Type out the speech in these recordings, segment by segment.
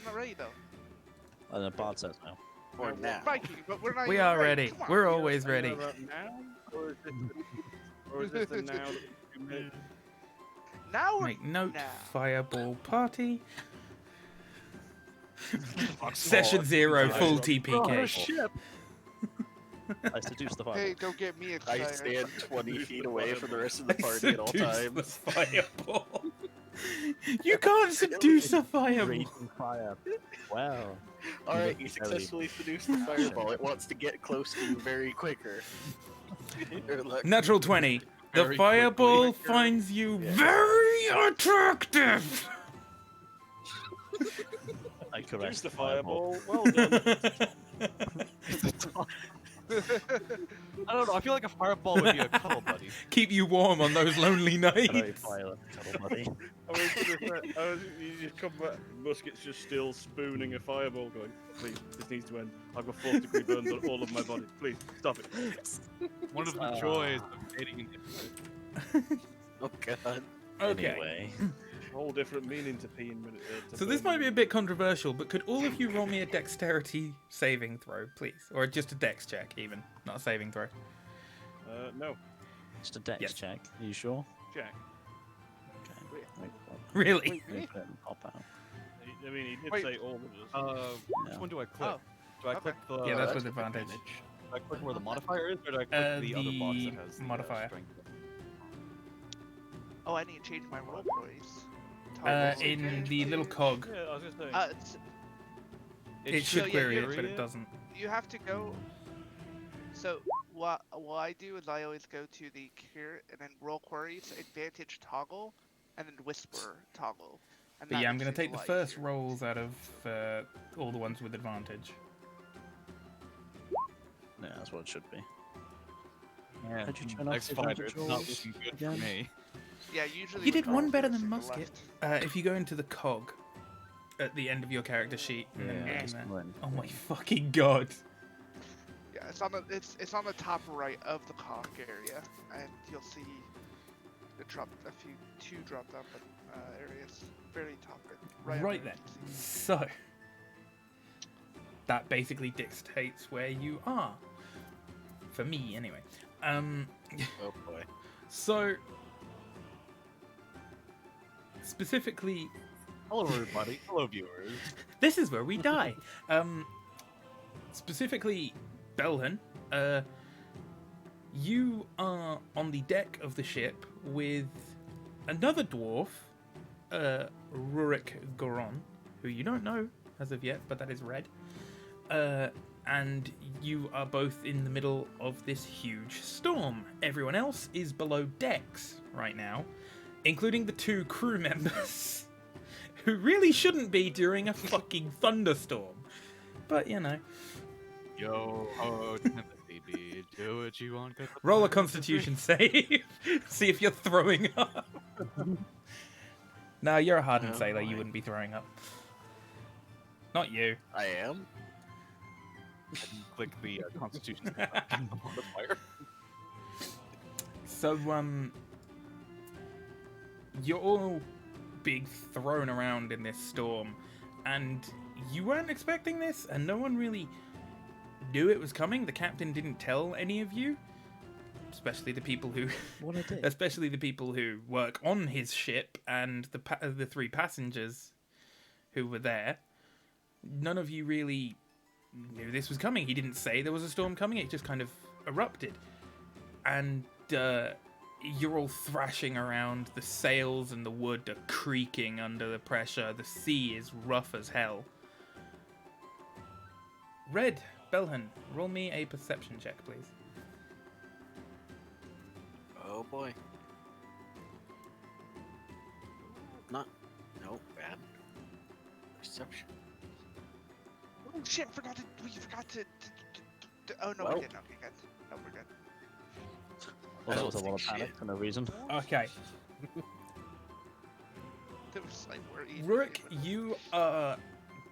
not ready though. And the bard says no. Or now. Viking, but we're not We even are ready. ready. Come on. We're always Are you ready. about now? Or is this the now that we make? Now we're Make note, now. fireball party. Fuck Session off. 0, full Oh, TPK. ship. I seduce the fire. Hey, don't get me I excited. stand 20 feet away from the rest of the I party at all seduce times. the fireball. You can't seduce a fireball. Raging fire. Wow. Alright, you successfully seduced the fireball. It wants to get close to you very quicker. Look, Natural 20. The Very fireball quickly. finds you Yeah. very attractive. I Use caress the the fireball. fireball. Well done. I don't know. I feel like a fireball would be a cuddle buddy. Keep you warm on those lonely Very nights. violent, cuddle buddy. You just come back. Musket's just still spooning a fireball, going, "Please, this needs to end. I've got 4th-degree burns on all of my body. Please, stop it." One of the joys of dating in Italy. oh god. Okay. Anyway. A whole different meaning to peeing. So this might be a bit controversial, but could all of you roll me a dexterity saving throw, please? Or just a dex check, even. Not a saving throw. No, Just a dex Yes. check. Are you sure? Jack. Okay. Wait, what? Really? Wait for it to pop out. I mean, he did Wait. say all of us. Which Yeah. one do I click? Oh, Do I okay. click the? Yeah, that's that's with advantage. Do I click where the modifier is, or do I click the other box the that has the modifier. strength? Oh, I need to change my roll boys. In the little cog. Yeah, I was gonna say. It should yeah, query you're it, but it right. doesn't. You have to go. So what I do is I always go to the cure and then roll queries, advantage toggle, and then whisper toggle. And But that yeah, I'm makes going to it take the a lot first easier. rolls out of all the ones with advantage. Yeah, that's what it should be. Yeah, How'd you turn off X the Fighter. advantage It's not rolls looking good again? for me. Yeah, usually. You with did one rolls, better it's than to the Musket. left. If you go into the cog at the end of your character sheet, and then Yeah. down there. When- Oh my fucking god! Yeah, it's on the top right of the cog area, and you'll see it dropped two drop down areas, very top right. Right under then. it, you see. So that basically dictates where you are. For me, anyway. Oh boy. So specifically, Hello, everybody. Hello, viewers. this is where we die. Specifically, Belhan, you are on the deck of the ship with another dwarf, Rurik Goron, who you don't know as of yet, but that is red. And you are both in the middle of this huge storm. Everyone else is below decks right now, including the 2 crew members, who really shouldn't be during a fucking thunderstorm. But, you know. Yo, ho, Timothy B. Do what you want. 'cause the Roll a plan is constitution save. See if you're throwing up. No, you're a hardened Oh, sailor. You my. wouldn't be throwing up. Not you. I am? I didn't click the Constitution modifier. So, you're all being thrown around in this storm, and you weren't expecting this, and no one really knew it was coming. The captain didn't tell any of you, especially the people who, What I did? especially the people who work on his ship and the 3 passengers who were there. None of you really knew this was coming. He didn't say there was a storm coming. It just kind of erupted, and you're all thrashing around. The sails and the wood are creaking under the pressure. The sea is rough as hell. Red, Belhan, roll me a perception check, please. Oh boy. Not. No, bad. Perception. Oh shit! We forgot to. Oh no, Well. we didn't. Okay, good. No, we're good. Well, that was a don't lot of think panic shit. for no reason. Okay, There was like we're easy. Rurik, you are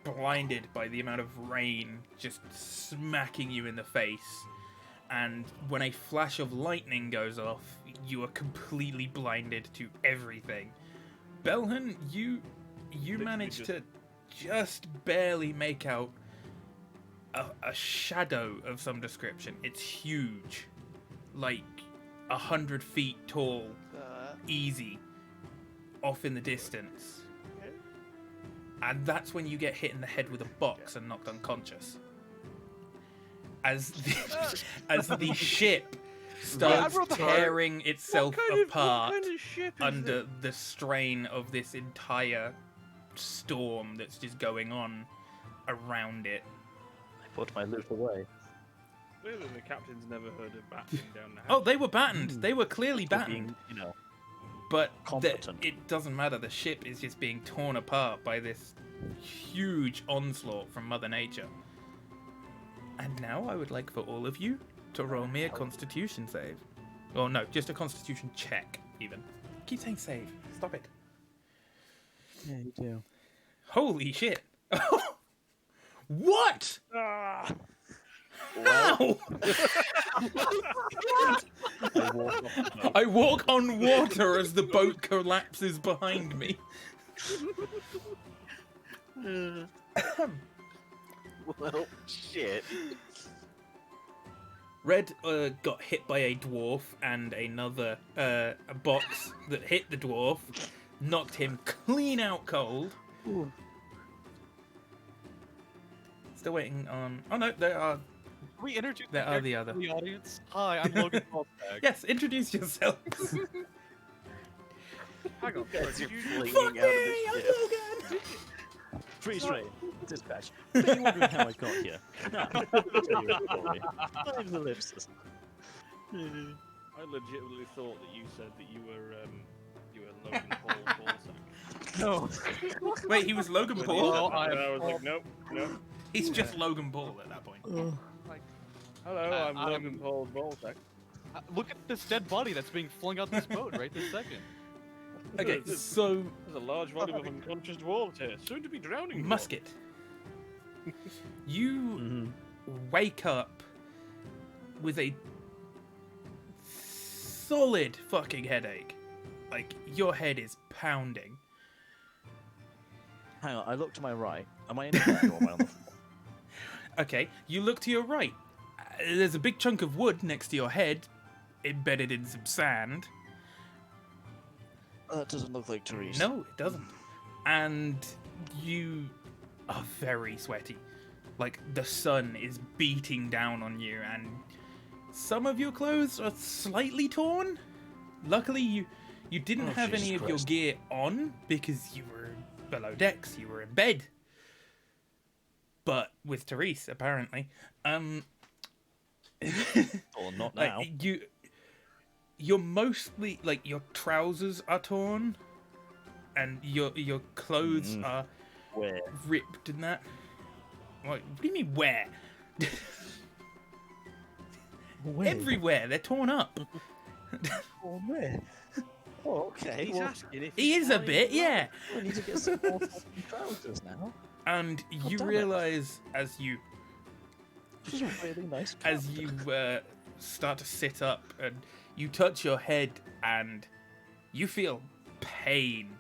blinded by the amount of rain just smacking you in the face. And when a flash of lightning goes off, you are completely blinded to everything. Belhan, you Literally managed just to just barely make out a shadow of some description. It's huge, like 100 feet tall, easy, off in the distance. And that's when you get hit in the head with a box and knocked unconscious. As the ship starts tearing itself apart under the strain of this entire storm that's just going on around it. I put my loot away. Clearly, the captain's never heard of battening down the hatch. Oh, they were battened. They were clearly Still battened. being, you know, But competent. it doesn't matter. The ship is just being torn apart by this huge onslaught from Mother Nature. And now I would like for all of you to roll me a Constitution save. Or no, just a Constitution check, even. Keep saying save. Stop it. Yeah, you do. Holy shit. What? Ah! How? I walk on water as the boat collapses behind me. Well, shit. Red got hit by a dwarf and another a box that hit the dwarf, knocked him clean out cold. Ooh. Still waiting on. Oh no, there are. We introduce There are the other. the audience. Hi, I'm Logan Falstag. Yes, introduce yourselves. Hang on. As you're flinging Fuck out me, of I'm the ship. Logan. Freeze ray. Dispatch. Are you wondering how I got here? Nah, I'll tell you a story. I'm the ellipsis. I legitimately thought that you said that you were Logan Paul Ballsack. No. Wait, he was Logan When Paul? you said Oh, that, I I was like, nope. He's just Logan Paul at that point. Hello, I'm I'm- Logan Paul Ballsack. Look at this dead body that's being flung out this boat right this second. Okay, so There's a large volume of unconscious dwarves here, soon to be drowning. dwarves. Musket. You wake up with a solid fucking headache. Like, your head is pounding. Hang on, I look to my right. Am I in the bed or am I on the floor? Okay, you look to your right. There's a big chunk of wood next to your head, embedded in some sand. That doesn't look like Therese. No, it doesn't. And you are very sweaty. Like, the sun is beating down on you, and some of your clothes are slightly torn. Luckily, you didn't Oh, have Jesus any of your Christ. gear on because you were below decks. You were in bed. But with Therese, apparently. Or not now. Like, you're mostly, like, your trousers are torn, and your clothes are Where? ripped and that. What do you mean where? Where? Everywhere, they're torn up. Oh, where? Oh, okay. He's Well, asking if He is a bit, yeah. we need to get some more fucking trousers now. And you damn it. realise as you This is a really nice as you start to sit up and you touch your head and you feel pain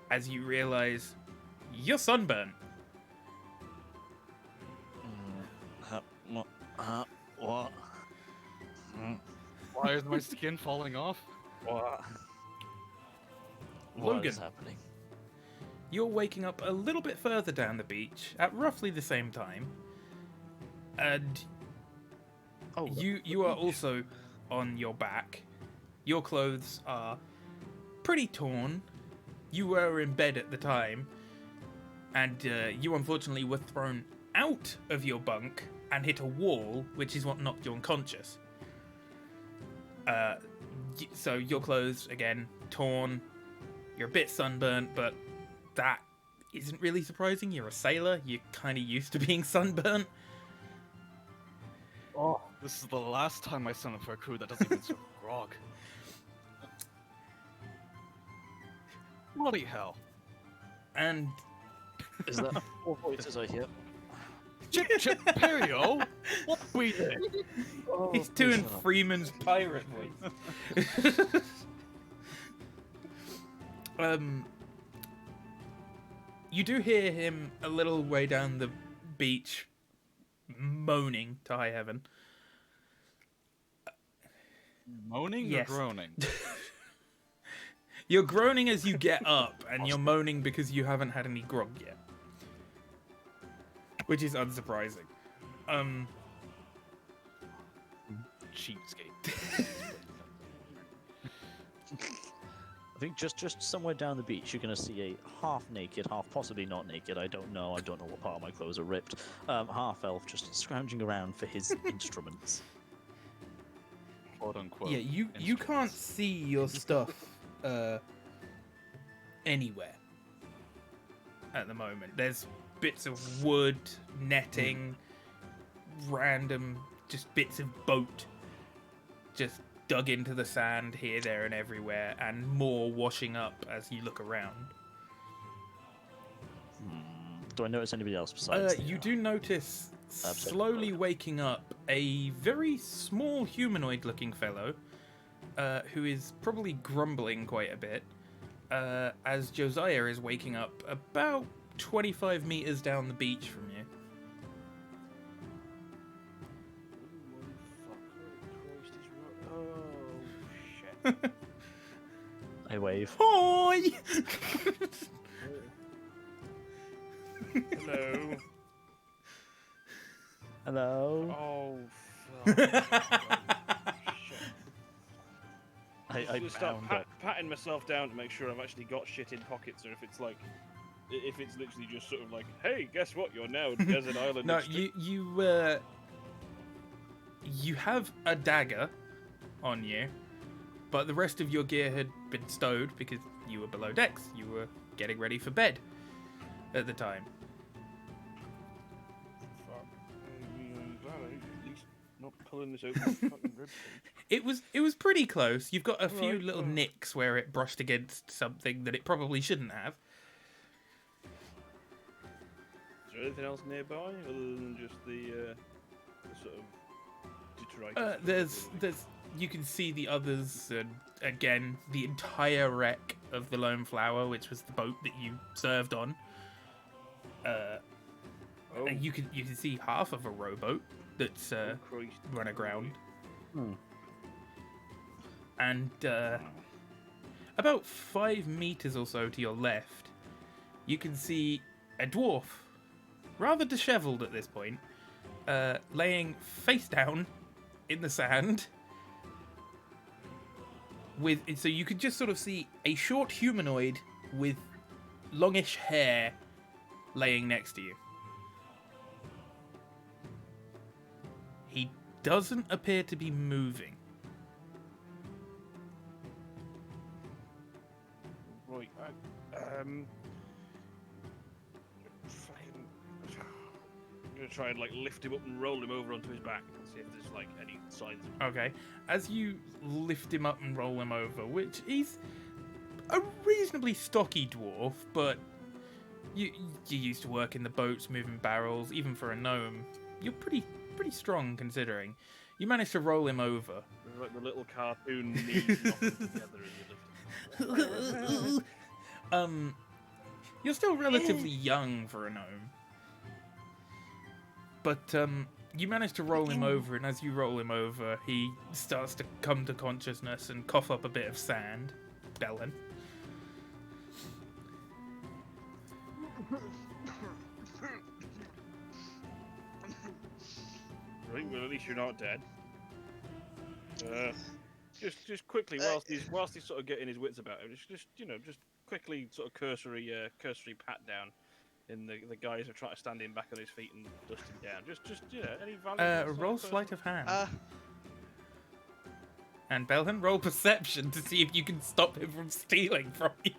as you realise you're sunburnt. What? Why is my skin falling off? What? Logan. What is happening? You're waking up a little bit further down the beach at roughly the same time, and Oh, you are also on your back. Your clothes are pretty torn. You were in bed at the time, and you unfortunately were thrown out of your bunk and hit a wall, which is what knocked you unconscious. So your clothes, again, torn. You're a bit sunburnt, but that isn't really surprising. You're a sailor. You're kind of used to being sunburnt. Oh, this is the last time I send up for a crew that doesn't even serve grog. Bloody hell. And is that 4 voices I hear? Chip Chip Perio? What we did? Oh, he's please doing shut up. Freeman's pirate voice. You do hear him a little way down the beach moaning to high heaven. Moaning Yes. or groaning? You're groaning as you get up, and you're moaning because you haven't had any grog yet. Which is unsurprising. Cheapskate. I think just somewhere down the beach, you're going to see a half-naked, half possibly not naked, I don't know what part of my clothes are ripped, half-elf just scrounging around for his instruments. Quote unquote. Yeah, you can't see your stuff anywhere at the moment. There's bits of wood, netting, random just bits of boat just dug into the sand here, there, and everywhere, and more washing up as you look around. Do I notice anybody else besides? You do notice slowly waking up a very small humanoid-looking fellow who is probably grumbling quite a bit as Josiah is waking up about 25 meters down the beach from you. I wave. Hi! Hello. Hello. Oh, fuck. I Just start bound up. patting myself down to make sure I've actually got shit in pockets, or if it's like, if it's literally just sort of like, hey, guess what? You're now a desert island. No, extra-" you have a dagger on you, but the rest of your gear had been stowed because you were below decks. You were getting ready for bed at the time. Fuck. I'm glad I at least not pulling this open fucking rib cage. It was pretty close. You've got a few Right, little nicks where it brushed against something that it probably shouldn't have. Is there anything else nearby other than just the sort of detritus? There's you can see the others, and again the entire wreck of the Lone Flower, which was the boat that you served on. And you can see half of a rowboat that's Christ. run aground. And about 5 meters or so to your left, you can see a dwarf, rather disheveled at this point, laying face down in the sand. So you could just sort of see a short humanoid with longish hair laying next to you. He doesn't appear to be moving. Right. Fucking. I'm gonna try and like lift him up and roll him over onto his back and see if there's like any signs of. Okay, as you lift him up and roll him over, which he's a reasonably stocky dwarf, but you used to work in the boats, moving barrels, even for a gnome, you're pretty strong considering. You managed to roll him over. There's like the little cartoon knees knocking together as you lift him. You're still relatively young for a gnome, but you manage to roll him over, and as you roll him over, he starts to come to consciousness and cough up a bit of sand. Bellin. Right, well at least you're not dead. Just quickly, whilst he's sort of getting his wits about him, just quickly sort of cursory pat down in the guys who are trying to stand him back on his feet and dust him down. Just any value. Roll sleight of hand. And Belhan, roll perception to see if you can stop him from stealing from you.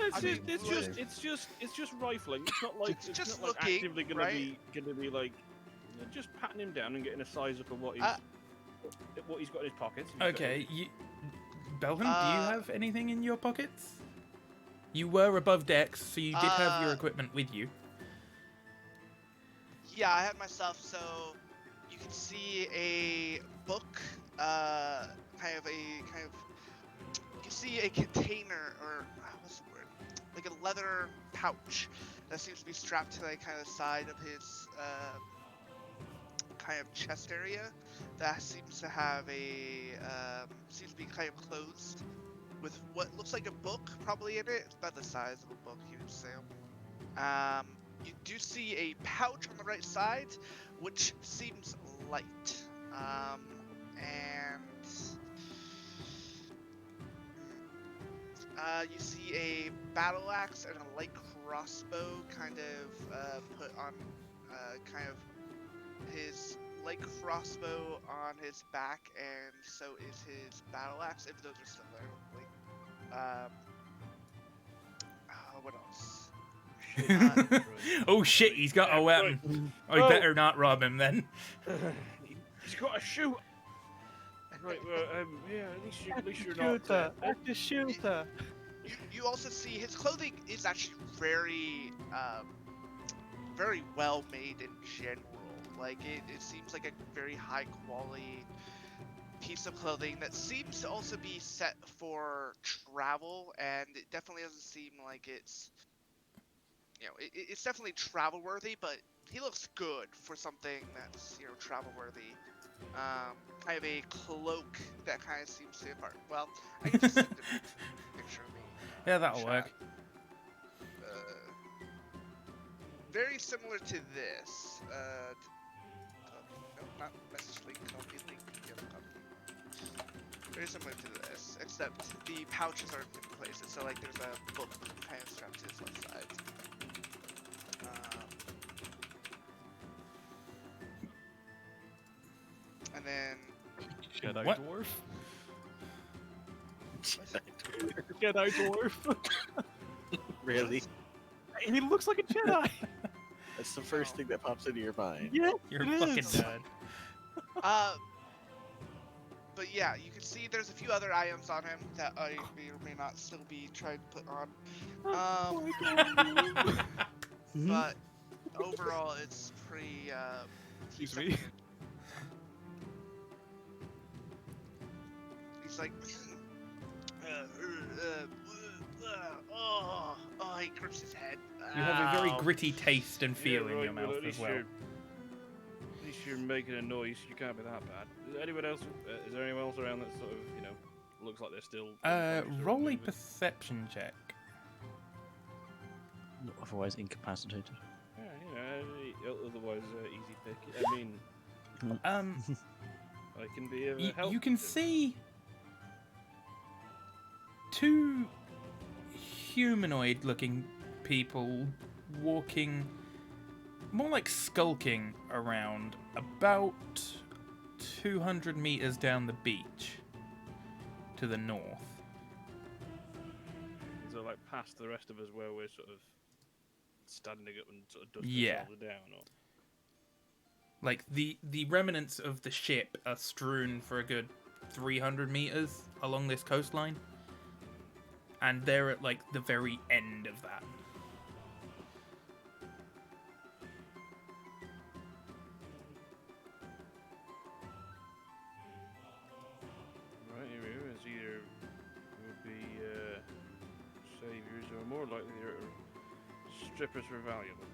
It's just rifling. It's not like It's it's just not like looking, actively gonna be like just patting him down and getting a size up of what he's got in his pockets. Okay, Belhan, do you have anything in your pockets? You were above decks, so you did have your equipment with you. Yeah, I had myself. So you can see a book, you can see a container, or what's the word? like a leather pouch that seems to be strapped to like kind of side of his kind of chest area. That seems to have a seems to be kind of closed with what looks like a book probably in it. It's about the size of a book, you would say. You do see a pouch on the right side, which seems light. And you see a battle axe and a light crossbow kind of put on kind of his light crossbow on his back, and so is his battle axe, if those are still there, hopefully. What else? Oh shit, he's got a weapon. I better not rob him then. He's got a shoot. Right, well, yeah, at least you're not. Active shooter. You also see his clothing is actually very, very well made in general. Like it seems like a very high quality piece of clothing that seems to also be set for travel, and it definitely doesn't seem like it's, you know, it's definitely travel worthy, but he looks good for something that's, you know, travel worthy. I have a cloak that kind of seems to impart. Well, I can just send a picture of me. Yeah, that'll work. Very similar to this. No, not necessarily copy link. Yeah, copy. Very similar to this, except the pouches are in different places. So like, there's a book kind of strapped to his left side. And then Jedi What? dwarf. Jedi dwarf. Really? He looks like a Jedi. That's the first thing that pops into your mind. Yeah, You're it fucking is. dead. But yeah, you can see there's a few other items on him that I may or may not still be trying to put on. But overall, it's pretty. Excuse me. He's like, he grips his head. You have a very Ow. gritty taste and feel in right, your mouth at least as well. At least you're making a noise. You can't be that bad. Is anyone else? Is there anyone else around that sort of, you know, looks like they're still? Roll a perception check. Not otherwise incapacitated. Yeah, you know, otherwise easy pick. I mean, I can be of help. You can see two humanoid-looking people walking, more like skulking around about 200 meters down the beach to the north. So like past the rest of us where we're sort of standing up and sort of dusting Yeah. shoulder down, or Like the remnants of the ship are strewn for a good 300 meters along this coastline, and they're at like the very end of that. right here is either would be saviors or more likely strippers for valuable.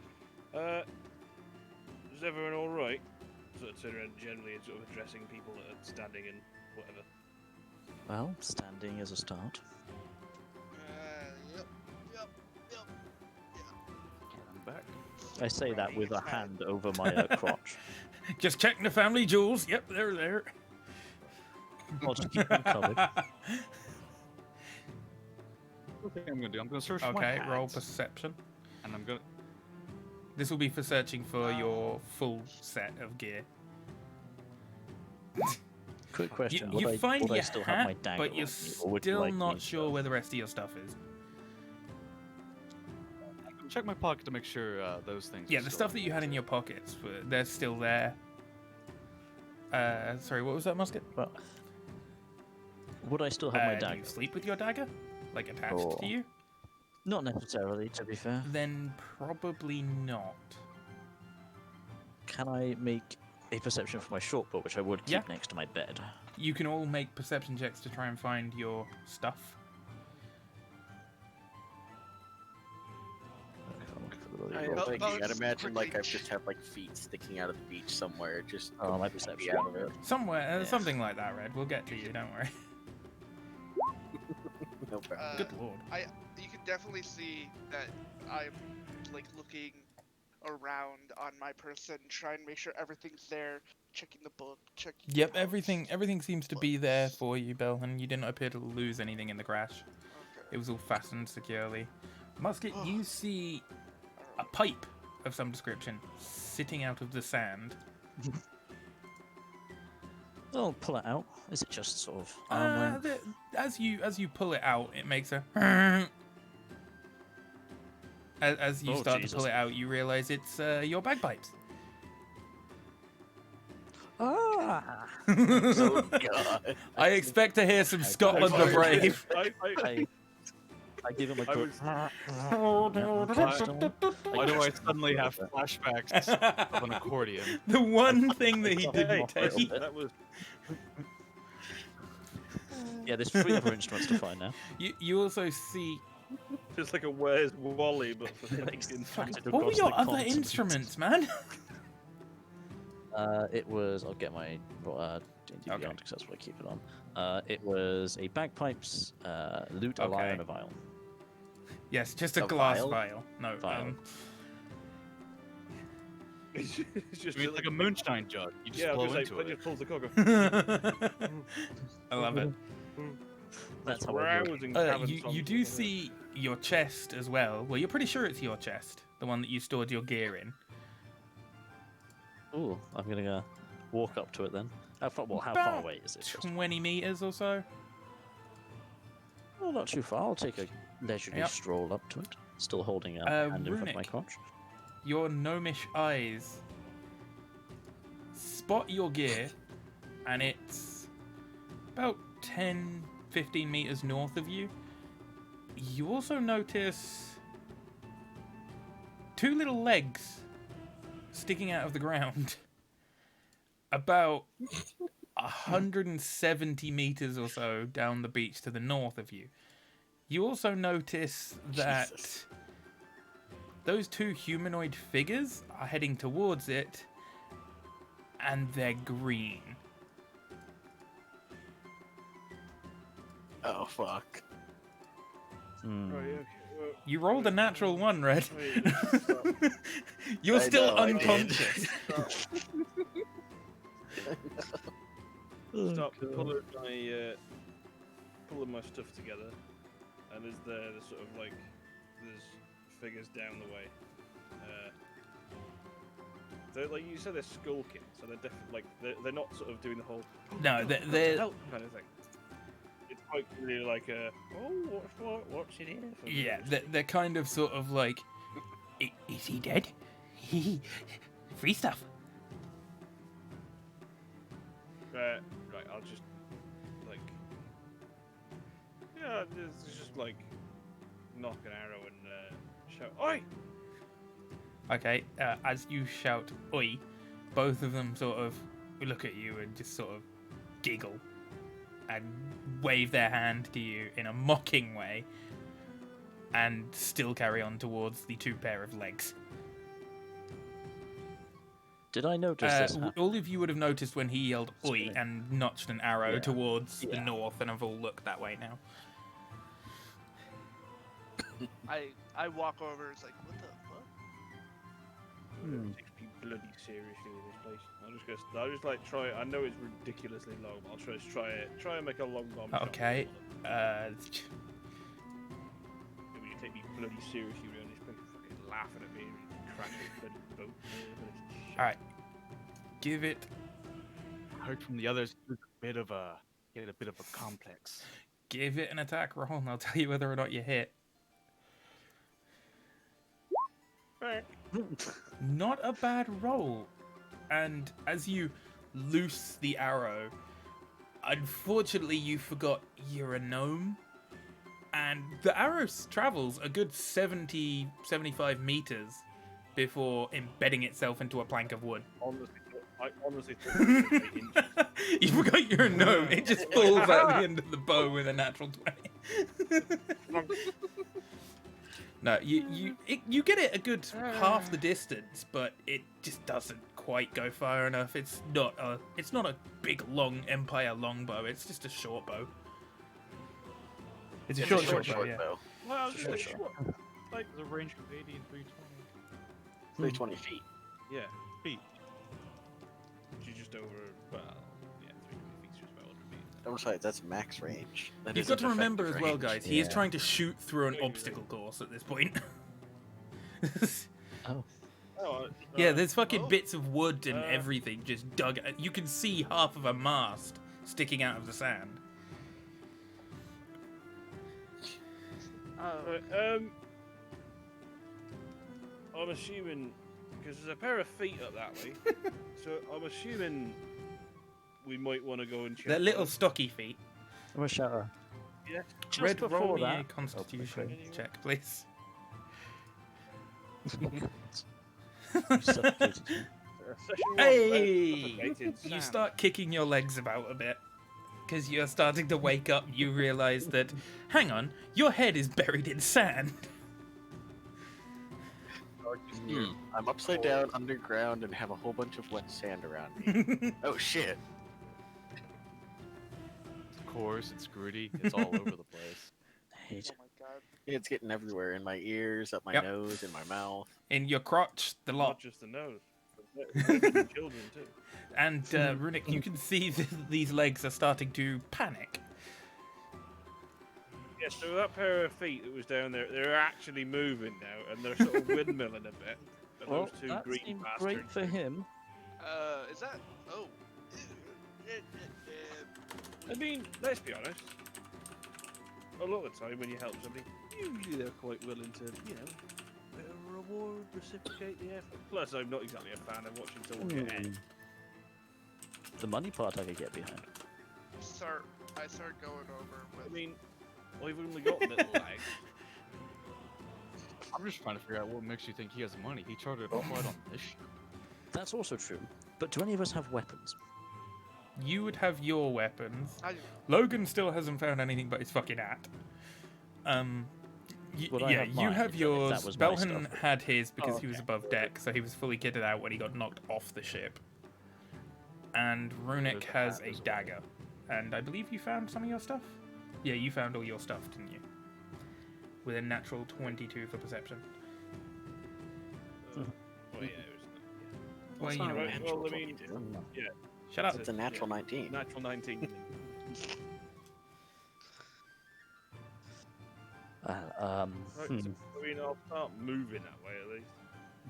Is everyone all right? Sort of turn around generally and sort of addressing people that are standing and whatever. Well, standing as a start. Yep. I'm back. I say that with a Right. hand over my crotch. Just checking the family jewels. Yep, they're there. I'll just keep them covered. Okay, I'm gonna do. I'm gonna search my Okay, roll hats, perception. and I'm gonna. This will be for searching for your full set of gear. Quick question: You would I, find would I your still have my hat, dagger but on you're me, or would you still like me not to- sure where the rest of your stuff is. I'm gonna check my pocket to make sure those things. Yeah, are the still stuff that you had in your pockets, they're still there. Sorry, what was that, Musket? Well, would I still have my Do dagger? you sleep with your dagger? Like attached Oh. to you? Not necessarily, to be fair. Then probably not. Can I make a perception for my short bow, which I would keep Yeah. next to my bed? You can all make perception checks to try and find your stuff. Like, I'd Bones imagine like quickly- I've just have like feet sticking out of the beach somewhere, just Oh, my be perception out of of it. it. Somewhere, Yeah. something like that, Red. We'll get to you. Don't worry. No problem. Good lord. You can definitely see that I'm like looking around on my person, trying to make sure everything's there, checking the book, checking. the Yep, house. everything seems to be there for you, Bill, and you didn't appear to lose anything in the crash. Okay. It was all fastened securely. Musket, you see a Alright. pipe of some description sitting out of the sand. I'll pull it out. Is it just sort of arm length? As you pull it out, it makes a. As you Oh, start to Jesus. pull it out, you realize it's your bagpipes. Ah! Oh god. I expect to hear some Scotland the Brave. I give him a I good. Why do I suddenly have flashbacks of an accordion? The one thing that he Hey, didn't take. That was Yeah, there's 3 other instruments to find now. You also see. just like a Where's Wally, but for fucking Scattered What were across your the other continent. instruments, man? It was. I'll get my D&D Okay. Beyond because that's what I keep it on. It was a bagpipes, lute, a lyre, Okay. and a viol. Yes, just a A glass vial? vial. No. Vial. it's just It's like a moonshine jug. You just yeah, I blow was gonna into say, it. just pulls the cork off. I love it. That's how I do it. Rousing You, tavern you songs do and see your chest as well. Well, you're pretty sure it's your chest, the one that you stored your gear in. Ooh, I'm gonna go walk up to it then. How far About far away is it? 20 meters or so. Oh, not too far. I'll take a leisurely Yep. stroll up to it, still holding a hand in front of my Runic. crotch. Your gnomish eyes spot your gear, and it's about 10, 15 meters north of you. You also notice 2 little legs sticking out of the ground about 170 meters or so down the beach to the north of you. You also notice that Jesus. those 2 humanoid figures are heading towards it, and they're green. Oh fuck. Hmm. Oh, yeah, okay. Well, You rolled a natural 1, Red. wait, stop. You're I still know, I did. unconscious. Oh, Stop God. pulling my stuff together, and there's sort of like there's figures down the way. They're like you said, they're skulking, so they're definitely like they're not sort of doing the whole No, they're help kind of thing. It's quite really like a what's it here? For? yeah, they're kind of sort of like, is he dead? Free stuff. Right, I'll just like yeah, it's just like knock an arrow and shout, "Oi!" Okay, as you shout "Oi," both of them sort of look at you and just sort of giggle and wave their hand to you in a mocking way, and still carry on towards the 2 pair of legs. Did I notice this? All of you would have noticed when he yelled "Oi" Sorry. and notched an arrow Yeah. towards the Yeah. north, and have all looked that way now. I walk over. It's like, what the fuck? Hmm. Takes me bloody seriously in this place. I'll just like try. I know it's ridiculously long, but I'll try and make a long bomb. shot with Okay. one of them. When you take me bloody seriously around this place, fucking laughing at me and crashing bloody boat. Alright. Give it. I heard from the others he had a bit of a complex. Give it an attack roll, and I'll tell you whether or not you hit. Not a bad roll. And as you loose the arrow, unfortunately you forgot you're a gnome. And the arrow travels a good 70, 75 meters before embedding itself into a plank of wood. I honestly thought it was 8 inches. You forgot you're a gnome. It just falls out the end of the bow with a natural 20. No, you get it a good half the distance, but it just doesn't quite go far enough. It's not a big long Empire longbow. It's just a short bow. It's a short bow. Yeah. bow. Well, Sure, just sure. short. Like, There's a range of 80 and 320. 320 feet. yeah, Feet. which is just over. Well, yeah, 320 feet is just about 100 feet. I'm sorry, that's max range. That You've isn't got to remember as effective well, range. guys. He is Yeah. trying to shoot through an Maybe, obstacle course at this point. Oh, Oh, Yeah, there's fucking Oh. bits of wood and Uh. everything just dug. You can see half of a mast sticking out of the sand. I'm assuming because there's a pair of feet up that way, so I'm assuming we might want to go and check. They're little stocky feet. I'm a shower. Yeah. Just Red, roll before me a that, Constitution okay. check, please. You suffocated me. Session one, Hey! suffocated You Sam. start kicking your legs about a bit because you're starting to wake up. You realize that, hang on, your head is buried in sand. I'm upside down underground and have a whole bunch of wet sand around me. Oh shit. Of course, it's gritty. It's all over the place. Hate. Oh my god. It's getting everywhere in my ears, up my Yep. nose, in my mouth. In your crotch, the Not lot. just the nose. but children too. And Runic, you can see these legs are starting to panic. Yeah, so that pair of feet that was down there, they're actually moving now, and they're sort of windmilling a bit. And Well, those two that green seemed bastards. great for him. Is that? Oh. I mean, let's be honest. A lot of the time when you help somebody, usually they're quite willing to, reward, reciprocate the effort. Plus, I'm not exactly a fan of watching someone get hit. The money part I could get behind. I start going over I with. mean, I've only got little legs. I'm just trying to figure out what makes you think he has money. He chartered a flight on this ship. That's also true. But do any of us have weapons? You would have your weapons. I, Logan still hasn't found anything but his fucking hat. Well, I Yeah, have you mine, have if yours. that was my Belhan stuff. had his because Oh, he was okay. above deck, so he was fully kitted out when he got knocked off the ship. And Runic There's a has hat a as well. dagger. And I believe you found some of your stuff? Yeah, you found all your stuff, didn't you? With a natural 22 for perception. Oh, yeah, it was. Well, That's you not know, a right, natural well, I mean, 22. shut up. It's a natural 19. Natural 19. Right, Hmm. so, I mean, I'll start moving that way at least.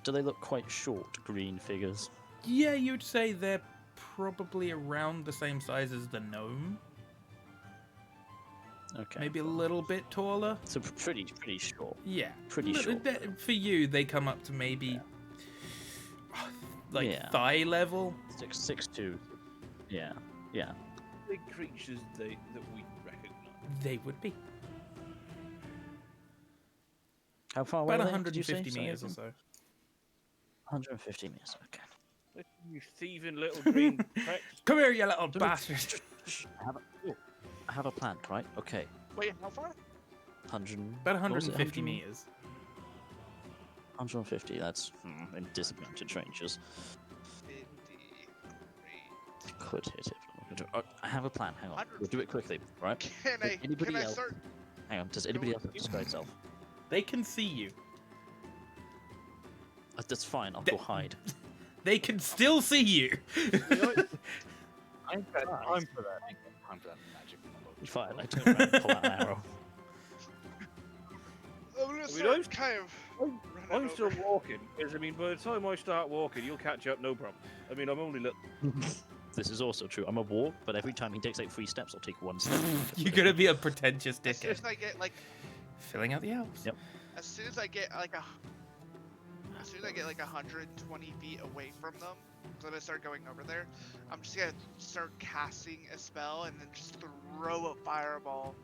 Do they look quite short, green figures? Yeah, you'd say they're probably around the same size as the gnome. Okay. Maybe a little bit taller. So pretty short. Yeah. Pretty Look, short. For you, they come up to maybe like Yeah. thigh level. 6'2". Yeah. Big creatures that we recognise. They would be How far away? about are they, did you say? 150 Sorry, meters or everyone? so. 150 meters. Okay. Listen, you thieving little green pricks. Come here, you little Look, bastard. I have a plan, right? Okay. wait, how far? 100. About what was it, 150 100? meters. 150. That's in disadvantaged ranges. 50. Could hit it. I have a plan. Hang on. We'll do it quickly, right? Can I? Anybody Can I else? start? Hang on. Does anybody else have a sky self? They can see you. That's fine. I'll They- go hide. They can still see you. I ain't got time for that. I ain't got time for that magic. Fine. I turn around and pull out an arrow. I'm gonna mean, start I'm- kind of. I'm running still over. walking, because I mean, by the time I start walking, you'll catch up, no problem. I mean, I'm only little. This is also true. I'm a walk, but every time he takes like 3 steps, I'll take 1 step. You're gonna be a pretentious As soon dickhead. as I get like, Filling out the elves. Yep. as soon as I get like 120 feet away from them, so I'm gonna start going over there. I'm just gonna start casting a spell and then just throw a fireball,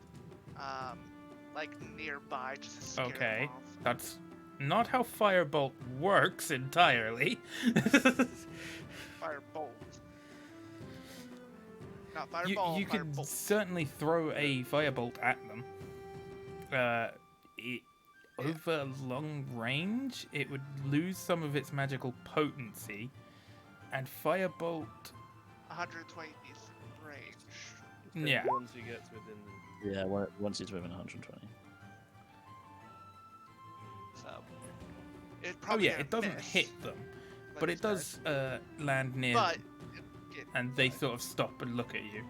like nearby, just to scare Okay. them off. That's not how Firebolt works entirely. Firebolt. Not you fireball. you can firebolt. certainly throw a firebolt at them. over long range, it would lose some of its magical potency, and Firebolt. 120 feet range. Yeah. Once he gets within. Yeah, once he's within 120. So. It Oh probably yeah, gonna it doesn't miss, hit them, like but it's it does land near, But. and they sort of stop and look at you.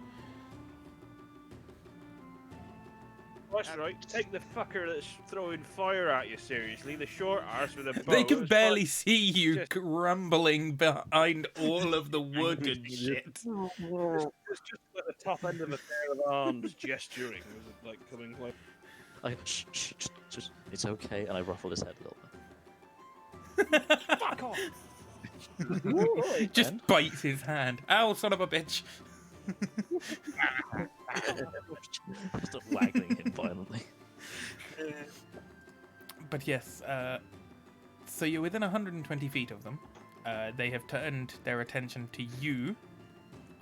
That's right. Take the fucker that's throwing fire at you seriously. The short arse with a bow. They can It's barely like- see you just- grumbling behind all of the wood and shit. It's just like the top end of a pair of arms gesturing, was it, like coming like. Shh, it's okay, and I ruffle his head a little bit. Fuck off! Just And? bites his hand. Ow, son of a bitch! Start waggling him violently. But yes, so you're within 120 feet of them. They have turned their attention to you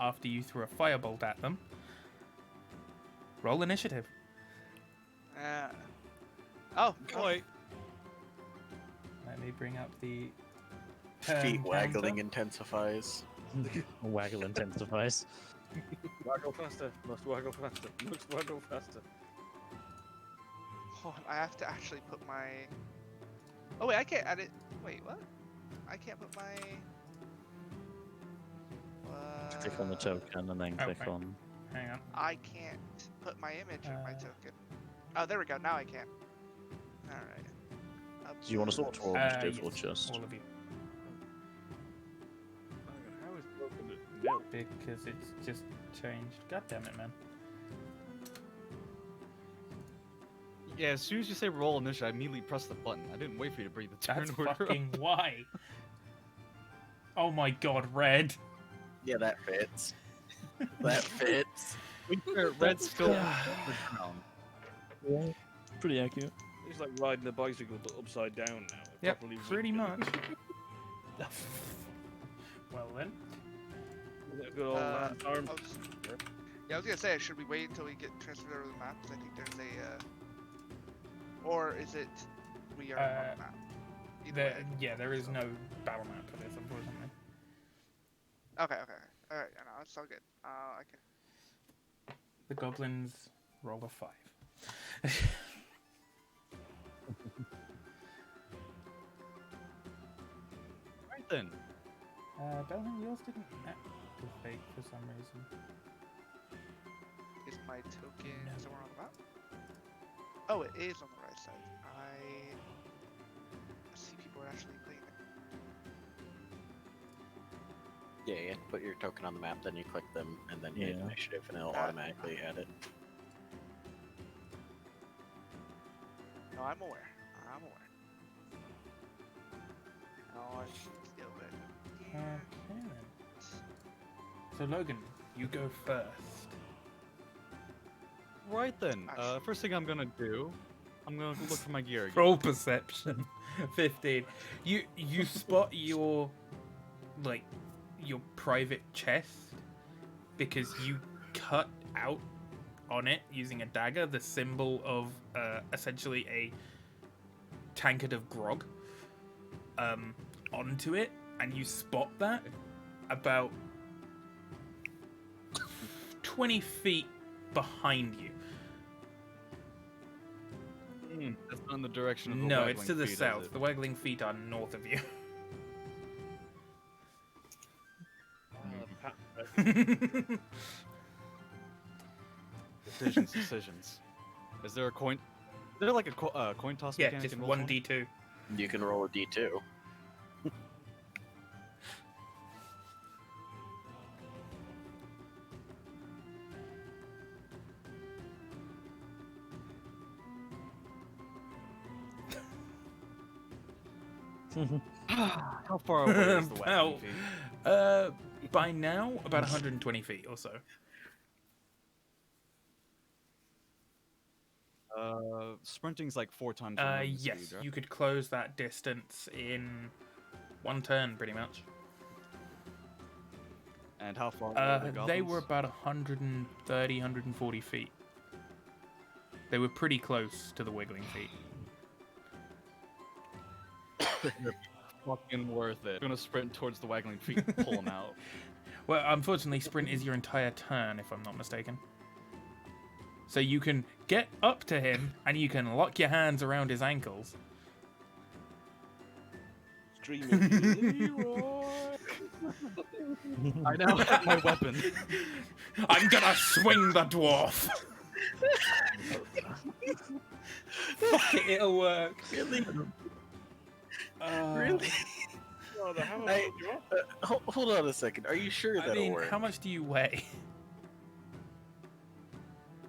after you threw a firebolt at them. Roll initiative. Oh, Boy, Let me bring up the Feet turn waggling counter. intensifies. Waggle intensifies. waggle faster. Must waggle faster. Must waggle faster. hold on, I have to actually put my. Oh wait, I can't add it. Wait, what? I can't put my. Click on the token and then click Okay. on. Hang on. I can't put my image of my Uh, token. Oh, there we go. Now I can. All right. Do you want to sort of initiative or Yes, just? all of you, How is broken at nil? because it's just changed. God damn it, man! Yeah, as soon as you say roll initiative, I immediately press the button. I didn't wait for you to bring the turn That's order up. fucking why. Oh my god, red. Yeah, that fits. That fits. Red's still on the ground. Pretty accurate. He's like riding a bicycle but upside down now. Yep, Properly pretty rigged. much. Well then. With a good old lance arm. I'll just- Yeah, I was gonna say, should we wait until we get transferred over the map? 'Cause I think there's a. Or is it we are on the map? Either way. Yeah, there is no battle map for this, unfortunately. Okay. Alright, no, it's all good. I can. The goblins roll a 5. Right then. Belham, yours didn't activate for some reason. Is my token No. somewhere on the map? Oh, it is on the right side. I see people are actually playing it. Yeah, you have to put your token on the map, then you click them, and then hit Yeah. initiative, and it'll Ah. automatically add it. No, I'm aware. No, I should steal it. Okay then. So Logan, you go first. Right then. Actually- First thing I'm gonna do, I'm gonna look for my gear again. Roll perception. 15. You spot your your private chest because you cut out on it using a dagger the symbol of essentially a tankard of grog onto it, and you spot that about 20 feet behind you. That's not in the direction of the No, it's waggling to the feet, is south. it? The waggling feet are north of you. Decisions. Is there a coin? Is there like a coin toss Yeah, mechanic just in Roll20? 1d2. You can roll a d2. How far away is the waggling Well, feet? by now, about 120 feet or so. Sprinting's like 4 times. your movement Yes, speed, right? you could close that distance in one turn, pretty much. And how far? Away the They were goblins? about 130, 140 feet. They were pretty close to the wiggling feet. Fucking worth it. I'm gonna sprint towards the waggling feet and pull him out. Well, unfortunately, sprint is your entire turn, if I'm not mistaken. So you can get up to him, and you can lock your hands around his ankles. Streaming. Leroy. I now have my weapon. I'm gonna swing the dwarf! Fuck it, it'll work. Really? Uh, Really? Oh, the hammer Hey, pulled you off. Hold on a second. Are you sure I that'll mean, work? how much do you weigh?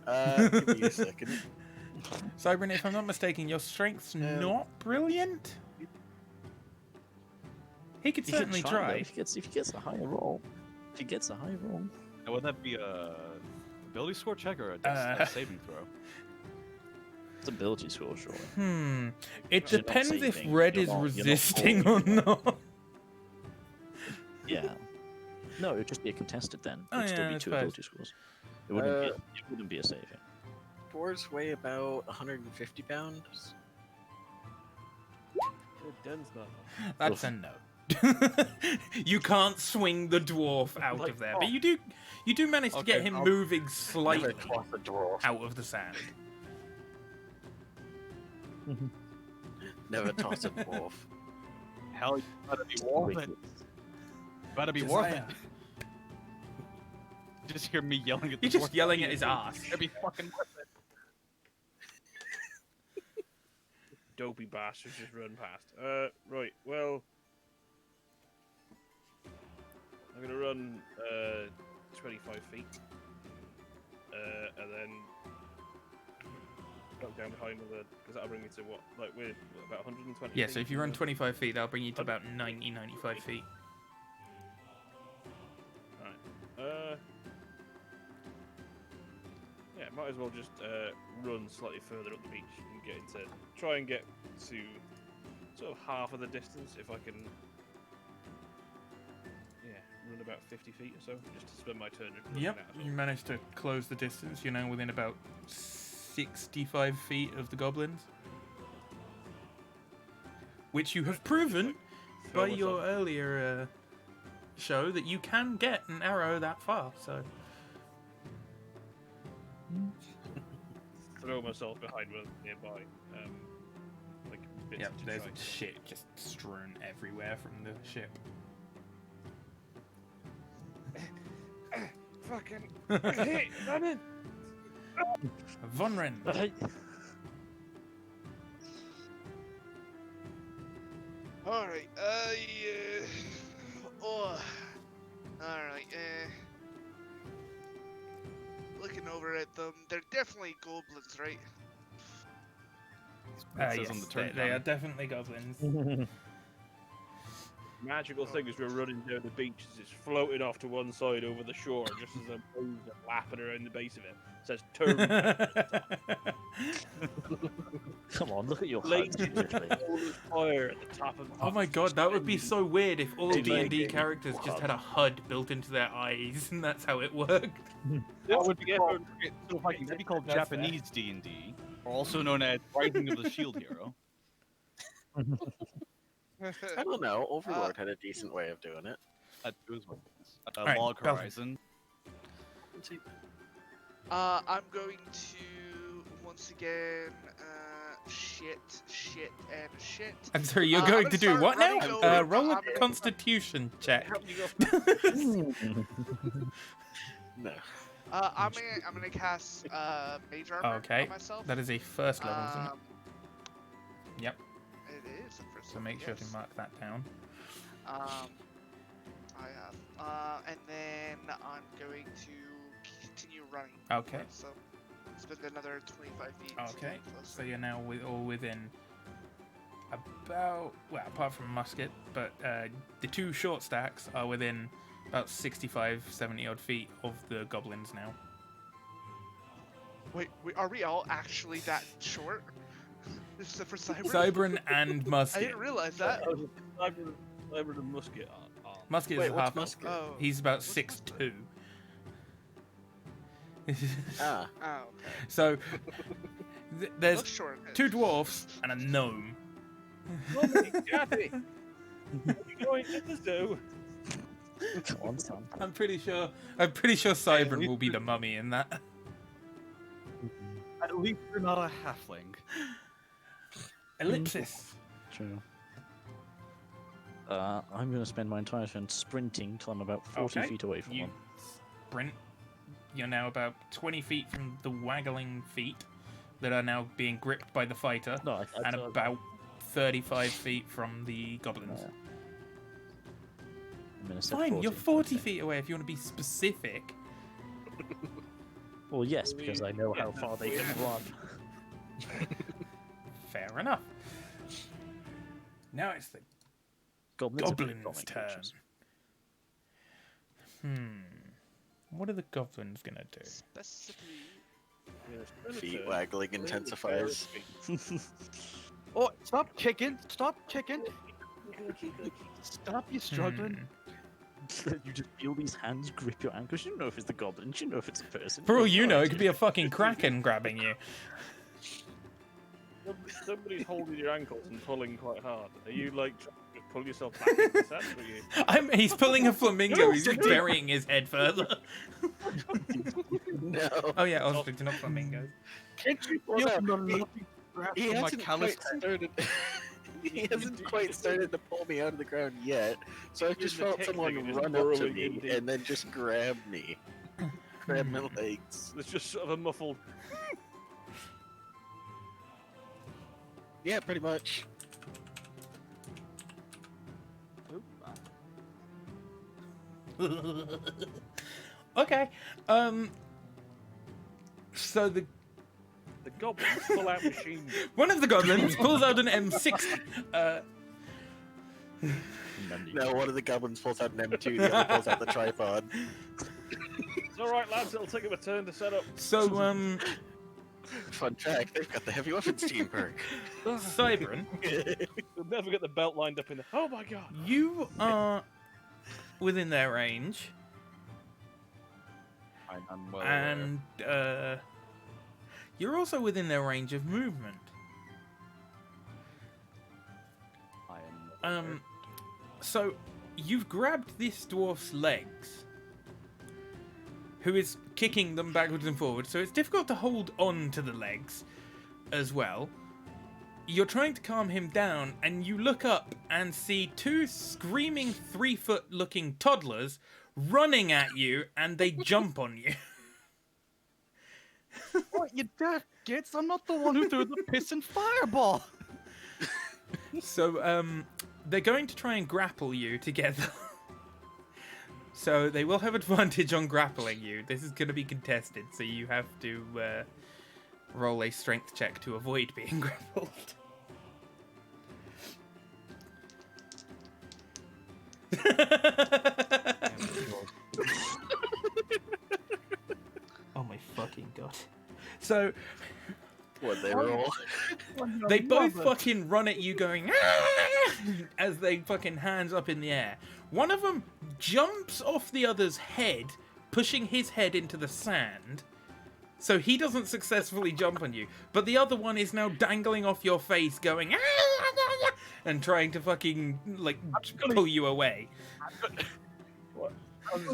Give me a second. Cybrin, if I'm not mistaken, your strength's not brilliant? He could He could certainly though, try. If he gets a higher roll. If he gets a high roll. Now, would that be a ability score check or a saving throw? It's ability score, surely. It You're not depends if saving, red you're is not resisting or falling. not. Yeah. No, it would just be a contested then. It Oh, would still yeah, be I 2 suppose. ability scores. It wouldn't be a saving. Dwarves weigh about 150 pounds. Den's not. That's a no. You can't swing the dwarf out Like, of there, but you do manage to get Okay, him I'll- moving Never slightly toss a dwarf. out of the sand. Never toss a dwarf. Hell, you better be worth it. Better be worth it. Just hear me yelling at the You're just dwarf. yelling at his ass. Better be fucking worth it. Dopey bastards just run past. Right, well... I'm gonna run, 25 feet. And then... Drop down behind with it, because that'll bring me to what? Like, we're about 120 Yeah, feet so if you from run the- 25 feet, that'll bring you to about 90, 95 feet. Yeah, might as well just run slightly further up the beach and get into... Try and get to sort of half of the distance if I can... Yeah, run about 50 feet or so, just to spend my turn running Yep, that as you well. managed to close the distance. You're now within about 65 feet of the goblins. Which you have proven Throw by myself- your earlier show that you can get an arrow that far, so... Throw myself behind one nearby. Like bits Yep, to there's try. shit just strewn everywhere from the ship. Fucking hey, I'm in. Vonren, Alright, oh. Alright, looking over at them, they're definitely goblins, right? It says yes, on the turn they down. are definitely goblins. Magical thing is we're running down the beach as it's floating off to one side over the shore, just as the waves are lapping around the base of it. It says turn Come on, look at your Blades HUD. seriously. fire at the top of Oh my god, that would be so weird if all Hey, D&D like- characters just had a HUD built into their eyes, and that's how it worked. That would be Yeah, called, so Viking, that'd be called That's fair. Japanese D&D, also known as Rising of the Shield Hero. I don't know. Overlord had a decent way of doing it. That was Alright, Log Belton. Horizon. I'm going to once again shit, and shit. I'm sorry, you're I'm going gonna to do start what now? running over- Roll a I'm gonna- constitution check. Help me go. No. I'm gonna cast mage armor Okay, on myself. that is a first level, isn't it? Yep. It is the first So level, make sure yes. to mark that down. I have. And then I'm going to continue running. Okay. So spend another 25 feet. to Okay, get closer. so you're now all within about, well, apart from musket, but the two short stacks are within about 65, 70 odd feet of the goblins now. Wait, are we all actually that short? Except for Cyber? Cybran and I Musket. didn't realize that. Cyber and musket are. Musket Wait, is what's half. musket? Oh. He's about What's 6'2". Ah, Oh, okay. So there's Looks short. two dwarfs and a gnome. Mummy, Daddy, are you going to the zoo? Come on, son. I'm pretty sure Cybran will be the mummy in that. At least you're not a halfling. Ellipsis. True. I'm going to spend my entire turn sprinting till I'm about 40 Okay, feet away from You one. sprint. You're now about 20 feet from the waggling feet that are now being gripped by the fighter, No, I and thought- about 35 feet from the goblins. Yeah. I'm gonna set Fine, you're 40 okay. feet away if you want to be specific. Well, yes, because I know how Yeah, far they yeah. can run. Fair enough. Now it's the Goblins are big goblins' bombing turn. creatures. What are the goblins gonna do? Specifically, Yes, Feet Predator. waggling intensifies. Oh, stop kicking! Stop kicking! Stop you struggling. You just feel these hands grip your ankles. You don't know if it's the goblins. You know if it's a person. For all have you no know, it idea. could be a fucking kraken grabbing you. Somebody's holding your ankles and pulling quite hard. Are you like trying to pull yourself back into the sand? Or you... He's pulling a flamingo. He's just burying his head further. No. Oh yeah, ostriches, not flamingos. Can't you Well, feel no, the lovely grasp He of my hasn't callous quite started. He hasn't quite started to pull me out of the ground yet, so I You're just the felt tech someone nigga just run up to burrowing me in deep. and then just grab me, grab my legs. There's just sort of a muffled. Yeah, pretty much. Okay. So the The goblins pull out machine gun. one of the goblins pulls out an M60. No, one of the goblins pulls out an M2, the other pulls out the tripod. It's alright, lads, it'll take him a turn to set up. So Fun fact, they've got the heavy weapons team perk. Cybran, You'll never get the belt lined up in the. Oh my god! you are within their range, I'm well aware. and you're also within their range of movement. I am So you've grabbed this dwarf's legs, who is kicking them backwards and forwards, so it's difficult to hold on to the legs as well. You're trying to calm him down, and you look up and see two screaming 3-foot looking toddlers running at you, and they jump on you. What, you daft gits? I'm not the one who threw the piss and fireball! So, they're going to try and grapple you together. So they will have advantage on grappling you. This is going to be contested, so you have to roll a strength check to avoid being grappled. Oh my fucking god. So What they roll? they both fucking run at you going "Ah!" as they fucking hands up in the air. One of them jumps off the other's head, pushing his head into the sand. So he doesn't successfully jump on you. But the other one is now dangling off your face going "Ah!" and trying to fucking like pull you away.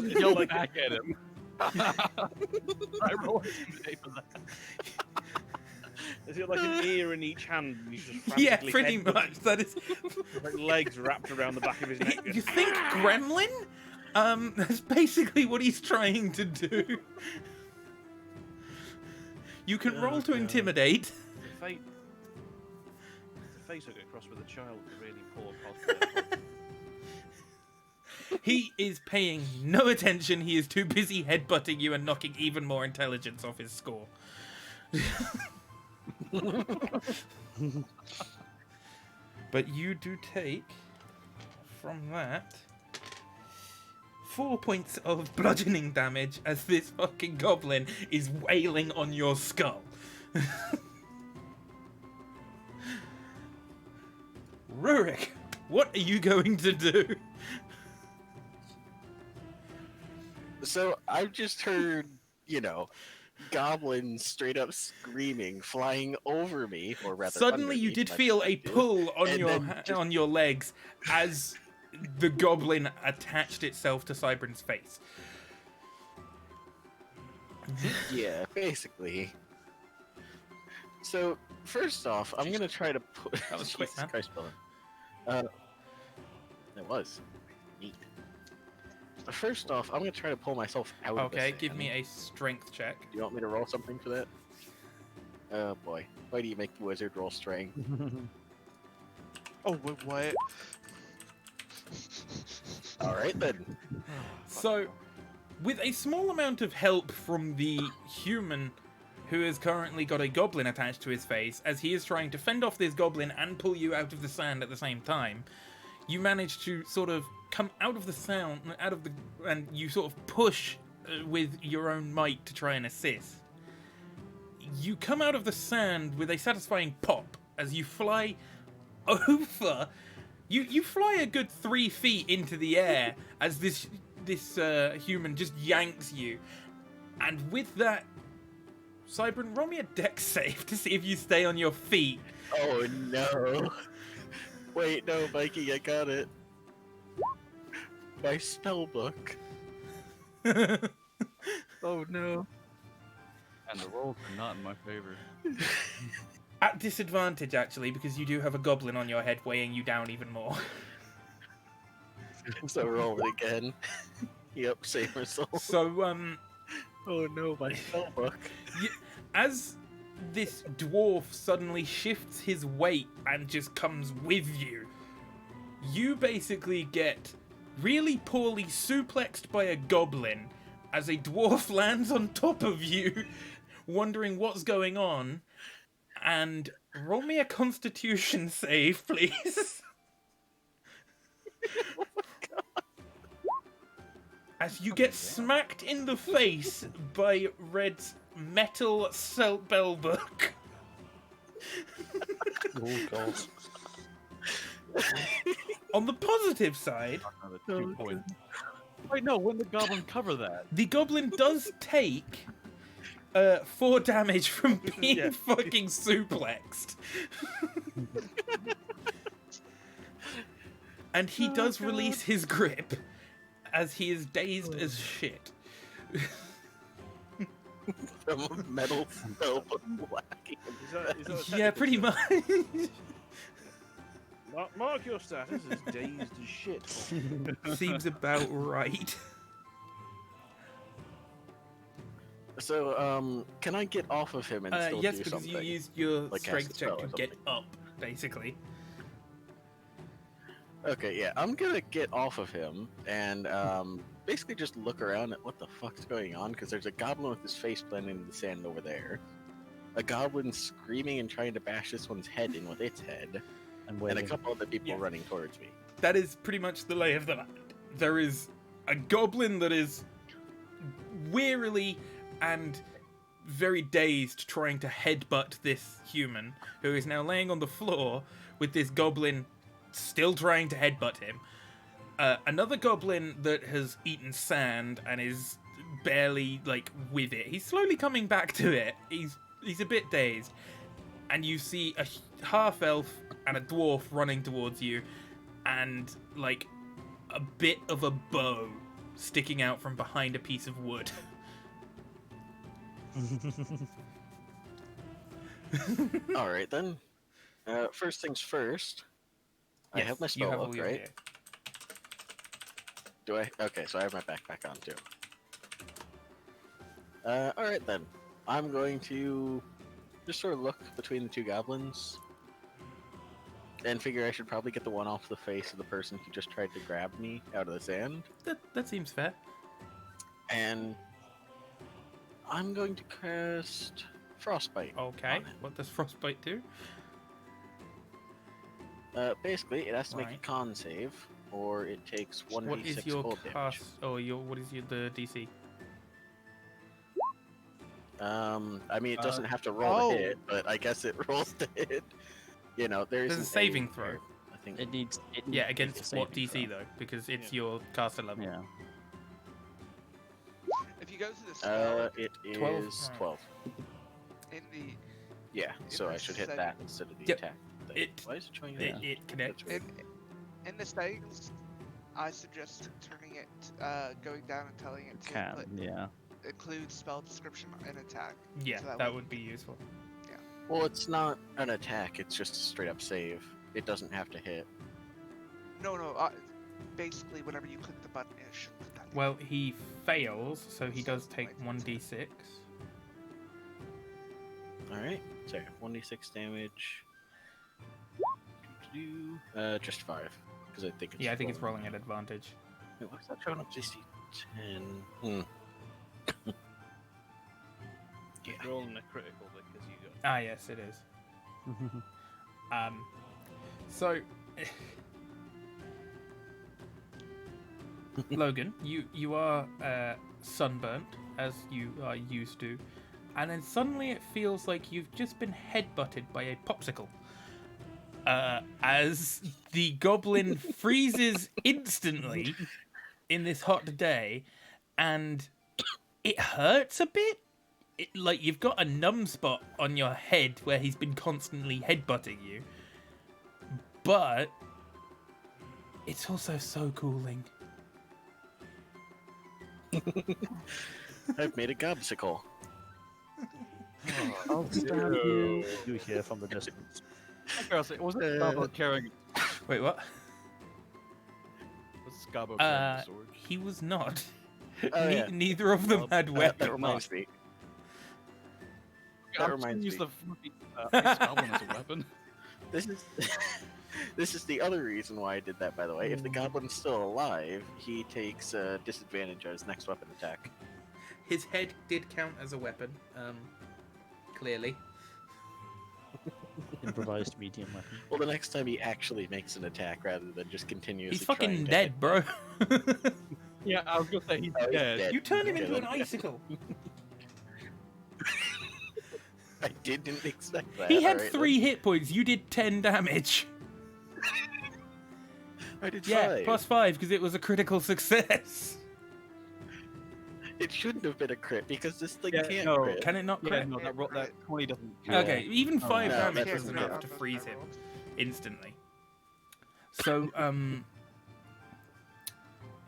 Yell back at him. I roll for that. Is it like an ear in each hand? And he's just Yeah, frantically pretty headbutting, much. That is Like legs wrapped around the back of his neck. You just- think Gremlin? That's basically what he's trying to do. You can roll to intimidate. The face hook across with a child with a really poor posture. He is paying no attention. He is too busy headbutting you and knocking even more intelligence off his score. But you do take, from that, 4 points of bludgeoning damage as this fucking goblin is wailing on your skull. Rurik, what are you going to do? So I've just heard, goblin straight up screaming, flying over me, or rather Suddenly, under you me, did much feel as I a do. pull on And your then just- on your legs as the goblin attached itself to Cybern's face. Yeah, basically. So first off, I'm gonna try to put. That was quick, man. Christ, Dylan. It was neat. First off, I'm gonna try to pull myself out. Okay, of the give me sand. a strength check. Do you want me to roll something for that? Oh boy, why do you make the wizard roll strength? Oh, wait, what? All right then. So, with a small amount of help from the human who has currently got a goblin attached to his face, as he is trying to fend off this goblin and pull you out of the sand at the same time, you manage to sort of come out of the sound, and you sort of push with your own might to try and assist. You come out of the sand with a satisfying pop as you fly over. You fly a good 3 feet into the air as this human just yanks you, and with that, Cybern, roll me a dex save to see if you stay on your feet. Oh no. Wait, no, Mikey, I got it. My spell book. Oh no. And the rolls are not in my favor. At disadvantage, actually, because you do have a goblin on your head weighing you down even more. So roll it again. Yep, same result. So, Oh no, my spell book. as this dwarf suddenly shifts his weight and just comes with you, you basically get really poorly suplexed by a goblin as a dwarf lands on top of you, wondering what's going on. And roll me a constitution save, please. As you get smacked in the face by Red's metal spell book. Oh god. On the positive side, Another 2 points. Wait, no, when did the goblin cover that? the goblin does take 4 damage from being Yeah. fucking suplexed. And he does release his grip as he is dazed as shit. From a metal spell book whacking. Is that a Yeah, technical pretty term? much. Mark your status as dazed as shit. Seems about right. So, can I get off of him and still Yes, do because something? you used your Like cast strength a check spell to or get something. up, basically. Okay, yeah, I'm gonna get off of him and basically just look around at what the fuck's going on, because there's a goblin with his face blending in the sand over there. A goblin screaming and trying to bash this one's head in with its head, And and a waiting. couple other people Yeah. running towards me. That is pretty much the lay of the land. There is a goblin that is wearily and very dazed trying to headbutt this human, who is now laying on the floor with this goblin still trying to headbutt him. Another goblin that has eaten sand and is barely with it. He's slowly coming back to it. He's a bit dazed. And you see a half elf and a dwarf running towards you, and a bit of a bow sticking out from behind a piece of wood. All right then. First things first. I Yes, have my you spell have book, all your right? gear. Do I? Okay, so I have my backpack on too. All right then. I'm going to just sort of look between the two goblins and figure I should probably get the one off the face of the person who just tried to grab me out of the sand. That seems fair. And I'm going to cast Frostbite. Okay. on it. What does frostbite do? Basically, it has to make Right. a con save, or it takes 1d6 What is your cold damage. cast? Oh, what is the DC? I mean, it doesn't have to roll to hit, but I guess it rolls to hit. You know, there's There's a saving throw. I think. It needs. Yeah, needs against a what saving DC throw. though? Because it's Yeah. your caster level. Yeah. If you go to the spell It 12? is Oh. 12. in the Yeah, so the I should hit that settings. instead of the Yep. attack thing. It- Why is it showing It, that? it connects. That's in the settings. I suggest turning it, going down and telling it to Can, yeah. include spell description and attack. Yeah, So that that way- would be useful. Well, it's not an attack, it's just a straight up save. It doesn't have to hit. No, basically whenever you click the button, it should put that. Well, he fails, so he does take 1d6. Alright, so 1d6 damage. Just 5. Because I think it's Yeah, I think it's rolling at advantage. Wait, why is that showing up DC 10? Yeah. Rolling a critical because you got. Ah, yes, it is. So, Logan, you are sunburnt as you are used to, and then suddenly it feels like you've just been headbutted by a popsicle. As the goblin freezes instantly in this hot day, and it hurts a bit. Like you've got a numb spot on your head where he's been constantly headbutting you, but it's also so cooling. I've made a gobsicle. I'll stab you. You hear from the distance. Was it Gabo carrying? Wait, what? Was Gabo carrying the sword? He was not. Oh, yeah. Neither of them had That weapons. reminds me. That I'm just gonna reminds use me. the ice goblin as a weapon. This is this is the other reason why I did that, by the way. If the goblin's still alive, he takes disadvantage on his next weapon attack. His head did count as a weapon, clearly. Improvised medium weapon. Well, the next time he actually makes an attack rather than just continuously. He's fucking trying to dead, bro. Yeah, I was gonna say he's Oh, he's dead. dead. You turned him Okay, into an then. icicle. I didn't expect that. He had Alright, 3 hit points. You did 10 damage. I did Yeah, 5. plus 5 because it was a critical success. It shouldn't have been a crit because this thing Yeah, can't no. crit. Can it not Yeah, crit? no, that 20 doesn't. Yeah. Okay, even 5 no, damage that is doesn't enough count. to freeze him instantly. So,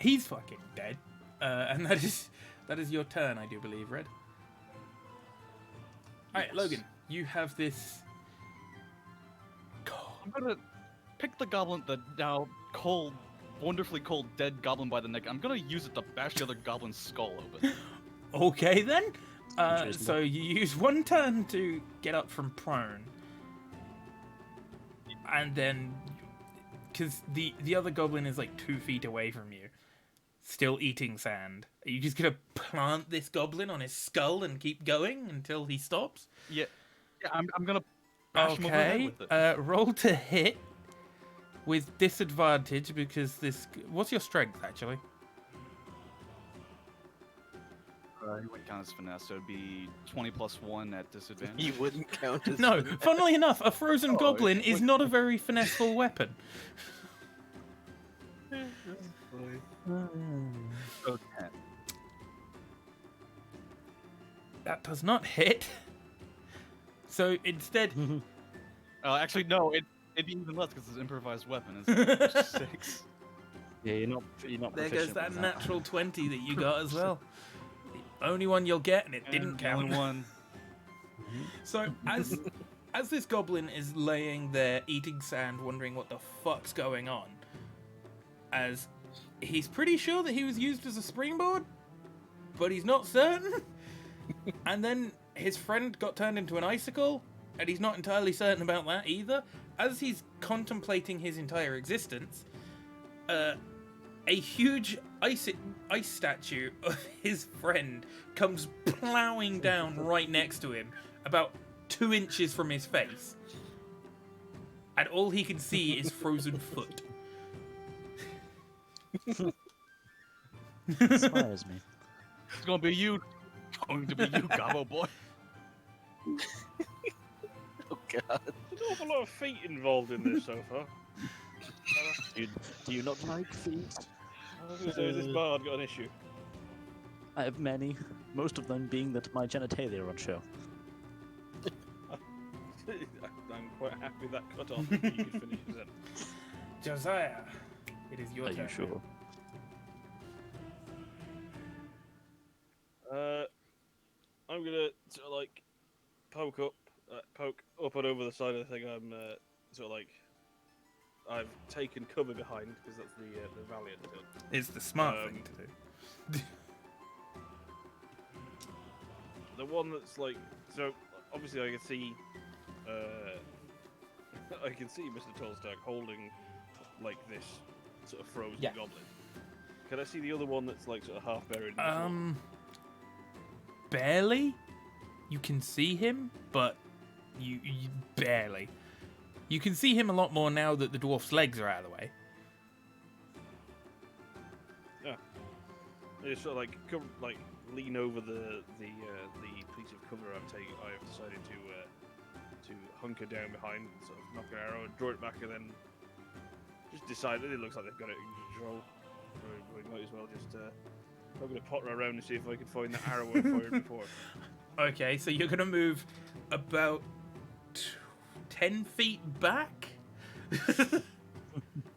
he's fucking dead, and that is your turn, I do believe, Red. All right, Yes. Logan, you have this. I'm gonna pick the goblin, the now cold, wonderfully cold, dead goblin by the neck. I'm gonna use it to bash the other goblin's skull open. Okay then. Interesting. So you use 1 turn to get up from prone, and then because the other goblin is like 2 feet away from you, still eating sand. Are you just gonna plant this goblin on his skull and keep going until he stops? Yeah, I'm gonna bash him over the head Okay. with it. Roll to hit with disadvantage because this. What's your strength actually? He wouldn't count as finesse, so it'd be 20 plus 1 at disadvantage. He wouldn't count as. No. Funnily enough, a frozen Oh, goblin it is not a very finesseful weapon. So 10. That does not hit. So instead, Actually, no, it'd be even less because it's an improvised weapon. It's 6. Yeah, you're not there proficient goes that with natural 20 that you got as well. The only one you'll get, and it didn't And the count. only one. So as this goblin is laying there eating sand, wondering what the fuck's going on, as he's pretty sure that he was used as a springboard, but he's not certain. And then his friend got turned into an icicle, and he's not entirely certain about that either. As he's contemplating his entire existence, a huge ice statue of his friend comes plowing down right next to him, about 2 inches from his face. And all he can see is frozen foot. Inspires me. It's gonna be you. Going to be you, Gobbo boy. Oh god. There's an awful lot of feet involved in this so far. Do you not like feet? I was going to say, has this bard got an issue? I have many, most of them being that my genitalia are on show. I'm quite happy that cut off. You could finish it then. Josiah, it is your Are turn. you sure? I'm gonna sort of like poke up and over the side of the thing. I'm sort of like I've taken cover behind because that's the valiant thing. It's the smart thing to do. The one that's like so obviously I can see I can see Mr. Tolstag holding like this sort of frozen Yeah. goblin. Can I see the other one that's like sort of half buried in the floor? Barely. You can see him, but you barely. You can see him a lot more now that the dwarf's legs are out of the way. I just sort of like lean over the piece of cover I've decided to hunker down behind, sort of knock an arrow, draw it back, and then just decide that it looks like they've got it in control. We might as well just I'm gonna potter around and see if I can find that arrow I fired before. Okay, so you're gonna move about 10 feet back.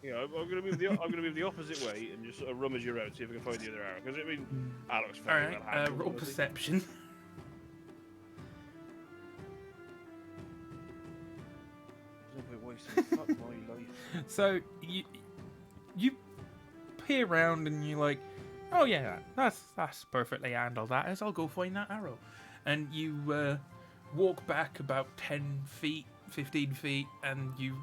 Yeah, I'm gonna move the opposite way and just sort of rummage around, see if I can find the other arrow. Because I mean, that looks All very right, well handled. roll honestly. perception. There's no point wasting fuck my life. So you peer around and you're like, oh yeah, that's perfectly handled. That is, I'll go find that arrow, and you walk back about 10 feet, 15 feet, and you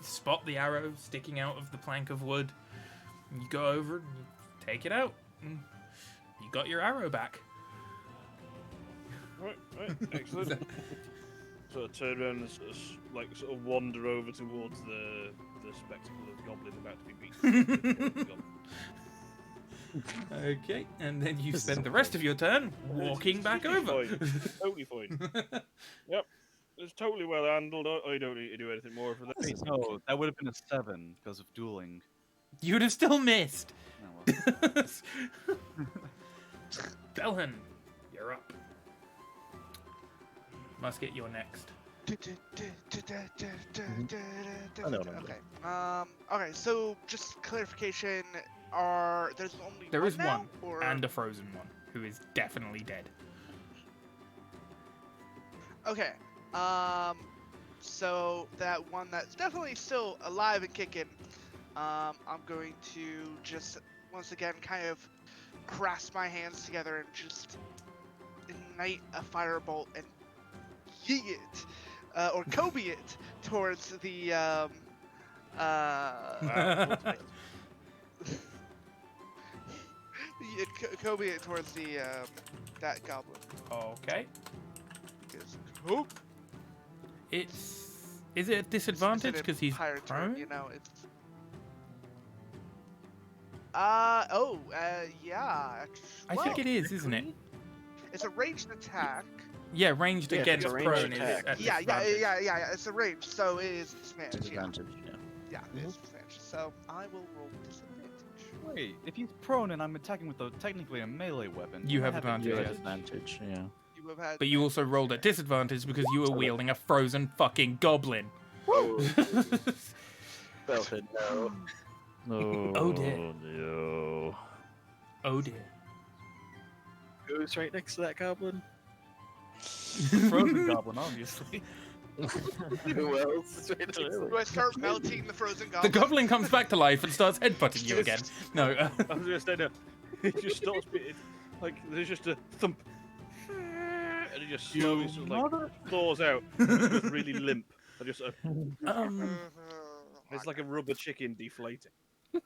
spot the arrow sticking out of the plank of wood. And you go over and you take it out, and you got your arrow back. Right, excellent. Sort of turn around and sort of wander over towards the spectacle of goblin about to be beaten. Okay, and then you This is spend the okay. rest of your turn walking It's back totally over. fine. Totally fine. Yep, it's totally well handled. I don't need to do anything more for that. Wait, no, that would have been a 7 because of dueling. You would have still missed. Oh, well. Belhan, you're up. Musket, you're next. I know what I'm Okay. Okay. So just clarification: there's only There one is now, one, or... and a frozen one, who is definitely dead. Okay. So that one that's definitely still alive and kicking. I'm going to just once again kind of grasp my hands together and just ignite a firebolt and yeet it, or Kobe it towards the Kobe it towards the that goblin. Okay. Because who? Is it a disadvantage because he's higher prone? turn, you know, it's yeah. I think it is, isn't it? It's a ranged attack. Yeah, ranged Yeah, it's against a ranged prone is attack. at Yeah, disadvantage. it's a range, so it is disadvantage. Yeah, Disadvantage, yeah. yeah, it's disadvantage. So I will roll disadvantage. Wait, if he's prone and I'm attacking with technically a melee weapon, You I have advantage. You have Yes. advantage, yeah. You have had. But you also rolled at disadvantage because you were wielding a frozen fucking goblin. Oh, Belford, no. No. Oh, dear. No. Oh dear. Who's right next to that goblin? Frozen goblin, obviously. Who else is right next to Do I start melting the frozen The goblin? goblin comes back to life and starts headbutting you again. No. I was gonna say no. It just stops beating. Like there's just a thump, and it just slowly sort of like thaws out. It's just really limp. I just it's like a rubber chicken deflating. Damn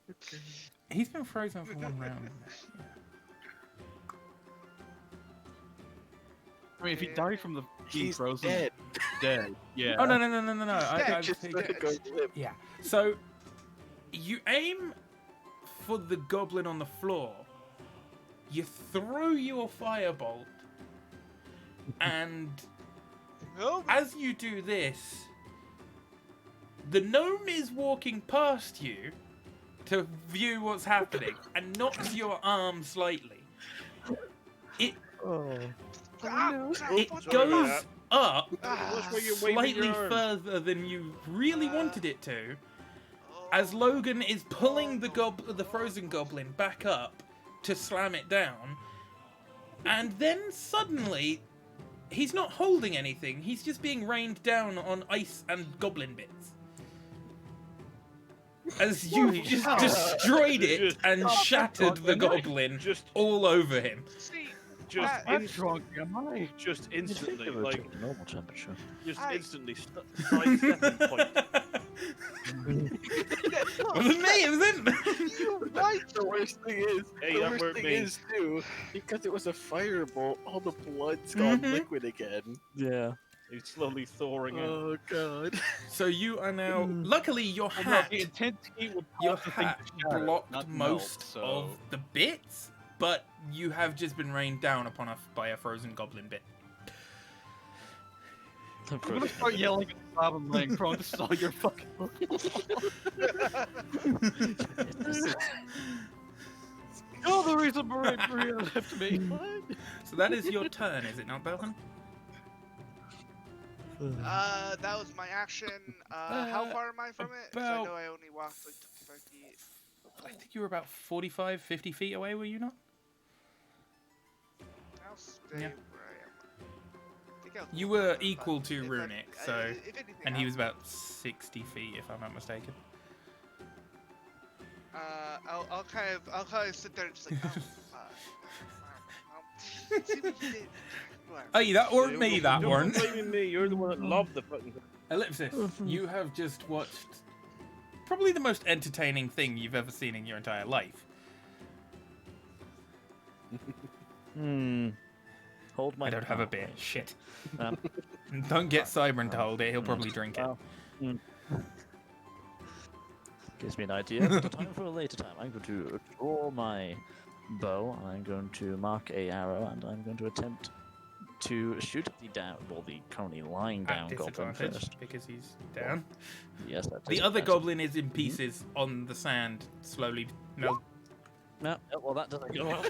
it. He's been frozen for one round. I mean, if he died from the being He's frozen, dead. dead. Yeah. Oh no. I Just think- let it go limp. Yeah. So you aim for the goblin on the floor. You throw your firebolt, and No. as you do this, the gnome is walking past you, to view what's happening and knocks your arm slightly. It Ah, it what the- goes up Ah, where you're waving slightly your arm. further than you really wanted it to, oh, as Logan is pulling the frozen goblin back up to slam it down, and then suddenly he's not holding anything. He's just being rained down on ice and goblin bits. As you just destroyed it Just- and shattered the goblin Just, all over him. See, just, that- I'm drunk, am I? just You'd think instantly, they were like, to normal temperature. just I- instantly sidestepping point. Wasn't me, it was him. you right. The worst thing is, Hey, the that worst weren't thing me. is too, because it was a firebolt, all the blood's gone Mhm. liquid again. Yeah. He's slowly thawing out. Oh god. So you are now. Luckily, your Well, no, hat, the intent heat would your cause the thing hat to shatter, blocked not melt, most so... of the bits, but you have just been rained down upon by a frozen goblin bit. I'm gonna start yelling at the goblin laying prone. This is all your fucking. Oh, the reason Maria left me. So that is your turn, is it not, Belhan? That was my action. How far am I from it? 'Cause I about- know I only walked like 25 feet. I think you were about 45, 50 feet away, were you not? I'll stay Yeah. where I am. I think I'll You do were that, equal but to if Runic, I- so- if anything, And he I'll- was about 60 feet, if I'm not mistaken. I'll kind of sit there and just like, see what you did. Whatever. Hey, that weren't me, that Don't weren't. blaming me. You're the one that lobbed the fucking. Ellipsis, you have just watched probably the most entertaining thing you've ever seen in your entire life. Hold my. I don't have a tongue. beer. Shit. Um, Don't get Cybern to hold it, he'll probably drink it. well, Gives me an idea. But time for a later time. I'm going to draw my bow. I'm going to mark a arrow, and I'm going to attempt to shoot at the down, well, the currently lying down At goblin disadvantage, first. because he's down. Yes, that's The other goblin is in pieces on the sand, slowly melt. No, well, that doesn't go well.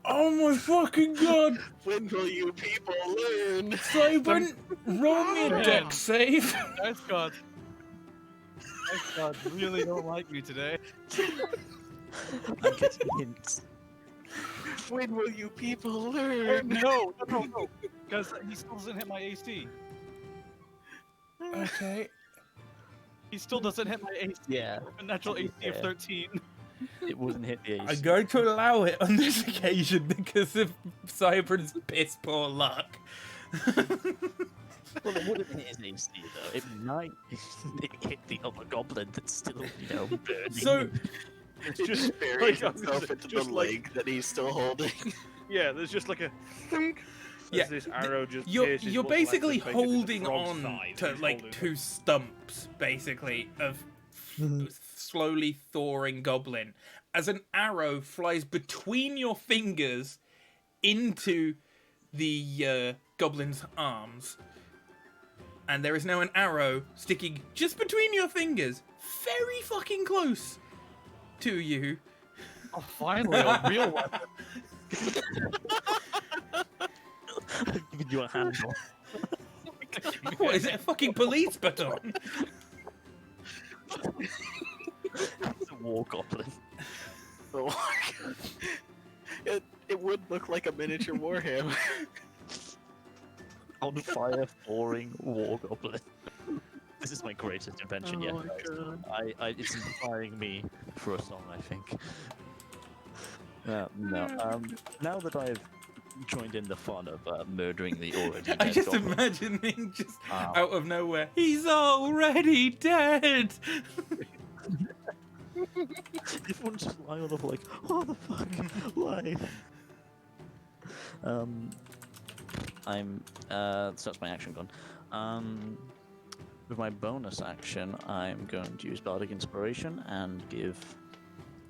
Oh my fucking god! When will you people learn? Cybern, roll me a Man. dex save. Guys, God. Guys, God, really don't like me today. I'm getting hints. When will you people Oh, learn? no, because he still doesn't hit my AC. Okay. He still doesn't hit my AC. Yeah, A natural AC of Yeah. 13. it wouldn't hit the AC. I'm going to allow it on this occasion because of Cybern's piss poor luck. Well, it wouldn't hit his AC though. It might hit the other goblin that's still, burning. So, It's It just buries like, itself into just the like- leg that he's still holding. Yeah, there's just like a thunk. As Yeah, this arrow just you're pierces you're what's left basically of basically the holding frog's on side. to He's like holding two stumps, basically, of slowly thawing goblin, as an arrow flies between your fingers into the goblin's arms, and there is now an arrow sticking just between your fingers, very fucking close to you. Oh, finally, a real weapon. I've given you a handle. What is it? A fucking police baton? It's a war goblin. Oh, it would look like a miniature warhammer. On fire, thawing war goblin. This is my greatest invention yet. my guys. god. It's inspiring me for a song, I think. No. Now that I've joined in the fun of murdering the already I dead just goblin, imagining just Ah. out of nowhere, he's already dead. everyone's just lying on the floor like, what the fuck, life. So that's my action gone. With my bonus action, I'm going to use Bardic Inspiration and give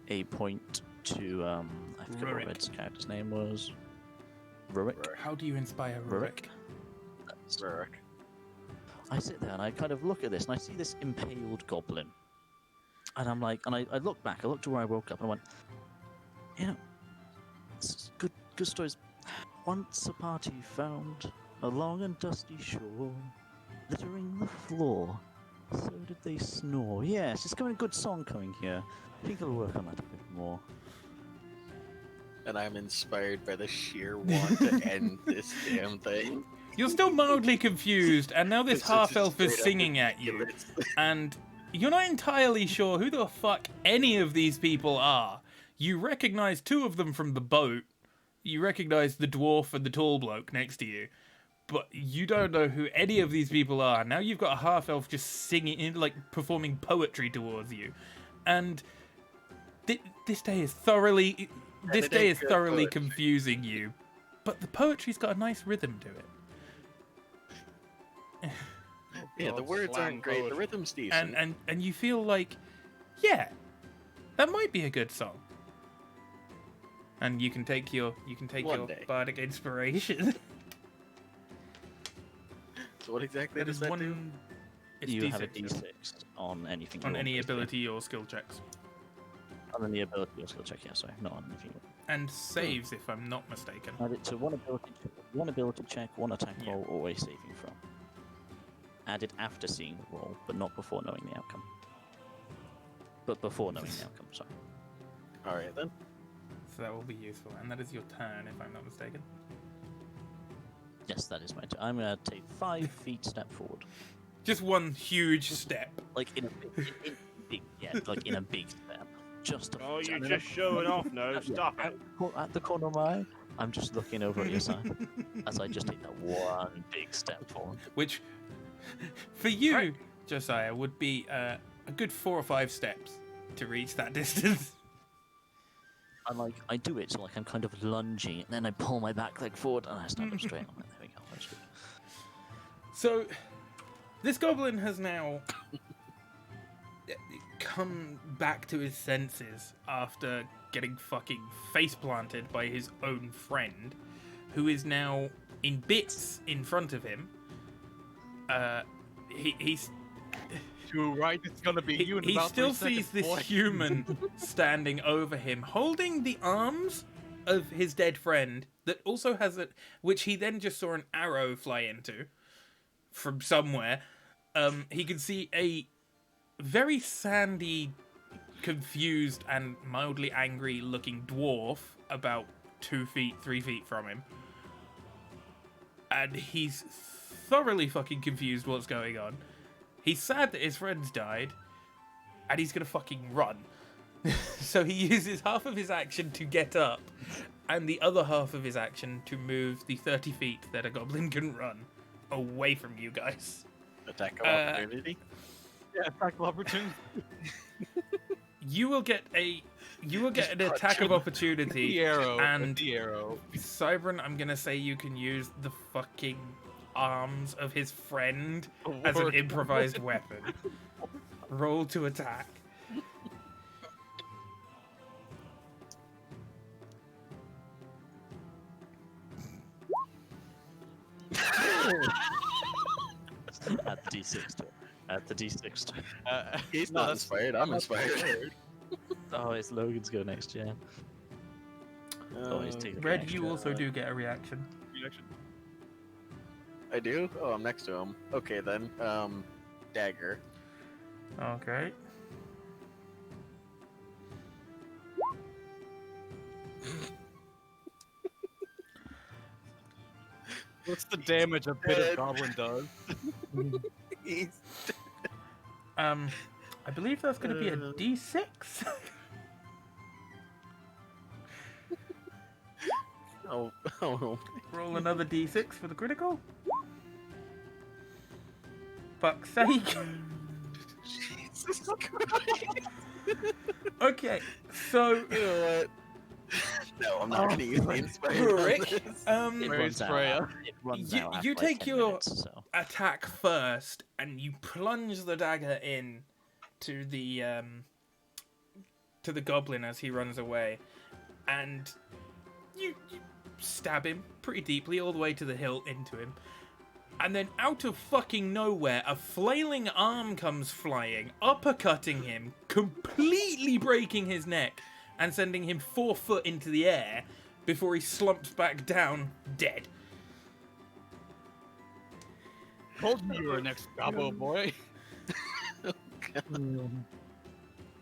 a point to I forget what Rurik. Red's character's name was. Rurik. How do you inspire Rurik. Rurik. I sit there and I kind of look at this and I see this impaled goblin. And I'm like, and I look back, I looked to where I woke up, and I went, you know, it's good stories. Once a party found a long and dusty shore, littering the floor. So did they snore. Yes, it's coming a good song coming here. I think I'll work on that a bit more. And I'm inspired by the sheer want to end this damn thing. You're still mildly confused, and now this It's just half-elf is straight up singing at you, ridiculous. and you're not entirely sure who the fuck any of these people are. You recognize two of them from the boat. You recognize the dwarf and the tall bloke next to you, but you don't know who any of these people are. Now you've got a half-elf just singing, like performing poetry towards you, and this day is thoroughly good poetry. confusing you. But the poetry's got a nice rhythm to it. Yeah, the God, words slang aren't great, the poetry. rhythm's decent. And you feel like, yeah, that might be a good song. And you can take your One your day. bardic inspiration. So what exactly That does is that do? one. It's You D6, have a yeah. D6 on anything. you On roll, any basically. ability or skill checks, On any ability or skill check, yeah, sorry, not on anything. and saves if I'm not mistaken. Add it to one ability check, one attack Yeah. roll, or a saving throw. Add it after seeing the roll, but not before knowing the outcome. But before knowing the outcome, sorry. Alright then. So that will be useful, and that is your turn if I'm not mistaken. Yes, that is my turn. I'm gonna take 5 feet step forward. Just one huge step. Like in a big yeah, like in a big step. Just Oh, you're and then just showing off now. yeah, Stop it. at the corner of my eye, I'm just looking over at your side as I just take that one big step forward. Which, for you, Josiah, would be a good 4 or 5 steps to reach that distance. And I do it, so like I'm kind of lunging, and then I pull my back leg forward, and I stand up straight. I'm like, there we go, that's good. So, this goblin has now come back to his senses after getting fucking face planted by his own friend, who is now in bits in front of him. He's You're right, it's gonna be you in he about still 3 sees seconds, this boy. human standing over him, holding the arms of his dead friend that also has a, which he then just saw an arrow fly into from somewhere. He can see a very sandy, confused, and mildly angry looking dwarf about 2 feet, 3 feet from him. And he's thoroughly fucking confused what's going on. He's sad that his friends died, and he's gonna fucking run. So he uses half of his action to get up, and the other half of his action to move the 30 feet that a goblin can run away from you guys. Attack of opportunity. Yeah, attack of opportunity. You will get an punch attack of him. opportunity. The arrow. And- the arrow. Cybran, I'm gonna say you can use the fucking arms of his friend as an Word. improvised weapon. Roll to attack. Add the D6 to it. Add the D6 to it. He's no, not that's- inspired, I'm inspired. Oh, it's Logan's go next, yeah. Oh, he's taking the Red, next, you also uh, do get a reaction. Reaction. I do? Oh, I'm next to him. Okay then. Dagger. Okay. What's the damage a bit of goblin does? He's I believe that's going to be a Uh. D6. oh. Roll another D6 for the critical. Fuck's sake. Jesus Christ. Okay, so You know what? No, I'm not gonna use the inspired. on Rick, this. It Praise runs out. Freya. It runs You- out you after, like, take 10 your- minutes, so. attack first, and you plunge the dagger in to the goblin as he runs away, and you stab him pretty deeply, all the way to the hilt into him. And then out of fucking nowhere, a flailing arm comes flying, uppercutting him, completely breaking his neck, and sending him 4 foot into the air before he slumps back down, dead. Told you you were next, Gobbo boy.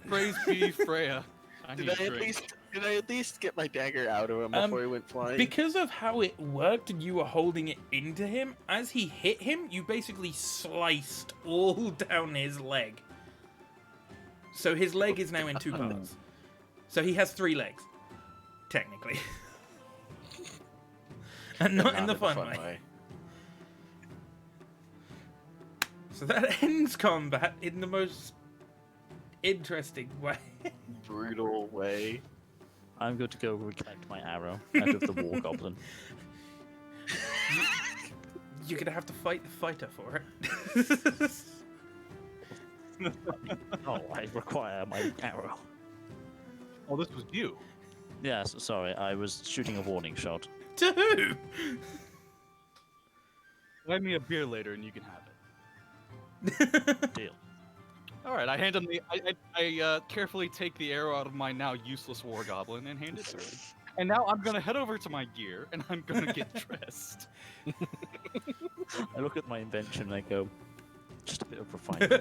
Praise be Freya. I need Did a drink. I at least get my dagger out of him before he went flying? Because of how it worked and you were holding it into him, as he hit him, you basically sliced all down his leg. So his leg is now in 2 parts. So he has 3 legs, technically. And not in the fun way. So that ends combat in the most interesting way. Brutal way. I'm going to go collect my arrow out of the war goblin. You're gonna have to fight the fighter for it. Oh, I require my arrow. Oh, this was you. Yes, sorry, I was shooting a warning shot. To who? Buy me a beer later and you can have it. Deal. All right, I hand him the. I carefully take the arrow out of my now useless war goblin and hand it to him. And now I'm gonna head over to my gear and I'm gonna get dressed. I look at my invention and I go, just a bit of refinement.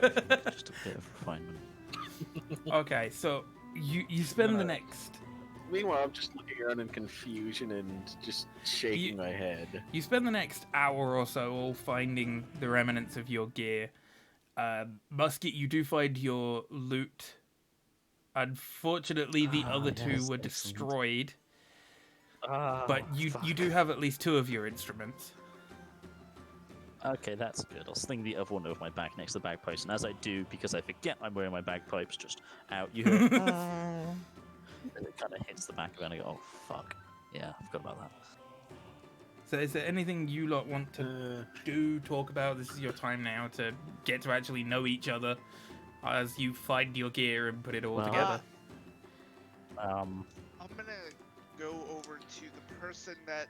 Just a bit of refinement. Okay, so you spend the next. Meanwhile, I'm just looking around in confusion and just shaking my head. You spend the next hour or so all finding the remnants of your gear. Musket, you do find your loot. Unfortunately, the other 2 yes, were excellent. destroyed. But you do have at least 2 of your instruments. Okay, that's good. I'll sling the other one over my back next to the bagpipes, and as I do, because I forget I'm wearing my bagpipes, just out, you hear and it kind of hits the back of it, and I go, oh, fuck. Yeah, I forgot about that. So is there anything you lot want to talk about? This is your time now to get to actually know each other as you find your gear and put it all Well, together. I'm gonna go over to the person that.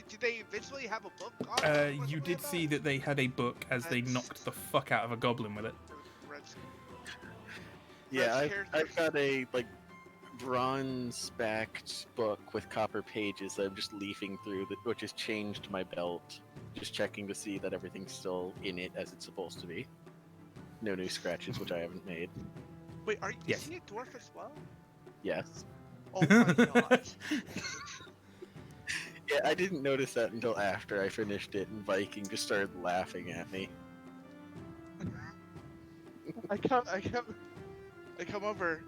Did they eventually have a book on it? You did see that they had a book as they knocked the fuck out of a goblin with it. Yeah, Red's I've got a bronze-backed book with copper pages that I'm just leafing through, which has changed my belt. Just checking to see that everything's still in it as it's supposed to be. No new scratches, which I haven't made. Wait, are you Yes. seeing a dwarf as well? Yes. Oh my god. Yeah, I didn't notice that until after I finished it, and Viking just started laughing at me. I come over.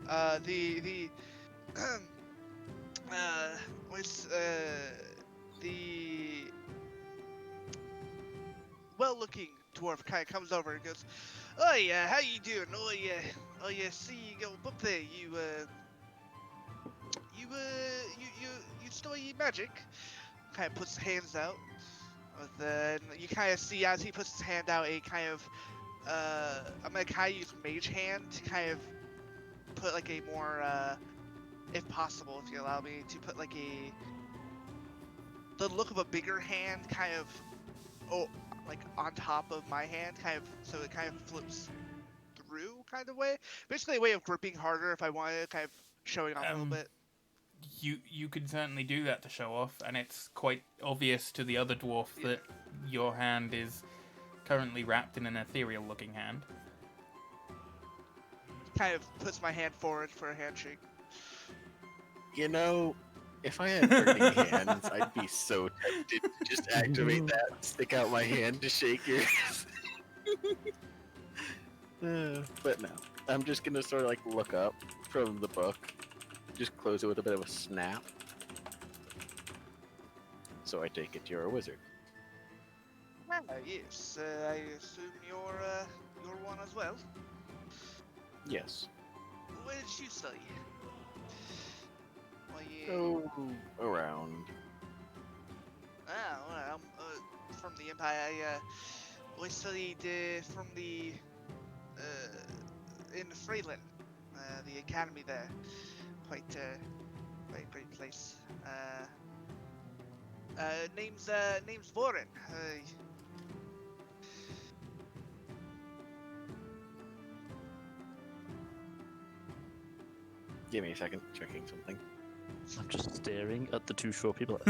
Was the well-looking dwarf kind of comes over and goes, "Oh yeah, how you doing? Oh yeah, see you go up there. You study magic." Kind of puts his hands out. Then you kind of see as he puts his hand out, a kind of I'm gonna kind of use mage hand to kind of put like a more, if possible, if you allow me, to put like the look of a bigger hand kind of, like on top of my hand, kind of, so it kind of flips through kind of way. Basically a way of gripping harder if I wanted, kind of showing off a little bit. You could certainly do that to show off, and it's quite obvious to the other dwarf that your hand is currently wrapped in an ethereal-looking hand. Kind of puts my hand forward for a handshake. You know, if I had burning hands, I'd be so tempted to just activate that, stick out my hand to shake yours. But no, I'm just gonna sort of like look up from the book, just close it with a bit of a snap. So I take it you're a wizard. Yes, I assume you're one as well. Yes. Where did you study? Well, you... Go around. Ah, well, I'm from the Empire. I studied from the in Freeland, the academy there. Quite great place. Name's Voren. Give me a second, checking something. I'm just staring at the two short people.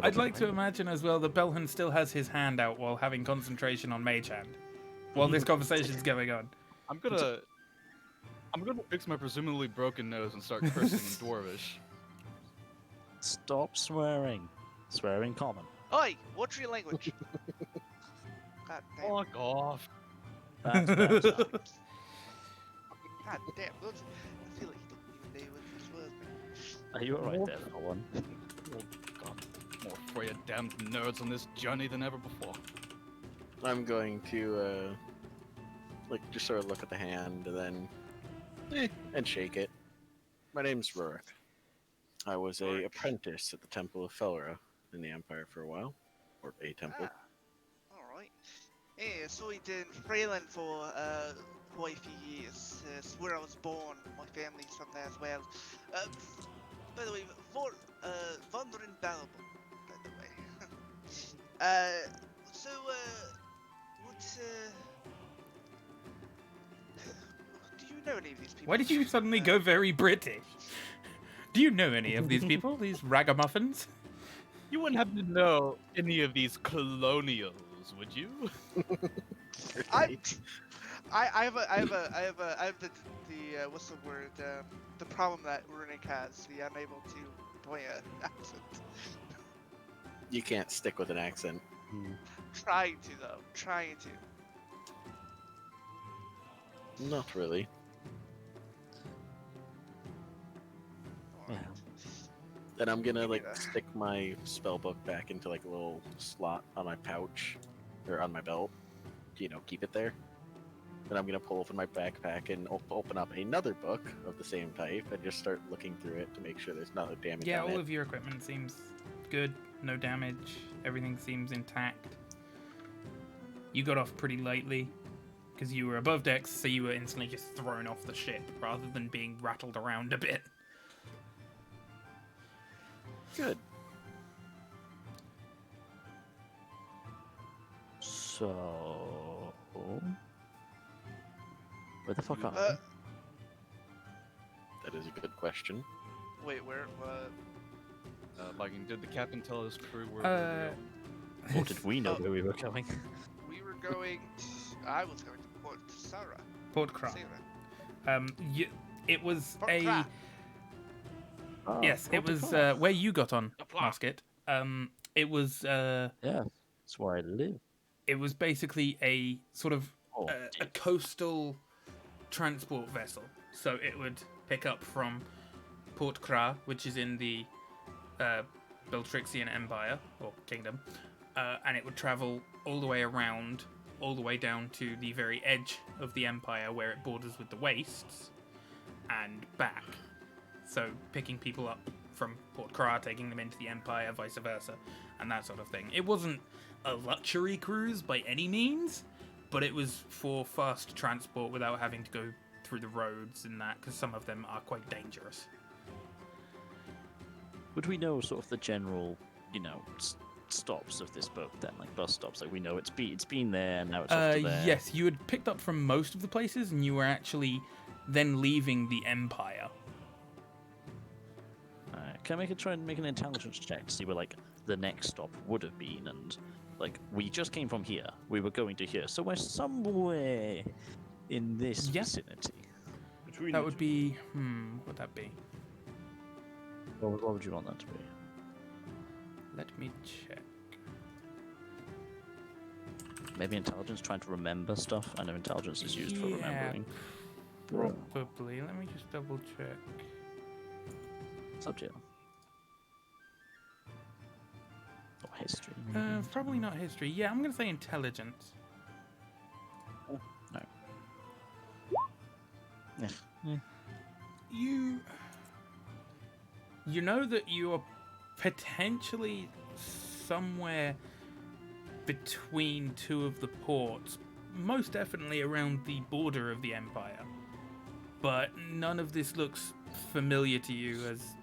I'd like to imagine as well that Belhan still has his hand out while having concentration on Mage Hand, while this conversation's going on. I'm gonna fix my presumably broken nose and start cursing in Dwarvish. Stop swearing. Swearing common. Oi, what's your language? God damn. Fuck off. That's bad. God damn. Look, I feel like you don't even know what this was, man. Are you alright there, little one? Oh god, more afraid of damned nerds on this journey than ever before. I'm going to, like, just sort of look at the hand and then, and shake it. My name's Rurik. I was a Rurik. apprentice at the Temple of Felra in the Empire for a while, or a temple. Alright. Yeah, so I did Freeland for quite a few years. It's where I was born. My family's from there as well. By the way, Vonderin Balable, by the way. What, do you know any of these people? Why did you suddenly go very British? Do you know any of these people? These ragamuffins? You wouldn't happen to know any of these colonials, would you? I have the what's the word? The problem that Runic has, the unable to play an accent. You can't stick with an accent. Trying to though, trying to. Not really. Yeah. Then I'm gonna like Yeah. stick my spell book back into like a little slot on my pouch or on my belt. You know, keep it there. Then I'm gonna pull open my backpack and open up another book of the same type and just start looking through it to make sure there's no damage Yeah, on all it. of your equipment seems good. No damage. Everything seems intact. You got off pretty lightly because you were above decks, so you were instantly just thrown off the ship rather than being rattled around a bit. Good. So... Where the fuck are Uh, That is a good question. wait, where? Like, did the captain tell his crew where we? Or did we know Oh. where we were going? We were going. I was going to Port Sarah. Port Kra. Sarah. It was Port a Kra. Oh, yes. It Port was Dakar. where you got on, Apply. Musket. It was Yeah, that's where I live. it was basically a sort of Oh, a coastal transport vessel. So it would pick up from Port Kra, which is in the Beltrixian Empire or Kingdom, and it would travel all the way around, all the way down to the very edge of the Empire where it borders with the Wastes, and back. So picking people up from Port Kra, taking them into the Empire, vice versa, and that sort of thing. It wasn't a luxury cruise by any means, but it was for fast transport without having to go through the roads and that, because some of them are quite dangerous. Would we know sort of the general, stops of this boat then, like bus stops? Like we know it's been there, now it's off to there. Yes, you had picked up from most of the places, and you were actually then leaving the Empire. Can I try and make an intelligence check to see where like the next stop would have been? And like we just came from here, we were going to here, so we're somewhere in this Yeah. vicinity. Between That the would two. be, what would that be? What would you want that to be? Let me check. Maybe intelligence, trying to remember stuff. I know intelligence is used for Yeah. remembering. Probably. Let me just double check. It's up to you. Or history. Probably not history. Yeah, I'm gonna say intelligence. You know that you are potentially somewhere between two of the ports, most definitely around the border of the Empire. But none of this looks familiar to you, as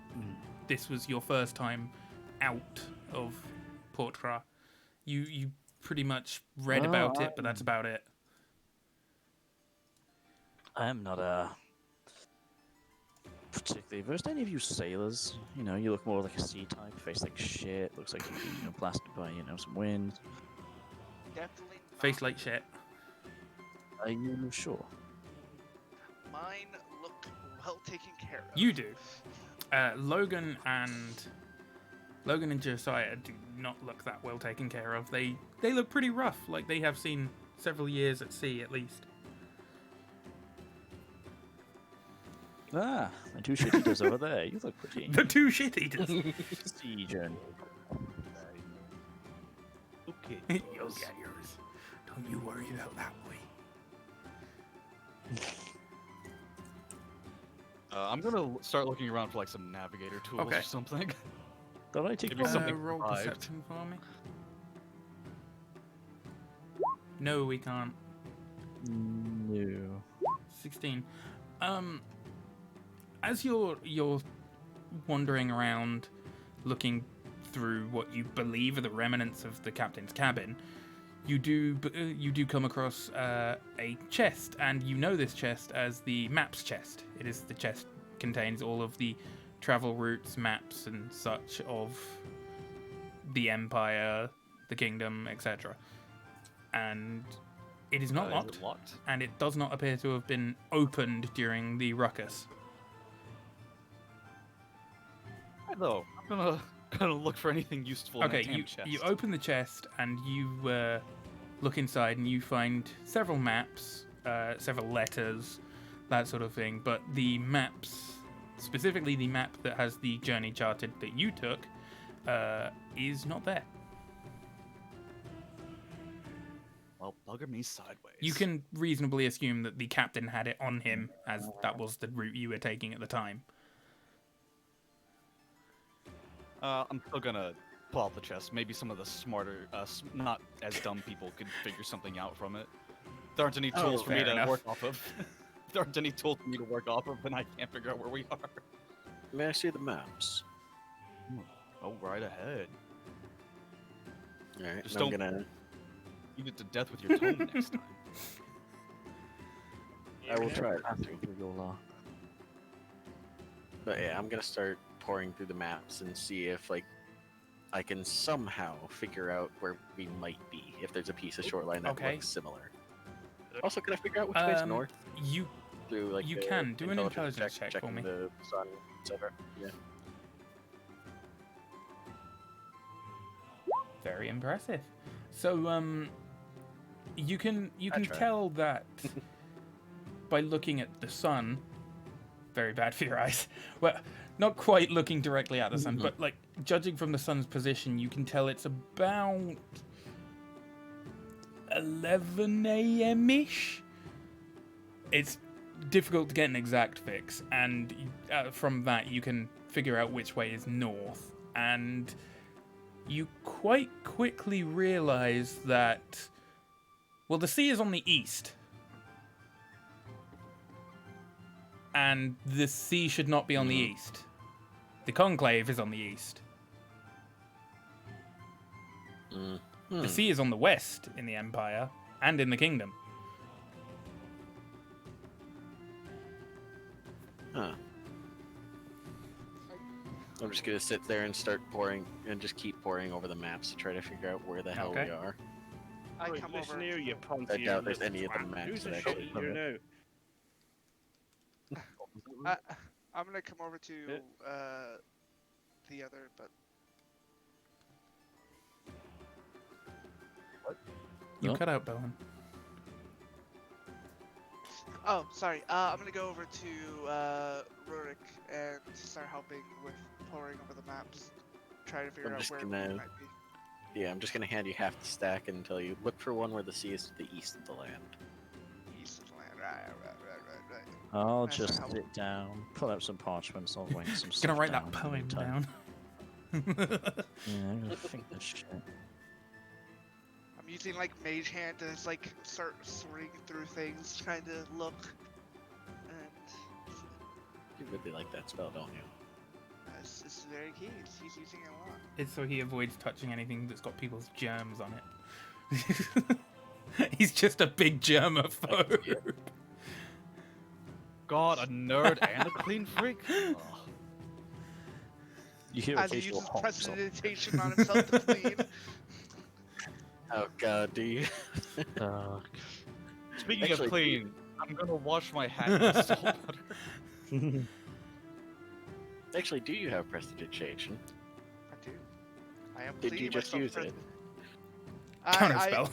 this was your first time out of Portra. You pretty much read about it, but that's about it. I am not particularly versed. Any of you sailors? You know, you look more like a sea type. Face like shit. Looks like you'd be, blasted by some wind. Definitely not. Face like shit. Are you sure? Mine look well taken care of. You do. Logan and Josiah do not look that well taken care of. They look pretty rough. Like they have seen several years at sea at least. Ah, the two shit eaters over there. You look pretty. The two shit eaters. Sea journey. Okay. You'll get yours. Don't you worry about that boy. I'm gonna start looking around for like some navigator tools Okay. or something. Don't I take Maybe something roll revived. perception for me. No, we can't. No. 16. As you're wandering around, looking through what you believe are the remnants of the captain's cabin, you do come across a chest, and you know this chest as the maps chest. It is the chest contains all of the travel routes, maps, and such of the Empire, the Kingdom, etc. And it is not Is locked, it locked? and it does not appear to have been opened during the ruckus. Right, though, I'm gonna look for anything useful. Okay, in that damn you chest. open the chest and you look inside and you find several maps, several letters, that sort of thing. But the maps, specifically the map that has the journey charted that you took, is not there. Well, bugger me sideways. You can reasonably assume that the captain had it on him, as that was the route you were taking at the time. I'm still gonna pull out the chest. Maybe some of the smarter, not as dumb people could figure something out from it. There aren't any tools for me fair to enough. work off of. There aren't any tools for me to work off of, and I can't figure out where we are. May I see the maps? Oh, right ahead. All right, Just I'm don't- gonna. Eat it to death with your tome next time. I will try it. But yeah, I'm gonna start pouring through the maps and see if I can somehow figure out where we might be if there's a piece of shoreline that Okay. looks similar. Also, can I figure out which way's north You through you the can. Do an intelligence check for checking me. the sun, etc. Yeah. Very impressive. So, you can tried. tell that by looking at the sun. Very bad for your eyes. Well, not quite looking directly at the sun, but like judging from the sun's position, you can tell it's about 11 a.m. ish. It's difficult to get an exact fix, and from that you can figure out which way is north, and you quite quickly realize that, well, the sea is on the east, and the sea should not be on the east. The conclave is on the east. The sea is on the west in the Empire and in the Kingdom. Huh. I'm just gonna sit there and start pouring and just keep pouring over the maps to try to figure out where the hell Okay. we are. I Right, come listen over. here, you I Pontian doubt there's little any of the twat. maps Who's that the actually shit put you it. know? I'm gonna come over to the other, but You Oh. cut out, Bowen. oh, sorry. I'm gonna go over to Rurik and start helping with pouring over the maps, try to figure I'm out just where gonna- we might be. Yeah, I'm just gonna hand you half the stack and tell you look for one where the sea is to the east of the land. East of the land. Right. I'll Nice just help. sit down, pull out some parchments, I'll write some Gonna stuff write down that in the poem meantime. down. Yeah, I'm gonna think this shit. I'm using like mage hand to just, like start sorting through things, trying to look. And You really like that spell, don't you? I this is very key. He's using it a lot. It's so he avoids touching anything that's got people's germs on it. He's just a big germaphobe. God, a nerd and a clean freak. Ugh. You hear As he occasional uses hops. prestidigitation on himself to clean. Oh god, do you? Speaking Actually, of clean, I'm gonna wash my hand with salt butter. Actually, do you have prestidigitation? I do. I am Did you cleaning just myself use for- it? Counterspell.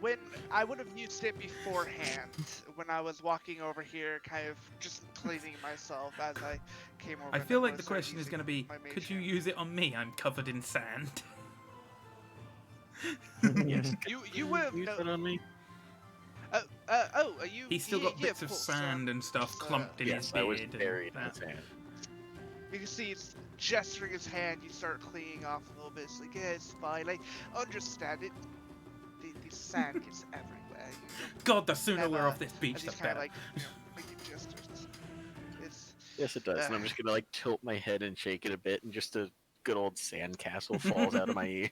When I would have used it beforehand, when I was walking over here, kind of just cleaning myself as I came over. I and feel then like the started question is using going to be, my mage could you hand. use it on me? I'm covered in sand. Yes. You would have Use known. it on me? You. He's still got bits of cool, sand and stuff just, clumped in Yes, his I was beard. buried in and his that. hand. You can see he's gesturing his hand. You start cleaning off a little bit. It's like, yeah, it's fine. I understand it. The sand gets everywhere. God, the sooner And, we're off this And beach, the he's kind of better. like making gestures. It's Yes, it does. And I'm just gonna like tilt my head and shake it a bit, and just a good old sandcastle falls out of my ear.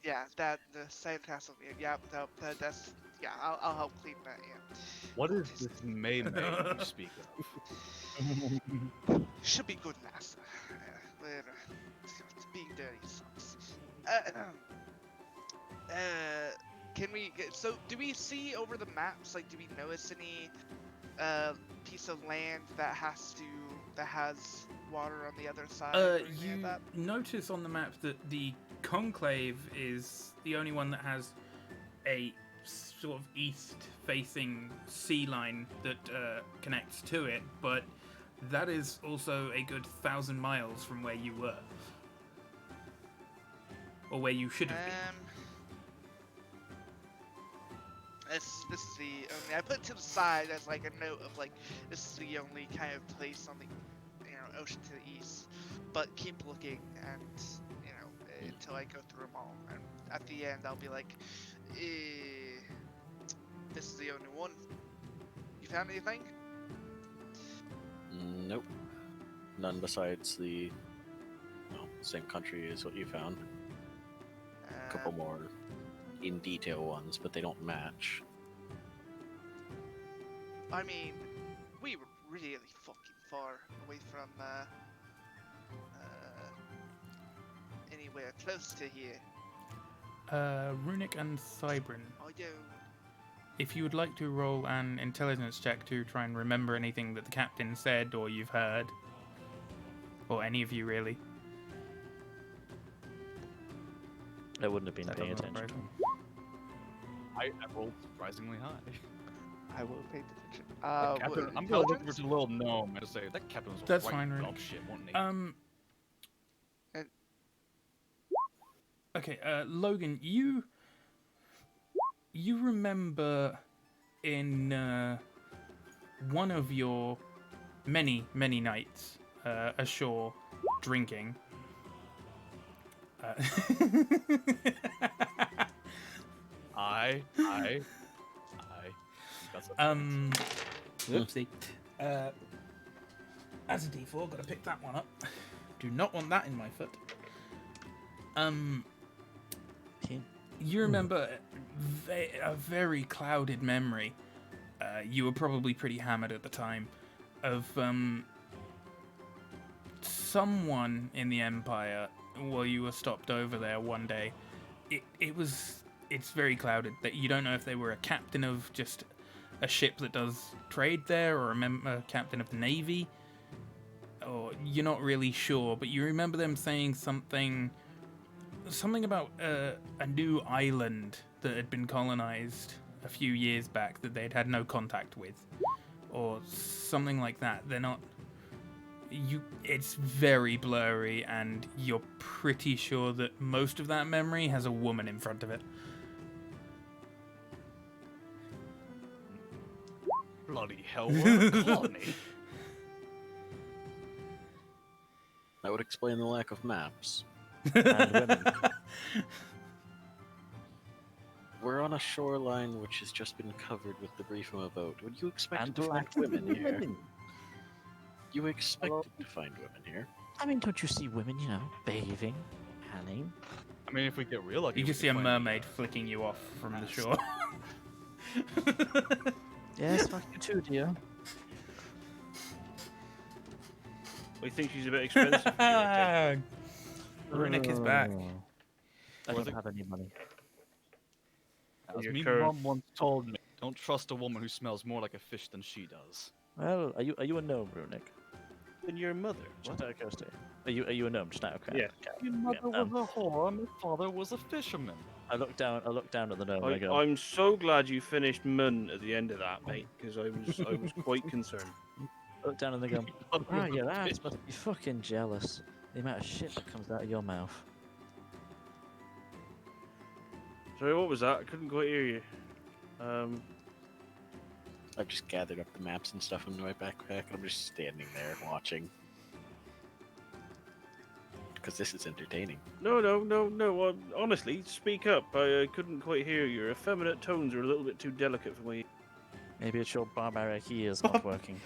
yeah, that the sandcastle. Yeah, no, that's yeah. I'll help clean that. Yeah. What is this May you speak of? Should be good, master. We're being dirty sucks. Can we? So, do we see over the maps? Like, do we notice any piece of land that has water on the other side? or anything like You that? notice on the map that the conclave is the only one that has a sort of east-facing sea line that connects to it, but that is also a good 1,000 miles from where you were, or where you should have been. This is the only I put it to the side as like a note of like this is the only kind of place on the ocean to the east. But keep looking and until I go through them all. And at the end I'll be like, this is the only one. You found anything? Nope. None besides the same country as what you found. A couple more in detail ones, but they don't match. I mean, we were really fucking far away from anywhere close to here. Runic and Cybrin, I don't. if you would like to roll an intelligence check to try and remember anything that the captain said or you've heard, or any of you really. I wouldn't have been That paying doesn't look attention. right. I rolled surprisingly high. I will pay attention. Captain, I'm gonna look over to the little gnome and say that captain was a That's right fine, Rick. dumb shit, wasn't he? And- Okay, Logan, you remember in one of your many nights ashore drinking. I. That's a Whoopsie. As a D4, gotta pick that one up. Do not want that in my foot. You remember a very clouded memory. You were probably pretty hammered at the time of someone in the Empire while you were stopped over there one day. It's very clouded. That you don't know if they were a captain of just a ship that does trade there, or a captain of the Navy, or you're not really sure. But you remember them saying something about a new island that had been colonized a few years back that they'd had no contact with, or something like that. They're not. It's very blurry, and you're pretty sure that most of that memory has a woman in front of it. bloody hell, we're a colony. That would explain the lack of maps. And women. We're on a shoreline which has just been covered with debris from a boat. Would you expect And to find black women here? women. You expected to find women here. I mean, don't you see women, bathing, panning? I mean, if we get real lucky, You we just could see a find mermaid flicking you off from the Nice. shore. Yes, fuck you too, dear. We think she's a bit expensive. for you, I take. Runic is back. Oh. I Was don't it- have any money. As Your me current- mom once told me, don't trust a woman who smells more like a fish than she does. Well, are you a gnome, Runic? And your mother. Just out of curiosity. Are you a gnome? Just out of Yeah. curiosity. Your mother Yeah, was a whore, my father was a fisherman. I look down at the gnome and I go, I'm so glad you finished Mun at the end of that, mate, because I was quite concerned. I look down and they go, Father wow, was a your fish. ass must be fucking jealous. The amount of shit that comes out of your mouth. Sorry, what was that? I couldn't quite hear you. I've just gathered up the maps and stuff in my backpack, and I'm just standing there watching. Because this is entertaining. No. Honestly, speak up. I couldn't quite hear you. Your effeminate tones are a little bit too delicate for me. Maybe it's your barbaric ears not working.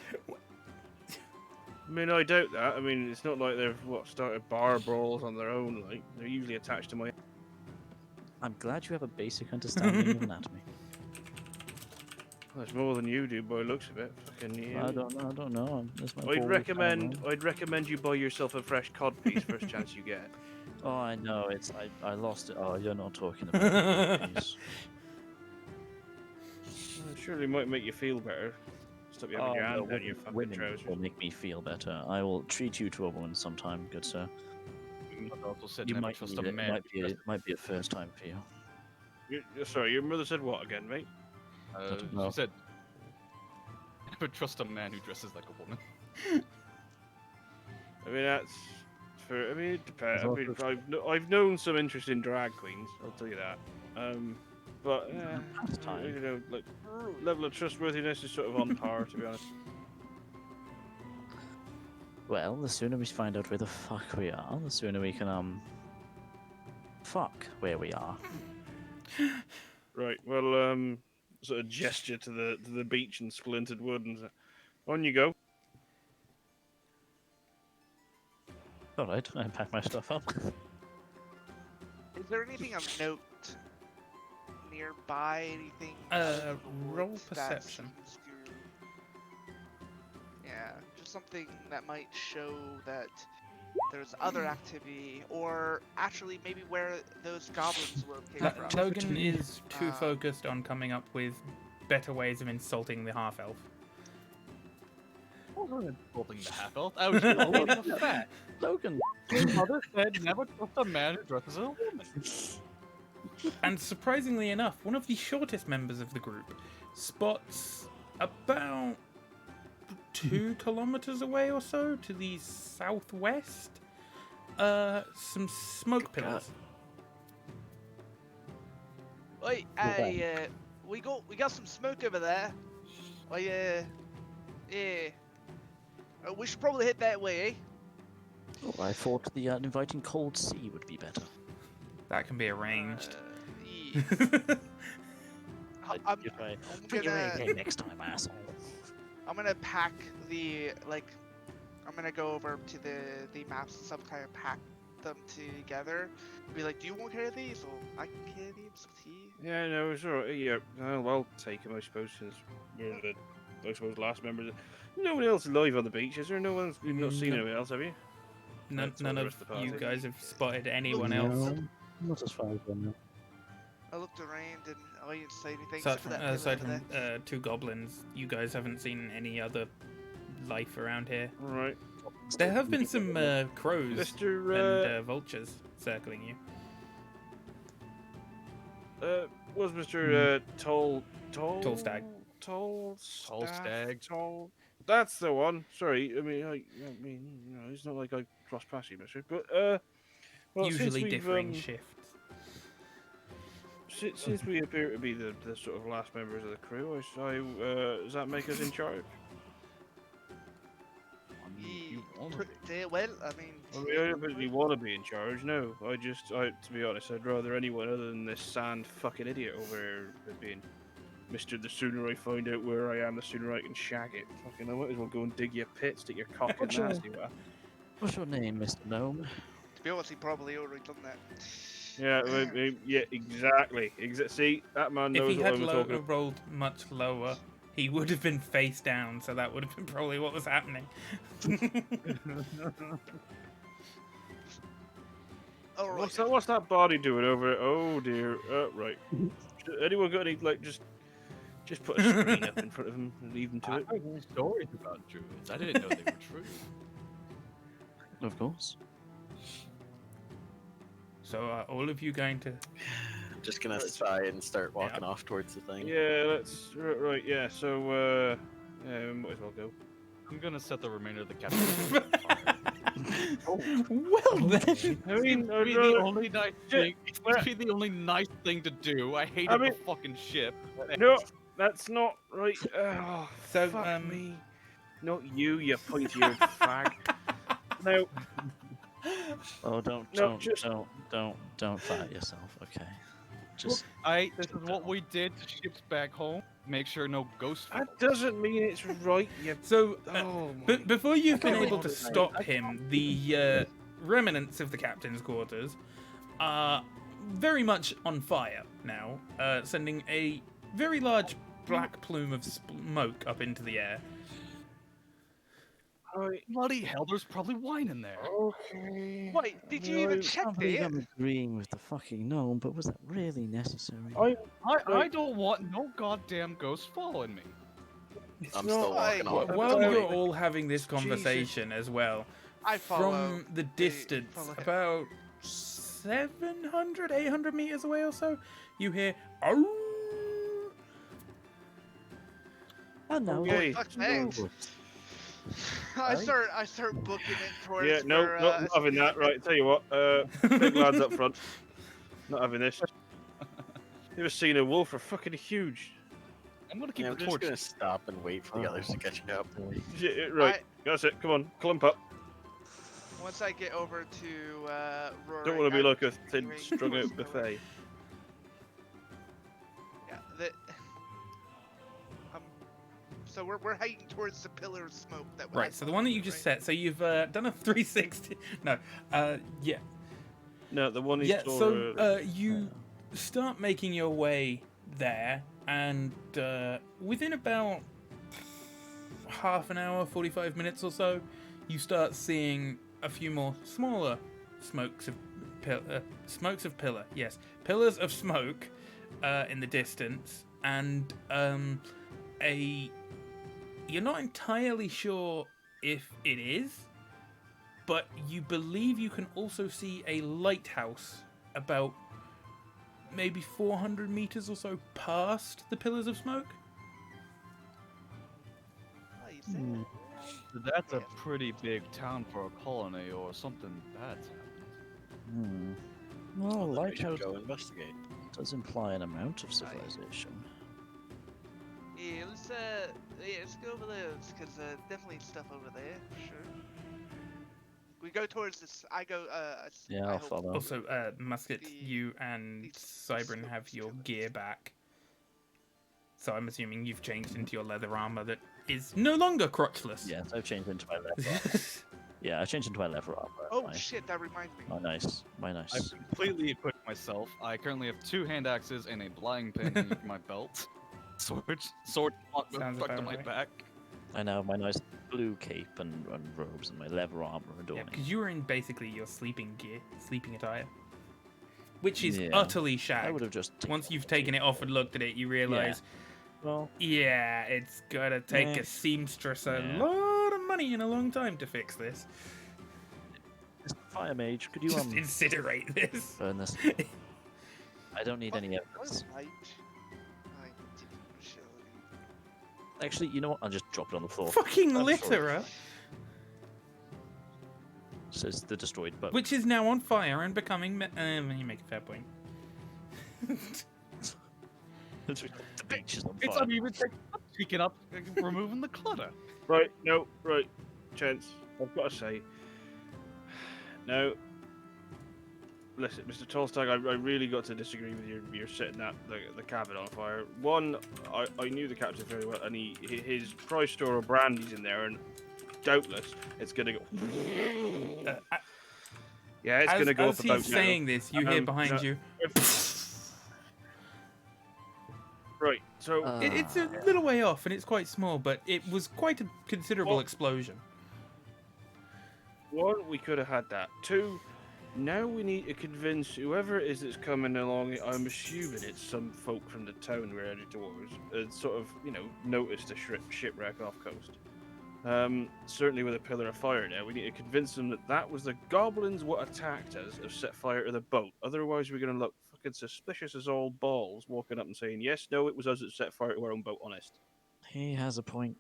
I mean, I doubt that. I mean, it's not like they've started bar brawls on their own. Like they're usually attached to my. I'm glad you have a basic understanding of anatomy. That's more than you do, by the looks of it. Fucking you. I don't know. That's my I'd bold recommend. comment. I'd recommend you buy yourself a fresh cod piece first chance you get. Oh, I know. I lost it. Oh, you're not talking about it. Please. Surely it might make you feel better. Stop you having your hand down your fucking women trousers. will make me feel better. I will treat you to a woman sometime, good sir. My mother also said You never might trust need a it. man. Might be a first time for you. Sorry, your mother said what again, mate? don't know. She said never trust a man who dresses like a woman. I mean, that's for. I mean, it depends. I There's mean, I've known some interesting drag queens. I'll tell you that. But Pastime. you know, like level of trustworthiness is sort of on par, to be honest. Well, the sooner we find out where the fuck we are, the sooner we can fuck where we are. Right. Well, sort of gesture to the beach and splintered wood, and on you go. All right, I pack my stuff up. Is there anything of note nearby? Anything? Roll that perception. seems to- Yeah, just something that might show that there's other activity, or actually maybe where those goblins came from. Logan is too Uh, focused on coming up with better ways of insulting the half elf. I wasn't insulting the half elf. I was just stating a fact. Logan. Your mother said never trust a man who dresses as a woman. And surprisingly enough, one of the shortest members of the group spots about 2 kilometers away or so to the southwest some smoke pillars. Wait, we got some smoke over there. Yeah. We should probably head that way, eh? Oh, I thought the inviting cold sea would be better. That can be arranged. Yeah. I'm Bring your A gonna, game next time, asshole. I'm gonna pack the I'm gonna go over to the maps and stuff, kind of pack them together. Be like, do you want to carry these, or I can carry some tea? Yeah, no, it's alright. Yeah, I'll take him, I suppose, since we're the, I suppose, last members. No one else alive on the beach, is there? No one's. You've not seen No. anyone else, have you? None That's all the of rest of the you party. guys have spotted anyone else. Not as far as I know. I looked around and I didn't say anything. Aside except for from, that pillar aside over from there. 2 goblins, you guys haven't seen any other life around here. Alright. There have been some crows Mr. and vultures circling you. Was Mr. Tall Stag. Tall Stag. Tall. That's the one. Sorry, I mean, you know, it's not like I crossed past you, Mister. But well, since Usually we've, differing shifts. Since we appear to be the sort of last members of the crew, does that make us in charge? Well, I mean, I mean, I don't really want to be in charge. No, to be honest, I'd rather anyone other than this sand fucking idiot over here being. Mister, the sooner I find out where I am, the sooner I can shag it. Fucking, I might as well go and dig your pit, stick your cock in What's there, your- see what. What's your name, Mr. Gnome? To be honest, he probably already done that. Yeah, yeah, exactly. See, that man If knows he what had I'm talking about. rolled much lower, he would have been face down, so that would have been probably what was happening. All right. What's that body doing over there? Oh dear. Right. Anyone got any just put a screen up in front of him and leave him to I it? heard stories about druids. I didn't know they were true. Of course. So are all of you going to... I'm just gonna sigh and start walking off towards the thing. Yeah, let's. Right, yeah. So, might as well go. I'm gonna set the remainder of the captain. Well then... I mean, It'd be the only nice thing. It'd be the only nice thing to do. I hated I mean- the fucking ship. No, that's not right. Oh, So, fuck me. Not you, you pointy-eared fag. No, Oh, don't fire yourself. Okay. Just This is what we did to ships back home. Make sure no ghosts. that doesn't mean it's right. You. So, Oh but my. before you've been Okay. able to stop him, the remnants of the captain's quarters are very much on fire now, sending a very large black plume of smoke up into the air. Right. Bloody hell! There's probably wine in there. Okay. Wait, did you even No, check can't believe it? I'm agreeing with the fucking gnome, but was that really necessary? I don't want no goddamn ghosts following me. It's I'm not still walking like- off. While Okay. you're all having this conversation as well, I follow. from the distance, follow him. about 700, 800 meters away or so, you hear... "Arr!" And now Okay. Fuck thanks. I start booking it towards. Yeah, no, for, not having that. Right, tell you what, big lads up front. Not having this. You ever seen a wolf? Are fucking huge. I'm gonna keep Yeah, I'm the just torch. gonna stop and wait for the others to catch up. Yeah, right, that's it. Come on, clump up. Once I get over to Rory, Don't want to be I'm like a thin, continuing strung towards out the- buffet. Yeah, so we're heading towards the pillar of smoke that. Right, so the one that you just set, so you've done a 360. No, yeah. No, the one he Yeah, saw. so you start making your way there, and within about half an hour, 45 minutes or so, you start seeing a few more smaller smokes of pillar. Yes, pillars of smoke in the distance, and you're not entirely sure if it is, but you believe you can also see a lighthouse about maybe 400 meters or so past the pillars of smoke. Oh, you see Hmm. it? That's a pretty big town for a colony, or something bad's happened. Well, We should lighthouse go investigate. does imply an amount of civilization. Yeah, let's go over there because definitely stuff over there for sure. We go towards this. I go. Yeah, I I'll hope- follow. Also, Musket, The- you and these Cybran smoke have your pillars. gear back. So I'm assuming you've changed into your leather armor that is no longer crotchless. Yes, I've changed into my leather armor. Yeah, I changed into my leather armor. Oh my, shit! That reminds me. my nice. I've completely equipped myself. I currently have 2 hand axes and a flying pin in my belt. Sword Sounds tucked on about my right. back. I now have my nice blue cape and robes and my leather armor Yeah, adorning. because you were in basically your sleeping gear, sleeping attire, which is Yeah. utterly I shagged. would have just Once you've taken it off and looked at it, you realize, Well, yeah, it's gonna take Yeah. a seamstress a Yeah. lot of money and a long time to fix this. Mr. Fire Mage, could you Just incinerate this. burn this? I don't need any evidence. Right. Shit. Actually, you know what? I'll just drop it on the floor. Fucking I'm sorry. litterer, Says the destroyed boat. which is now on fire and becoming. You make a fair point. the beach is on It's fire. uneven. Speaking up, removing the clutter. Right, no, right, Chance. I've got to say. No. listen, Mr. Tolstag, I really got to disagree with your setting the cabin on fire. One, I knew the captain very well, and his prize store of brandy's in there, and doubtless it's gonna go. Yeah, it's gonna go As up about he's saying this, you hear behind you. Right, so It's a little way off, and it's quite small, but it was quite a considerable Well- explosion. one, we could have had that. Two, now we need to convince whoever it is that's coming along. I'm assuming it's some folk from the town we're headed towards. Sort of, noticed a shipwreck off coast. Certainly with a pillar of fire there, we need to convince them that was the goblins what attacked us have set fire to the boat. Otherwise, we're going to look fucking suspicious as all balls, walking up and saying, yes, no, it was us that set fire to our own boat, honest. He has a point.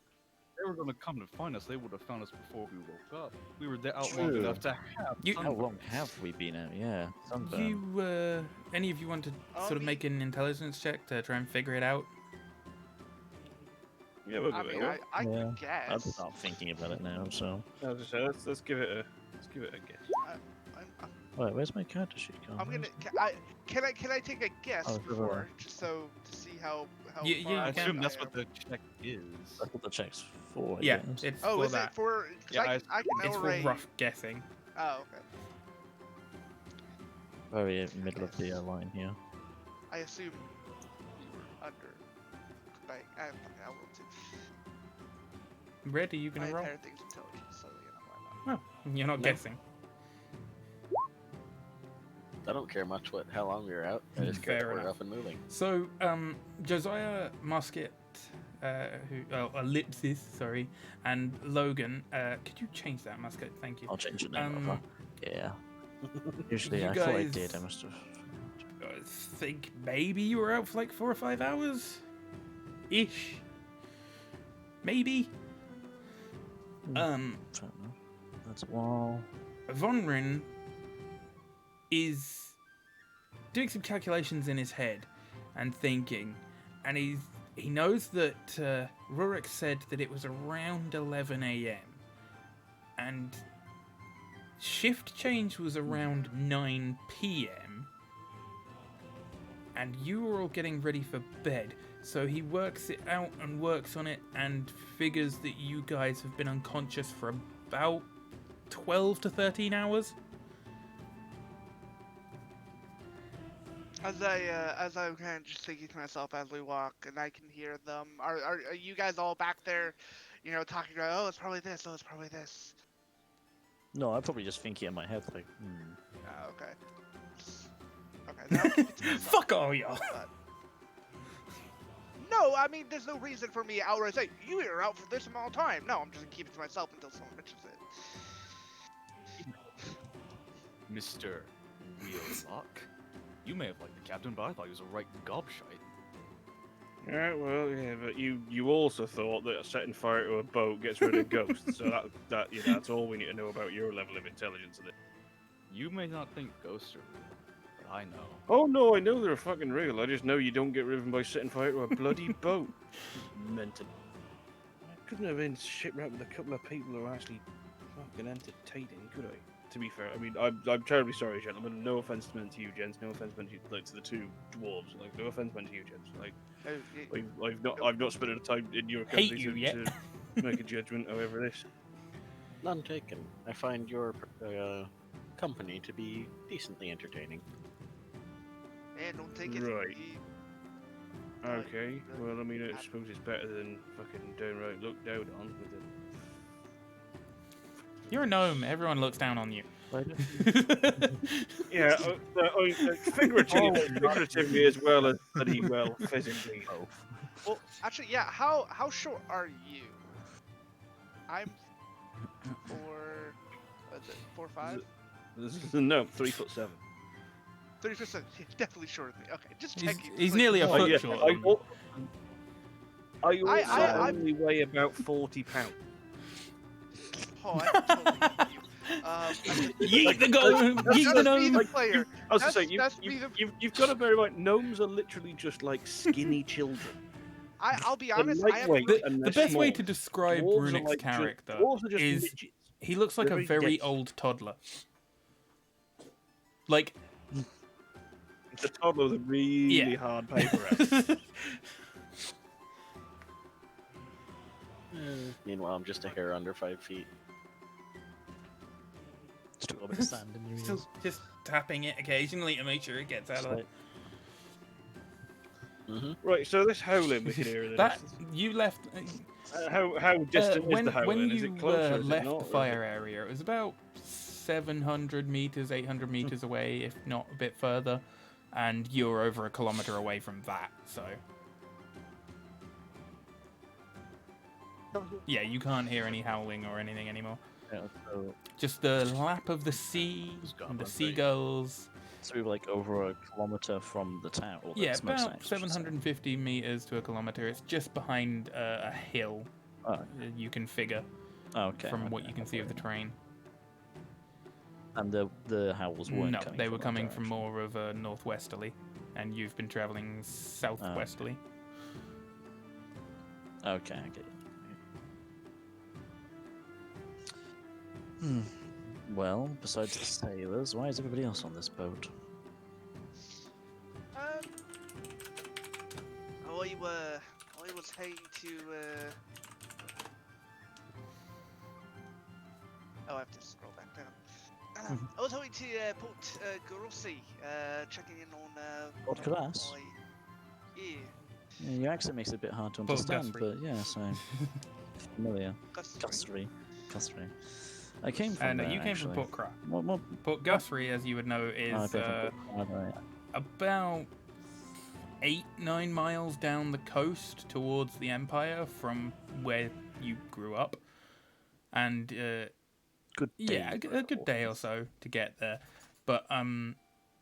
If they were going to come to find us, they would have found us before we woke up. We were out long True. enough to have. You- How sunburn. long have we been out? Yeah, sunburn. You, any of you want to sort of make an intelligence check to try and figure it out? Yeah, we'll I give it mean, a go. I Yeah. can I'll guess. start thinking about it now. So, I was just saying, let's give it a guess. I'm, wait, where's my character sheet gone? I'm gonna. Can I take a guess Oh, before, just so to see how Yeah, far you I ahead assume I that's am? what the check is. I thought the check's for. Yeah, games. it's Oh, for is that. it for? 'Cause Yeah, I can It's for already. rough guessing. Oh, okay. Very middle of the line here. I assume you were under. But I will too. Red, are you My gonna roll? entire thing's intelligence, so why not? No, you're not No. guessing. I don't care much how long we were out. I just care Fair that we're enough. up and moving. So, Josiah Musket, Ellipsis, sorry, and Logan, could you change that, Musket? Thank you. I'll change it now. Um, Rafa. Yeah. Usually you I thought I guys- did. I must have. I think maybe you were out for like 4 or 5 hours? Ish. Maybe. Fair enough. That's a while. Vonrin is doing some calculations in his head and thinking, and he knows that Rurik said that it was around 11 a.m. and shift change was around 9 p.m. and you were all getting ready for bed. So he works it out and works on it and figures that you guys have been unconscious for about 12 to 13 hours. As I'm kind of just thinking to myself as we walk, and I can hear them. Are you guys all back there, talking about? Oh, it's probably this. Oh, it's probably this. No, I'm probably just thinking in my head like, Oh, okay. Okay. Then I'll keep it to myself, Fuck all y'all. but- No, I mean, there's no reason for me to outright say you were out for this amount of time. No, I'm just gonna keep it to myself until someone mentions it. Mr. Wheellock. You may have liked the captain, but I thought he was a right gobshite. Yeah, well, yeah, but you also thought that setting fire to a boat gets rid of ghosts. So that's all we need to know about your level of intelligence. You may not think ghosts are real, but I know. Oh no, I know they're fucking real. I just know you don't get rid of them by setting fire to a bloody boat. Mental. I couldn't have been shipwrecked with a couple of people who are actually fucking entertaining, could I? To be fair, I mean, I'm terribly sorry, gentlemen. No offense meant to you, gents. No offense meant to you, to the two dwarves. Like, no offense meant to you, gents. Like, I've not spent enough time in your Hate country you yet. to make a judgment. However, this. None taken. I find your company to be decently entertaining. And don't take it. Right. he- Okay. Well, I mean, I suppose it's better than fucking downright looked down on with it. You're a gnome. Everyone looks down on you. Yeah, figuratively as well as bloody well physically. Well, actually, yeah. How short are you? I'm 4'5". No, 3'7". 30%. Definitely shorter than me. Okay, just He's, checking. he's like- nearly a Oh, foot yeah, short. I also I'm- only weigh about 40 pounds. Oh, I totally get you. Yeet the gnome! Yeet the That's me, gnome! the player. I was just That's- saying, that's me, the- you've got to bear in mind, gnomes are literally just like skinny children. I'll be They're honest. I am. lightweight and The they're best way small. to describe Dwarves are Runik's like character dwarves are just is midgets. he looks like They're a very very dense. old toddler. Like, the toddler with a really Yeah. hard paper route. Meanwhile, I'm just a hair under 5 feet. Just a little bit of sand in your Still ears. just tapping it occasionally to make sure it gets out Just of there. like, Right, so this howling we could hear. That you left. How distant is when the howling? when Is you it closer? Is it left not, the or is it- fire area, it was about 700 meters, 800 meters away, if not a bit further, and you're over a kilometer away from that. So yeah, you can't hear any howling or anything anymore. yeah, so, Just the lap of the sea and the goblins, right? seagulls. so we were like over a kilometer from the town. Or the Yeah, smokestack, about I should say. 750 meters to a kilometer. It's just behind a hill. Oh, You can figure okay. from what okay, you can see of the okay. train. And the howls weren't No, coming they were that coming from direction. more of a northwesterly, and you've been traveling southwesterly. Okay, I get you. Hmm. Well, besides the sailors, why is everybody else on this boat? I was heading to. Oh, I have to scroll back down. I was hoping to Port Grossi, checking in on. Port Grass? Yeah, Yeah, your accent makes it a bit hard to Port understand, Guthrie. but yeah, so familiar. Guthrie. Guthrie. I came from And there, you came from actually. Port Cra. What? Port Guthrie, as you would know, I is came from Port Cra, yeah. about 8-9 miles down the coast towards the Empire from where you grew up, and Good day. yeah, a good day or so to get there. But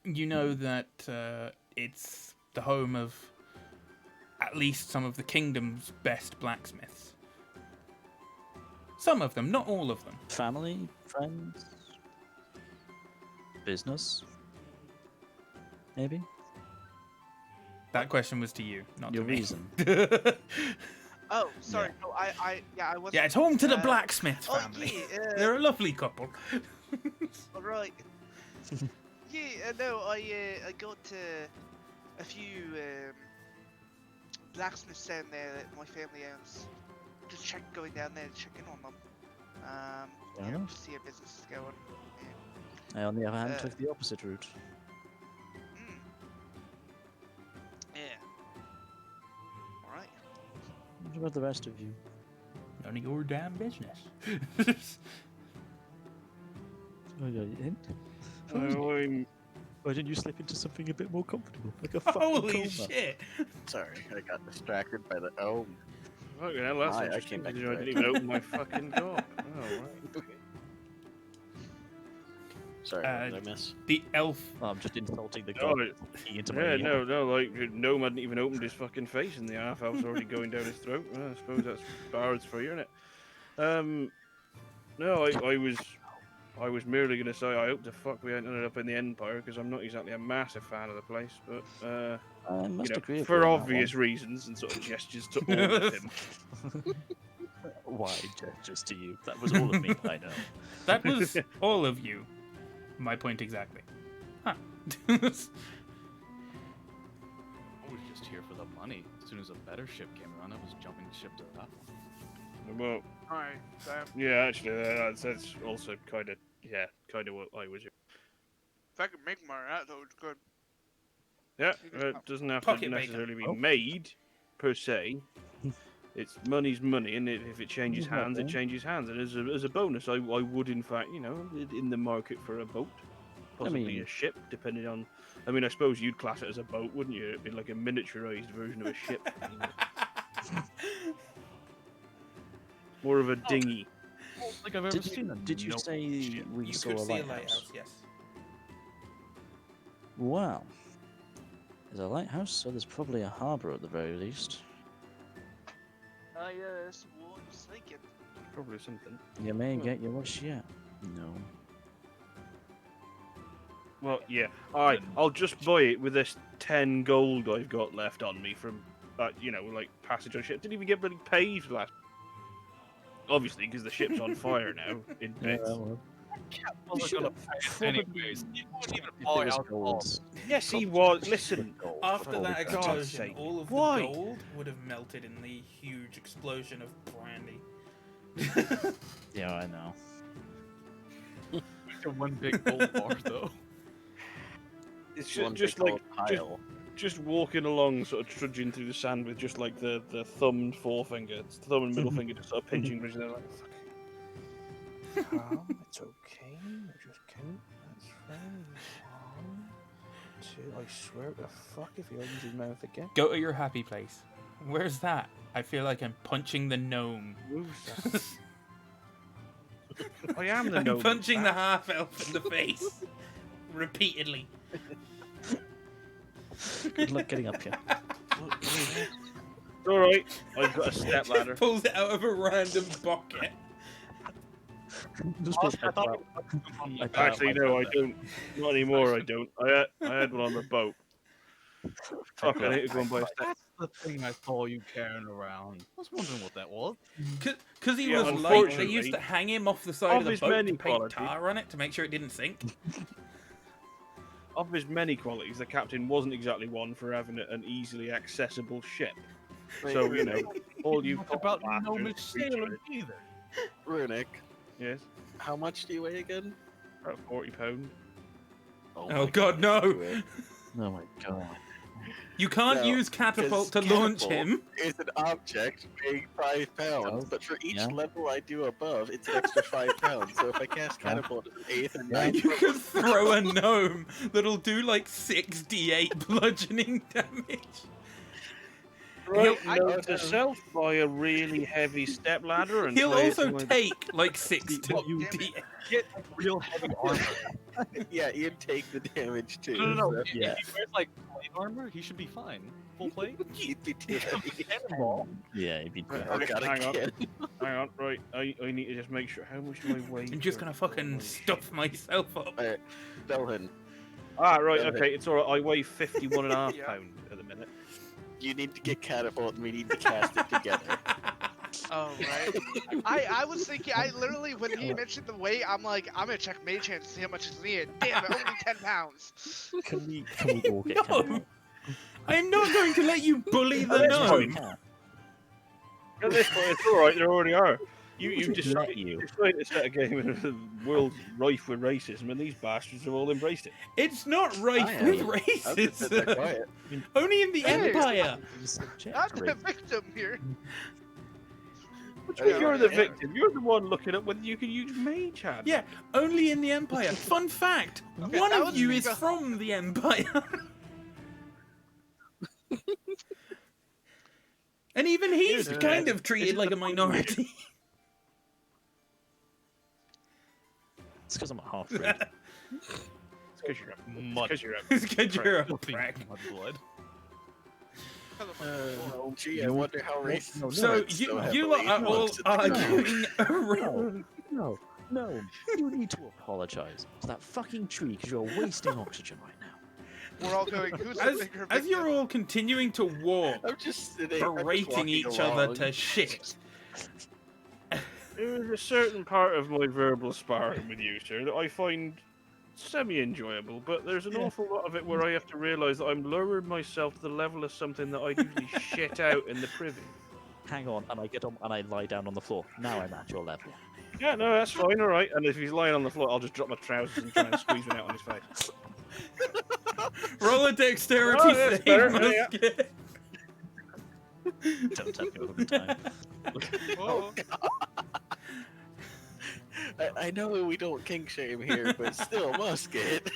you know that it's the home of at least some of the kingdom's best blacksmiths. Some of them, not all of them. Family, friends, business, maybe. That question was to you, not Your to me. reason. Oh, sorry. No, I wasn't. Yeah, it's home to the uh, blacksmith Oh family. yeah. They're a lovely couple. All right. Yeah, no, I got a few blacksmiths down there that my family owns. Just going down there to check in on them. Fair You know, enough. to see how business is going. I, on the other hand, Uh, took the opposite route. Mm. Yeah. All right. What about the rest of you? None of your damn business. Oh, yeah, you in? Why didn't you slip into something a bit more comfortable, like a fucking Holy coma? shit! Sorry, I got distracted by the. Oh, Fucking hell, that's My, I interesting, came back considering I to didn't even open my fucking door. Oh, right. Okay. sorry, what did I miss? The elf. Oh, I'm just insulting the Oh, god into my Yeah, ear. no, like Gnome hadn't even opened his fucking face, and the half elf's already going down his throat. Well, I suppose that's bards for you, isn't it? No, I was merely gonna say I hope the fuck we ended up in the Empire because I'm not exactly a massive fan of the place, but I must you know, agree with for you on that obvious reasons and sort of gestures to all of him. one. Why gestures to you? That was all of me. I know. That was all of you. My point exactly. Huh. I was just here for the money. As soon as a better ship came around, I was jumping ship to that one. Well, Hi, Sam. yeah, actually, that's also kind of what I was. If I could make more of that, that was good. Yeah, You just it doesn't have to Pocket bacon. necessarily be Oh. made per se. It's money's money, and if it changes Isn't that hands, it thing? changes hands. And as a bonus, I would in fact, in the market for a boat, possibly mean- a ship, depending on. I mean, I suppose you'd class it as a boat, wouldn't you? It'd be like a miniaturized version of a ship, more of a dinghy. Like I've ever seen a Did you noble say ship. we You saw could a see a lighthouse? lighthouse, yes. Well, there's a lighthouse, so there's probably a harbour at the very least. That's what I was thinking. Probably something. You may get your wish yet. No. Well, yeah. I'll just buy it with this 10 gold I've got left on me from, like passage on ship. Didn't even get really paid for that. Obviously, because the ship's on fire now in Yeah, bits. well, Well, they're gonna pay us anyways. You won't even if buy it was alcohol. gold, Yes, he was. Listen. After For that God's explosion, sake. all of the Why? gold would have melted in the huge explosion of brandy. Yeah, I know. It's a one big gold bar, though. It's One just big like old pile. just walking along, sort of trudging through the sand with just like the thumb and forefinger, thumb and middle finger, just sort of pinching bridges. Like, calm, it's okay. I just count. That's fine. 1, 2. I swear to fuck if he opens his mouth again. Go to your happy place. Where's that? I feel like I'm punching the gnome. I am the I'm gnome. punching the half elf in the face repeatedly. Good luck getting up here. All right, I've got a step ladder. Pulls it out of a random pocket. Just I put that thought- down. Actually, no, I don't. Not anymore. I don't. I had one on the boat. Fuck, I need to go and buy a step. That's the thing I saw you carrying around. I was wondering what that was. Because he Yeah, was light, they unfortunately, used to hang him off the side of of the his boat many to paint qualities- tar on it to make sure it didn't sink. Of his many qualities, the captain wasn't exactly one for having an easily accessible ship. So, you know, all you Much about bastards gnomish reach sailing it. either. Runic, Yes, how much do you weigh again? about £40. Oh my god, no! do it. Oh my god. You can't No, use catapult to 'cause launch catapult him. Is an object weighing 5 pounds, Oh, but for each yeah. level I do above, it's an extra 5 pounds. So if I cast Yeah. catapult at an 8th and Yeah. 9th You level, could throw a gnome that'll do like 6d8 bludgeoning damage. Right, I- note to self, buy a really heavy step ladder and He'll play it also to my- take like 6 to Well, d8. Get real heavy armor. yeah, you'd take the damage too. No, no, no. so If he wears like plate armor, he should be fine. Full plate. You'd be too heavy. Cannonball. Yeah, it'd be. Right, Oh okay, god, I hang on. can't. Hang on, right, I need to just make sure, how much do I weigh? I'm just for- gonna fucking Holy stuff myself up. Alright, Belhin, Ah, right, Go ahead. okay, it's alright, I weigh 51 and a half Yeah. pound at the minute. you need to get catapult and we need to cast it together. Oh, right. I was thinking, I literally, when he mentioned the weight, I'm like, I'm gonna check Mage Hand to see how much is needed. Damn it, only 10 pounds. Can we all get No! catapult? I'm not going to let you bully the That's gnome! fine. At this point, it's alright, there already are. You Let decided you. to set a game in a world rife with racism, and these bastards have all embraced it. It's not rife I with am. I'll just sit there racism. quiet. Only in the Hey. Empire. I'm the victim here. What do you mean Yeah, you're the yeah. victim? You're the one looking at whether you can use Mage Hand. Yeah, only in the Empire. Fun fact: Okay, one that of was you me is go- from the Empire. And even he's Here's- kind of treated like a minority. It's because I'm a half breed. It's because you're a Mud. because you're a It's 'cause you're a Filthy prick. mud blood. Gee, I wonder how racist. no, So it's you so you lot heavily are all amongst the arguing around. No, you need to apologize to that fucking tree because you're wasting oxygen right now. We're all going, who's the As, bigger as you're victim? all continuing to walk, I'm just sitting, I'm just berating walking each other along. to shit. There is a certain part of my verbal sparring with you, sir, that I find semi-enjoyable, but there's an awful lot of it where I have to realise that I'm lowering myself to the level of something that I usually shit out in the privy. Hang on, and I get on and I lie down on the floor. Now I'm at your level. Yeah, no, that's fine, alright. And if he's lying on the floor, I'll just drop my trousers and try and squeeze one out on his face. Roll a dexterity Oh, that's save, better, yeah. musket. Don't tell me over time. Oh, I know we don't kink shame here, but still, musket.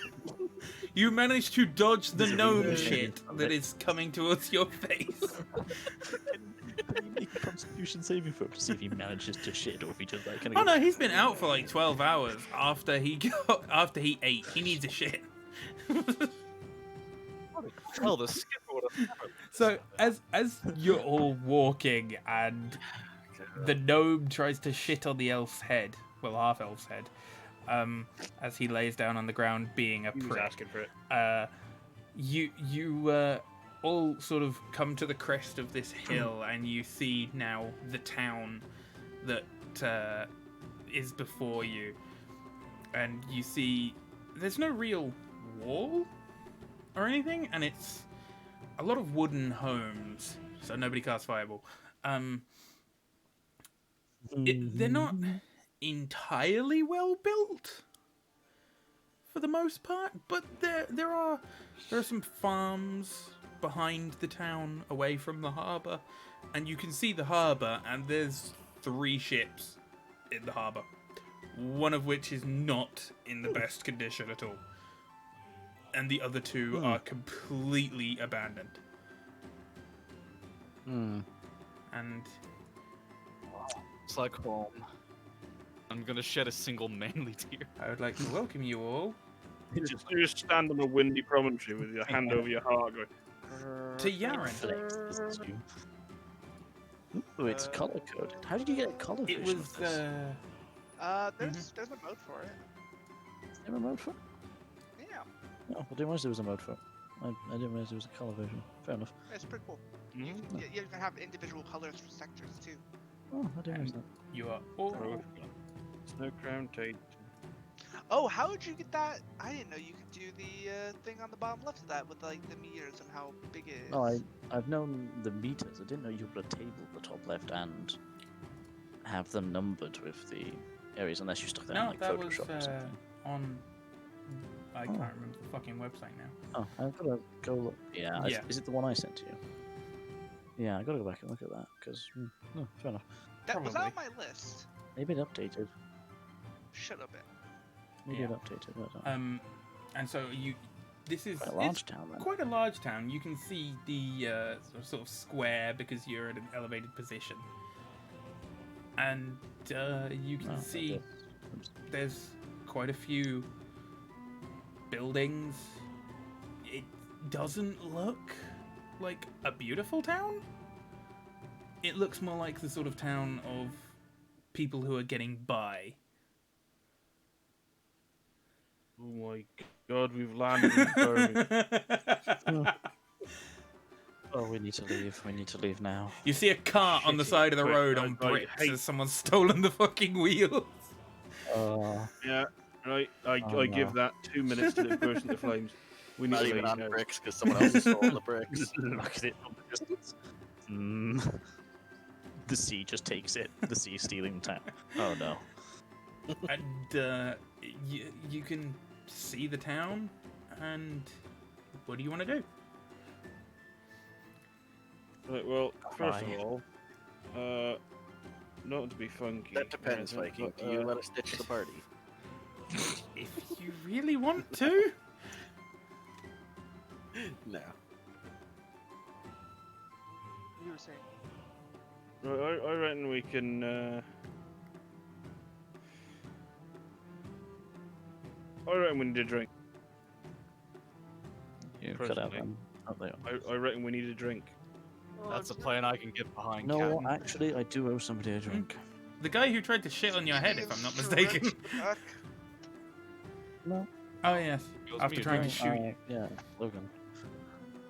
You managed to dodge the There's a gnome reason. shit that is coming towards your face. Can you make a constitution saving throw to see if he manages to shit or if he just like kind Oh of. no, he's been out for like 12 hours after he ate. He needs a shit. hell, the skipper would have. So as you're all walking and the gnome tries to shit on the elf's head, well, half elf's head, as he lays down on the ground being a He was prick. asking for it. You all sort of come to the crest of this hill and you see now the town that is before you, and you see there's no real wall or anything, and it's a lot of wooden homes, so nobody casts fireball. They're not entirely well built for the most part, but there are some farms behind the town, away from the harbour, and you can see the harbour, and there's 3 ships in the harbour, one of which is not in the best condition at all, and the other 2 are completely abandoned. And It's like home. I'm gonna shed a single manly tear. I would like to welcome you all You just stand on a windy promontory with your hand over your heart, going. to Yaren. Ooh, it's color coded. How did you get a color It vision was of this? There's a mode for it. Is there a mode for it? Yeah, No, I didn't realize there was a mode for it. I didn't realize there was a color version. Fair enough. it's pretty cool. You can have individual colors for sectors too. Oh, I didn't realize that. You are all. Snow Crown Tate. Oh, how would you get that? I didn't know you could do the thing on the bottom left of that with like the meters and how big it is. No, I've known the meters. I didn't know you could put a table at the top left and have them numbered with the areas, unless you stuck that in No, like that was Photoshop or something. on. I can't Oh. remember the fucking website now. Oh, I've got to go look. Yeah, Yeah. Is it the one I sent to you? Yeah, I got to go back and look at that because no, fair enough. That was on probably. my list. Maybe it updated. Should have been. Maybe it Yeah. updated. I don't know. And so this is Quite a it's large town then. quite a large town. You can see the sort of square because you're at an elevated position, and you can Oh, see Oops. there's quite a few buildings. It doesn't look like a beautiful town. It looks more like the sort of town of people who are getting by. Oh my god, we've landed in Birmingham. Oh, we need to leave. We need to leave now. You see a cart on the Shitty side of the prick. road on I bricks hate- as someone's stolen the fucking wheels. Yeah, right. I Oh, give no. that 2 minutes to burst into flames. We need Not to even leave on now. bricks because someone else has stolen the bricks. Look at it from the distance. The sea just takes it. The sea stealing town. Oh no. And you can see the town, and what do you want to do? Right, well, first Bye. of all, not to be funky. That depends, or anything, Viking. but, Do you let us ditch the party? If you really want to. No. You were saying. Right, I reckon we can. I reckon we need a drink. You cut out Personally. them. Oh, they are. I reckon we need a drink. That's a plan I can get behind. No, Captain. actually, I do owe somebody a drink. The guy who tried to shit on your head, if I'm not mistaken. No. Oh yes, It was after me, trying to right? shoot you. Yeah, Logan.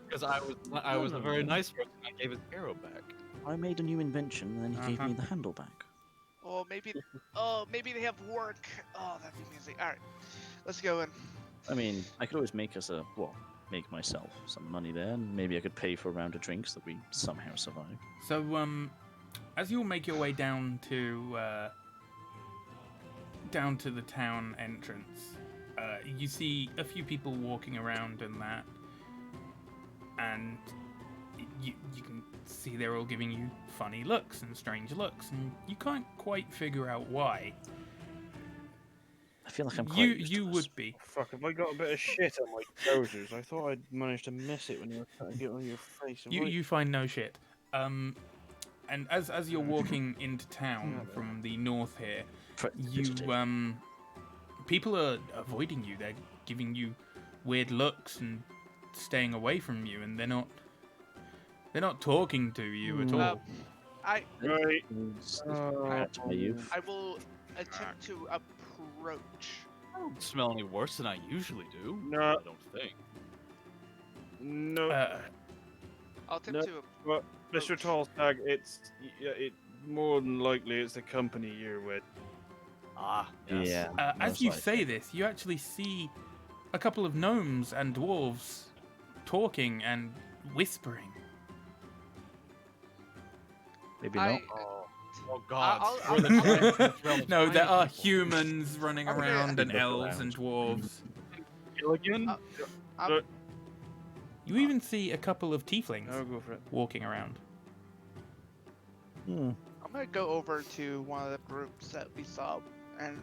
Because I was a very nice person. I gave his arrow back. I made a new invention, and then he gave me the handle back. Oh, maybe they have work. Oh, that'd be amazing. All right, let's go in. I mean, I could always make us make myself some money there, and maybe I could pay for a round of drinks that we somehow survive. So as you all make your way down to the town entrance, you see a few people walking around and that, and you can see they're all giving you funny looks and strange looks, and you can't quite figure out why. I feel like I'm quite You used to this. would be. Fuck, have I got a bit of shit on my trousers? I thought I'd managed to miss it when you were trying to get on your face. You find no shit. And as you're walking into town from the north here, you people are avoiding you. They're giving you weird looks and staying away from you, and they're not talking to you at all. I Right. I will attempt to approach. I don't smell any worse than I usually do. No. I don't think. No, I'll attempt No. to. but Mr. Tallstag, it more than likely it's the company you're with. Ah, yes. Yeah. As most you likely. say this, you actually see a couple of gnomes and dwarves talking and whispering. Maybe I- not. Oh God. I'll- We're the giant realm of No, there tiny are people. humans running I'm gonna- around and Look elves around. and dwarves. Gilligan? I'm- You even see a couple of tieflings I'll go for it. walking around. Hmm. I'm gonna go over to one of the groups that we saw and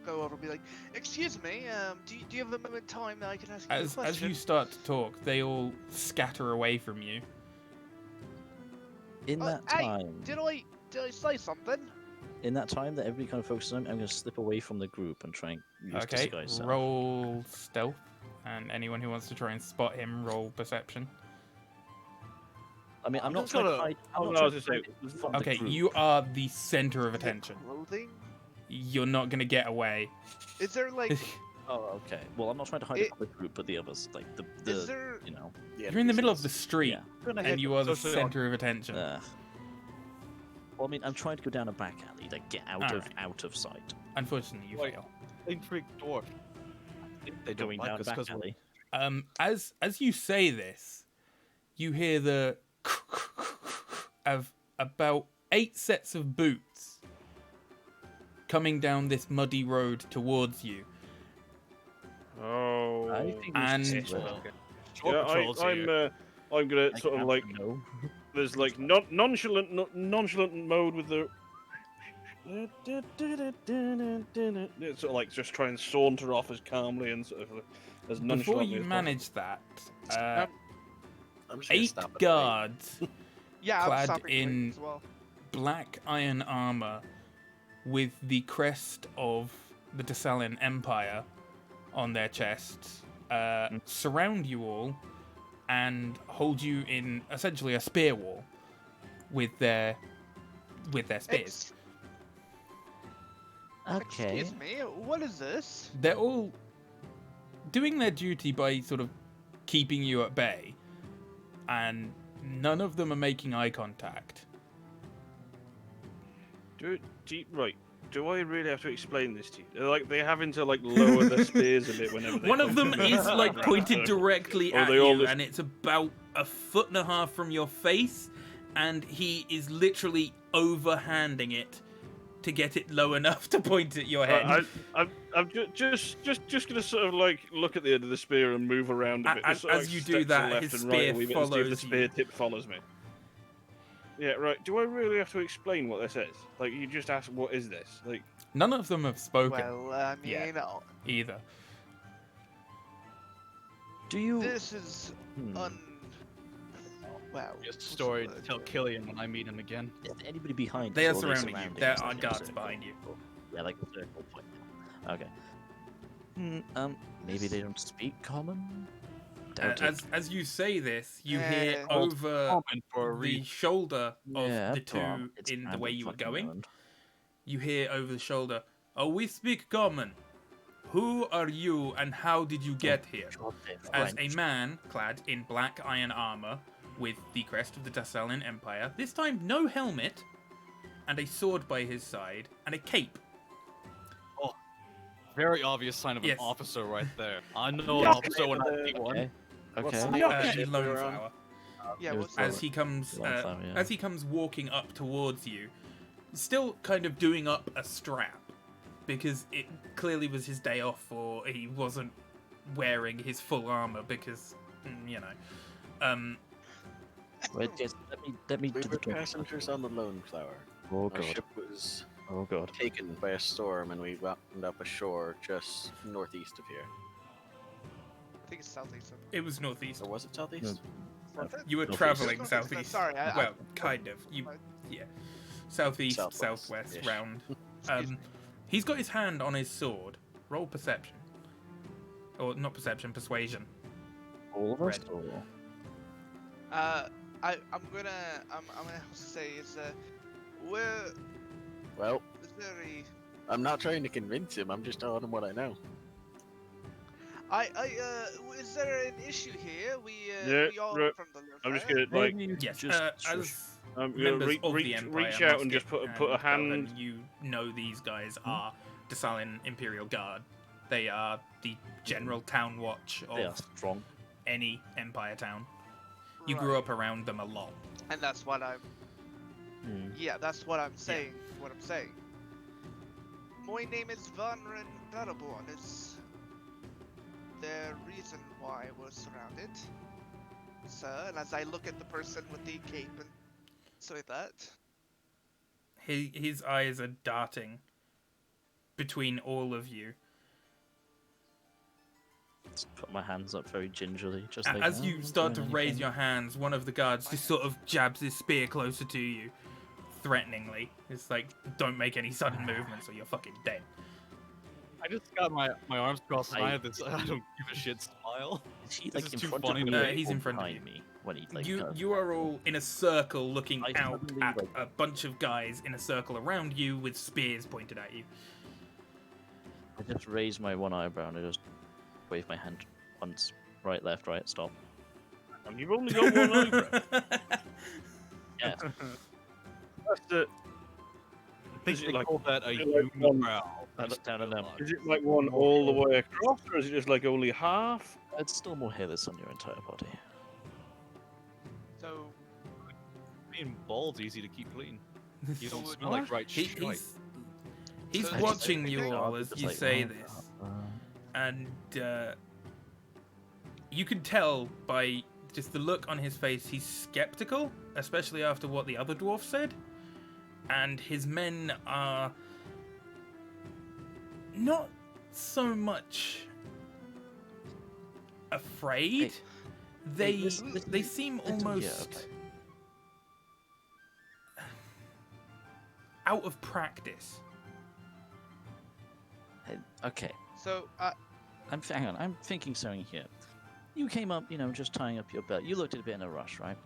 go over and be like, "Excuse me, do you have a moment of time that I can ask you a As question?" you start to talk, they all scatter away from you. In that Hey, time, did I say something? in that time that everybody kind of focuses on, I'm going to slip away from the group and try and use Okay, disguise self. roll stealth, and anyone who wants to try and spot him, roll perception. I mean, I'm I'm not just trying to gonna- hide. Oh, I'm no, not I was trying just to hide saying, it from the Okay, group. you are the center of Is it attention. Clothing? You're not gonna get away. Is there like? Oh, okay. Well, I'm not trying to hide it from the group, but the others, like Is the there? you know. You're in the middle of the street, Yeah. and you are the socially center of attention. Well, I mean, I'm trying to go down a back alley, like get out Alright. of sight. Unfortunately, you Wait. fail. Intrigued dwarf. They don't Going like down a us back 'cause we're alley. As you say this, you hear the of about 8 sets of boots coming down this muddy road towards you. Oh. I think we And- should split. Okay. Yeah, Shore patrols here. I'm gonna I sort of can't like know. there's like nonchalant mode with the. It's sort of like just try and saunter off as calmly and sort of as Before nonchalantly you as manage that, I'm just gonna 8 stop at the guards Yeah, I'm clad stopping in- in as well. black iron armor with the crest of the Thessalian Empire on their chests surround you all and hold you in essentially a spear wall with their spears. Okay. Excuse me, what is this? They're all doing their duty by sort of keeping you at bay, and none of them are making eye contact. Right. Do I really have to explain this to you? They're like they're having to like lower their spears a bit whenever they One of come them to- is like pointed directly Or at they all you, just- and it's about 1.5 feet from your face, and he is literally overhanding it to get it low enough to point at your head. I'm just gonna sort of like look at the end of the spear and move around a bit. As- Just sort of as like you step do to the that, left his and right a spear wee bit and see if the follows spear you. tip follows me. Yeah, right. Do I really have to explain what this is? Like, you just ask, what is this? Like, None of them have spoken Well, I mean, Yeah. either. Do you? this is Hmm. well. Just what's the story to word? tell Killian when I meet him again. Is there anybody behind? They us, are or surrounding you. surrounding There us, are like a guards circle? behind you. Yeah, like a circle point. Okay. Maybe they don't speak common. Doubt it. As you say this, you hear Yeah. over Common for a the reason. shoulder of Yeah, the after all, two it's in the random way you were fucking going. island. You hear over the shoulder, "Oh, we speak common. Who are you and how did you get here?" God, they're As a French. man clad in black iron armor with the crest of the Thessalian Empire, this time no helmet, and a sword by his side, and a cape. Very obvious sign of Yes. an officer right there. I know an Yeah. officer when I see one. Okay. What's Okay. the- The ship Lone we're on? Flower. Yeah, It was what's Lone- As he comes, Lone Flower, yeah. as he comes walking up towards you, still kind of doing up a strap, because it clearly was his day off, or he wasn't wearing his full armor because, you know. Wait, just let me We do were the talk. passengers on the Lone Flower. Oh Our god. ship was Oh god. taken by a storm, and we wound up ashore just northeast of here. I think it's southeast. It was northeast. Or was it southeast? You were Northeast. traveling Northeast, southeast. sorry, I- well, kind of. Yeah, southeast, Southwest, southwest, ish. round. Excuse me. He's got his hand on his sword. Roll perception, or not perception, persuasion. All of us? Red. Or... I'm gonna have to say is where Well, is there a I'm not trying to convince him. I'm just telling him what I know. is there an issue here? Yeah, we all right. from the I'm just Fire? gonna like Maybe you Yes, just as I'm gonna members of the Empire, reach out and Musket just put a and hand. Belden, you know these guys are Thessalian Imperial Guard. They are the general town watch they are of strong. any Empire town. You grew up around them a lot. And that's what I'm. Yeah, that's what I'm saying. What I'm saying. My name is Vanren Baraborn. Is the reason why we're surrounded, sir. And as I look at the person with the cape and so like that. His eyes are darting between all of you. Just put my hands up very gingerly, just like As "Oh, you I'm start to doing raise anything." your hands, one of the guards just sort of jabs his spear closer to you, threateningly. It's like, don't make any sudden movements or you're fucking dead. I just got my arms crossed and I I- have this I don't give a shit smile. Is he This like is in too front funny of to me? me. or He's in front of behind me when he like. You are all in a circle looking I out suddenly, at like- a bunch of guys in a circle around you with spears pointed at you. I just raise my one eyebrow and I just wave my hand once, right, left, right, stop. And you've only got one eyebrow. Yeah. That's the. I think Is it they like- call that a is it like unibrow. I look down at them. Is it like one all the way across, or is it just like only half? It's still more hairless on your entire body. So Being bald's easy to keep clean. You don't So smell like right He- shit. he's So watching it's- you all as Just you like, say "Oh, this, uh, and you can tell by just the look on his face he's skeptical, especially after what the other dwarf said. And his men are not so much afraid. Hey, They listen, they seem listen, yeah, almost okay. out of practice. Hey, okay. so Hang on. I'm thinking something here. You came up, just tying up your belt. You looked at a bit in a rush, right?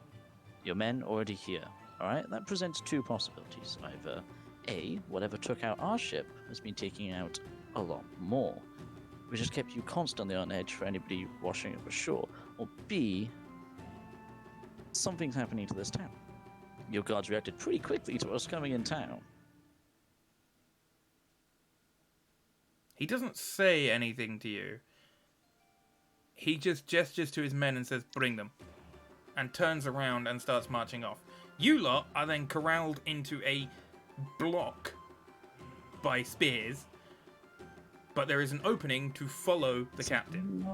Your men already here. All right. That presents two possibilities. Either A, whatever took out our ship has been taking out a lot more, which has kept you constantly on edge for anybody washing up ashore. Or B, something's happening to this town. Your guards reacted pretty quickly to us coming in town. He doesn't say anything to you. He just gestures to his men and says, "Bring them," and turns around and starts marching off. You lot are then corralled into a block by spears, but there is an opening to follow the captain.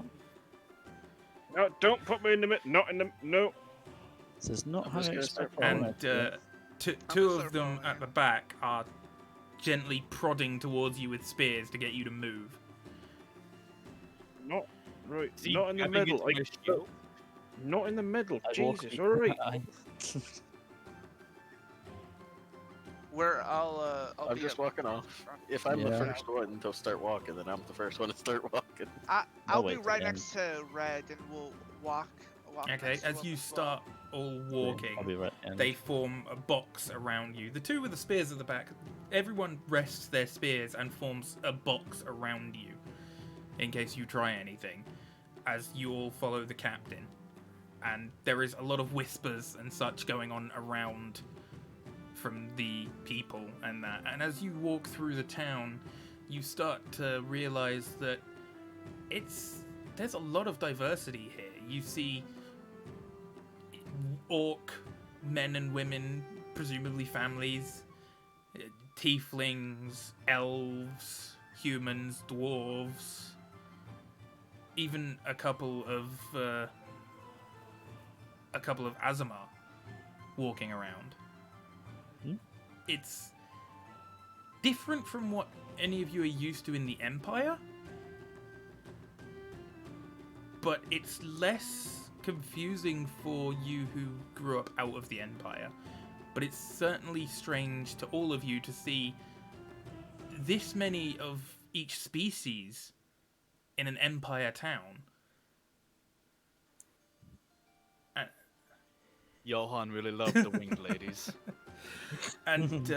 No, don't put me in the middle. Not in the. No. This is not I'm how just I gonna expect start our And life to be. two gonna of them start at the back are gently prodding towards you with spears to get you to move. Not right. See, not in the grabbing middle. into Like, my shield. not in the middle. I walk- Jesus. All right. I'll I'm be just up walking off. front. If I'm the Yeah. first one to start walking, then I'm the first one to start walking. I'll wait be till right the end. next to Red, and we'll walk. Okay, next to as him you as well. start all walking, I'll be right. And they form a box around you. The two with the spears at the back, everyone rests their spears and forms a box around you in case you try anything, as you all follow the captain. And there is a lot of whispers and such going on around from the people and that. And as you walk through the town, you start to realize that there's a lot of diversity here. You see orc men and women, presumably families, tieflings, elves, humans, dwarves, even a couple of Azamar walking around. Hmm? It's different from what any of you are used to in the Empire, but it's less confusing for you who grew up out of the Empire. But it's certainly strange to all of you to see this many of each species in an Empire town. Johan really loved the winged ladies. And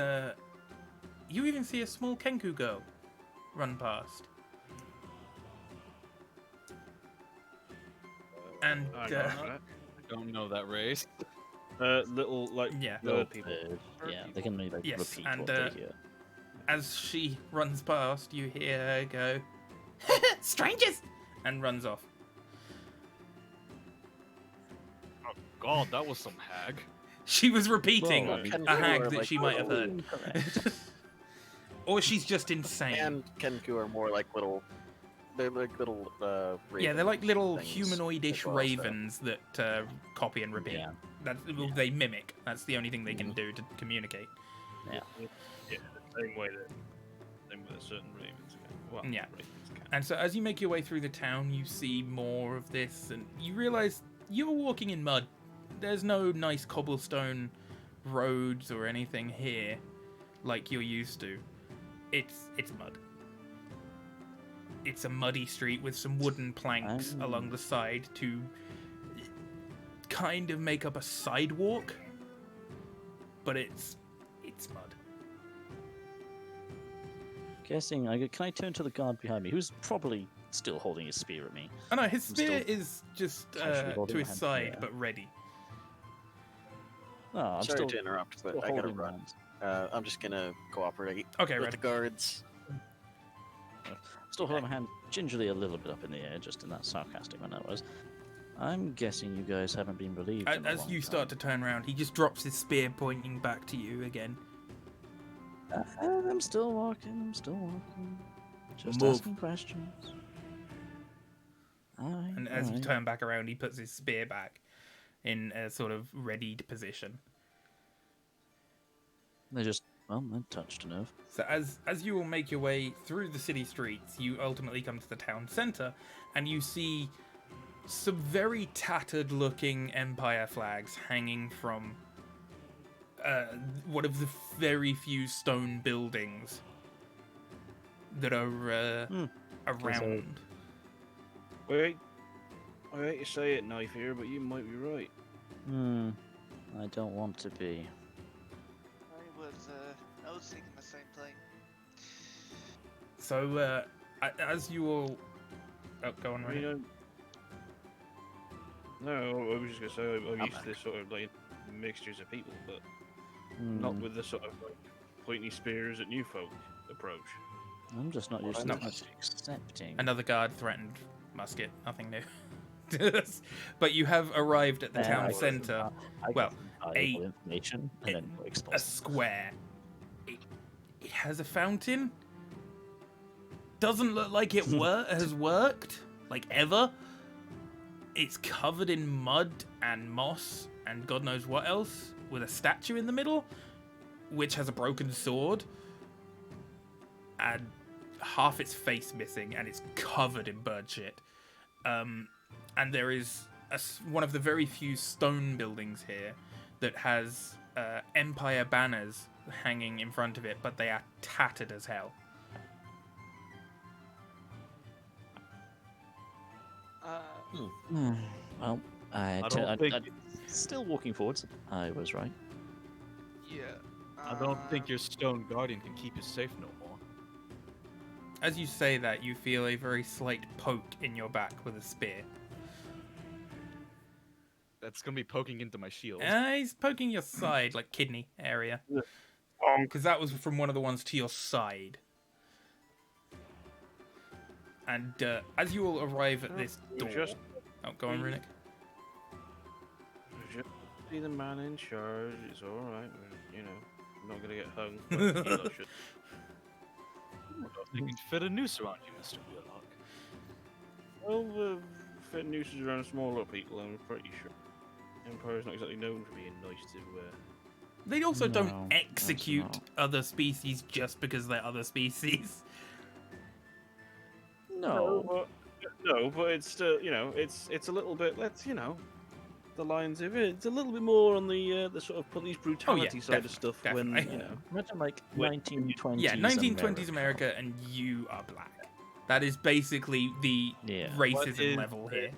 you even see a small Kenku girl run past. And Hang on, right. I don't know that race. Little like yeah, Little people. bird. Bird Yeah, they people. can like Yes, repeat and, what they hear. as she runs past, you hear her go, "Strangers!" and runs off. God, that was some hag. She was repeating Well, Kenku a hag are that like she might have heard. Incorrect. Or she's just insane. And Kenku are more like little. They're like little. Yeah, they're like little things humanoidish as well, so- ravens that copy and repeat. Yeah. Well, they mimic. That's the only thing they can do to communicate. Yeah, the same way that certain ravens can. Well, Yeah. ravens can. And so as you make your way through the town, you see more of this, and you realize you're walking in mud. There's no nice cobblestone roads or anything here like you're used to. It's mud. It's a muddy street with some wooden planks Oh. along the side to kind of make up a sidewalk, but it's mud. Guessing, can I turn to the guard behind me, who's probably still holding his spear at me? Oh no, his I'm spear still is just casually holding to my his hand, side, yeah. but ready. Sorry Oh, I'm still, to interrupt, but still I gotta holding run. hand. I'm just gonna cooperate Okay, with ready. the guards. Still holding my hand gingerly a little bit up in the air, just in that sarcastic manner I was. I'm guessing you guys haven't been relieved. in a As long you time. start to turn around, he just drops his spear, pointing back to you again. I'm still walking. Just Move. asking questions. Aye, And as you aye. turn back around, he puts his spear back in a sort of readied position. They just, well, they touched a nerve. So as you will make your way through the city streets, you ultimately come to the town center, and you see some very tattered looking Empire flags hanging from one of the very few stone buildings that are around. Wait, I hate to say it, Knife here, but you might be right. I don't want to be. I was thinking the same thing. So as you all... Oh, go on, I mean, Ray. no, I was just gonna say I'm used back. to this sort of like mixtures of people, but Hmm, not with the sort of like pointy spears that new folk approach. I'm just not used to Not that much accepting. Another guard threatened musket, nothing new. But you have arrived at the Yeah, town I- centre, I well, get valuable information and then a expose. square. It has a fountain. Doesn't look like it has worked, like ever. It's covered in mud and moss and God knows what else, with a statue in the middle, which has a broken sword and half its face missing, and it's covered in bird shit. And there is one of the very few stone buildings here that has Empire banners hanging in front of it, but they are tattered as hell. Well, I don't think- still walking forwards. I was right. Yeah. I don't think your stone guardian can keep you safe no more. As you say that, you feel a very slight poke in your back with a spear. That's gonna be poking into my shield. He's poking your side, like kidney area. Yeah. Because that was from one of the ones to your side. And as you all arrive at this door... Oh, go on, Runic. Just be the man in charge. It's all right. You know, I'm not gonna get hung. But you lot should. You can fit a noose around you, Mr. Wheelock. Well, fit nooses around smaller people, I'm pretty sure. Empire's not exactly known for being nice to. They also No, don't that's execute not. other species just because they're other species. No. But it's still, you know, it's a little bit. Let's, you know, the lines of it. It's a little bit more on the sort of police brutality side of stuff. When definitely. you know, Imagine like When- 1920s. Yeah, 1920s America, and you are black. That is basically the Yeah. What racism is level here.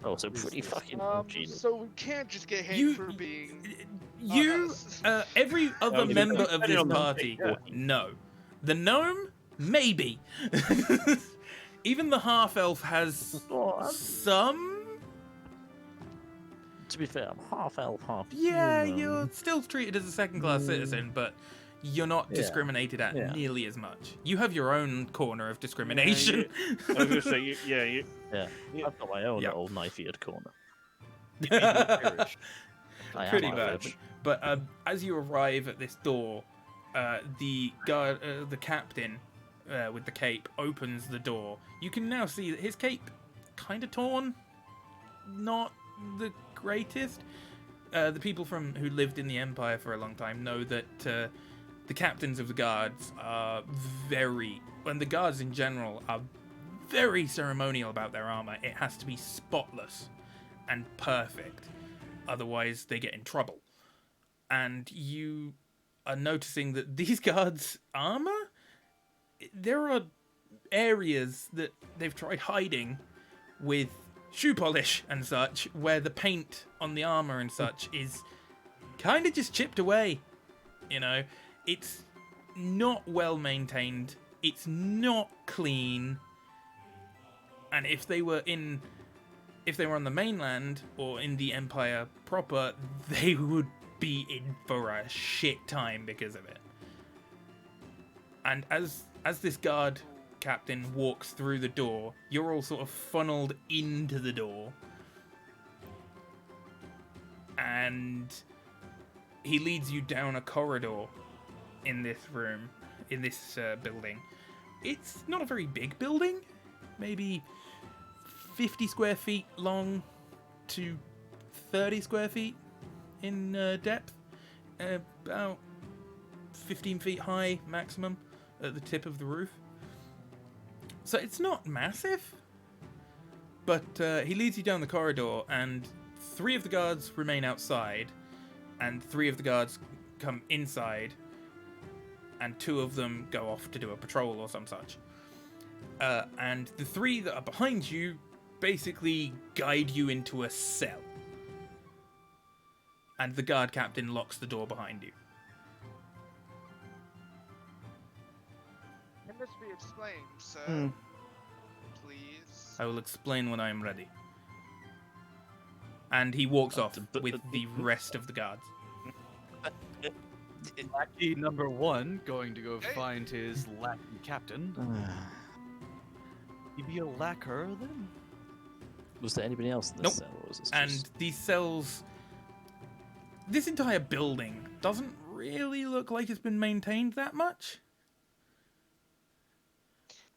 Oh, so pretty fucking genus. So we can't just get hate You- for being. You, every other Well, member of depending this on the party, state, no. The gnome, maybe. Even the half elf has some. To be fair, I'm half elf, half Yeah, human. you're still treated as a second class citizen, but you're not Yeah. discriminated at Yeah. nearly as much. You have your own corner of discrimination. I was gonna say, yeah, Yeah, I've got my own Yeah. little knife-eared corner. People perish. I am Pretty on much. edge. But as you arrive at this door, the guard, the captain with the cape, opens the door. You can now see that his cape, kind of torn, not the greatest. The people who lived in the Empire for a long time know that the captains of the guards are and the guards in general are very ceremonial about their armor. It has to be spotless and perfect, otherwise they get in trouble. And you are noticing that these guards' armor, there are areas that they've tried hiding with shoe polish and such, where the paint on the armor and such is kind of just chipped away. You know, it's not well maintained, it's not clean, and if they were on the mainland or in the Empire proper, they would be in for a shit time because of it. And as this guard captain walks through the door, you're all sort of funneled into the door, and he leads you down a corridor in this room, in this building. It's not a very big building, maybe 50 square feet long to 30 square feet in depth, about 15 feet high maximum at the tip of the roof. So it's not massive, but he leads you down the corridor, and 3 of the guards remain outside, and 3 of the guards come inside, and 2 of them go off to do a patrol or some such. And the 3 that are behind you basically guide you into a cell. And the guard captain locks the door behind you. Can this be explained, sir? Please. I will explain when I am ready. And he walks off with the rest of the guards. Lackey number 1 going to go find his lackey captain. He be a lacquer then? Was there anybody else in this Nope. cell, or was this And just... these cells... This entire building doesn't really look like it's been maintained that much.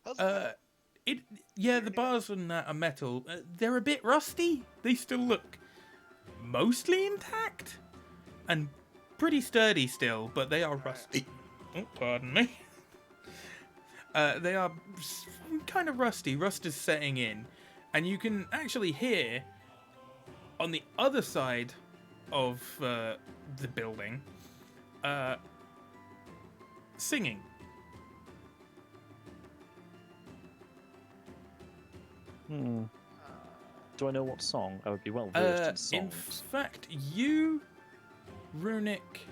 The bars and that are metal. They're a bit rusty. They still look mostly intact and pretty sturdy still, but they are rusty. Oh, pardon me. They are kind of rusty. Rust is setting in, and you can actually hear on the other side of the building singing. Do I know what song? I would be well versed in In songs. fact, you, Runic,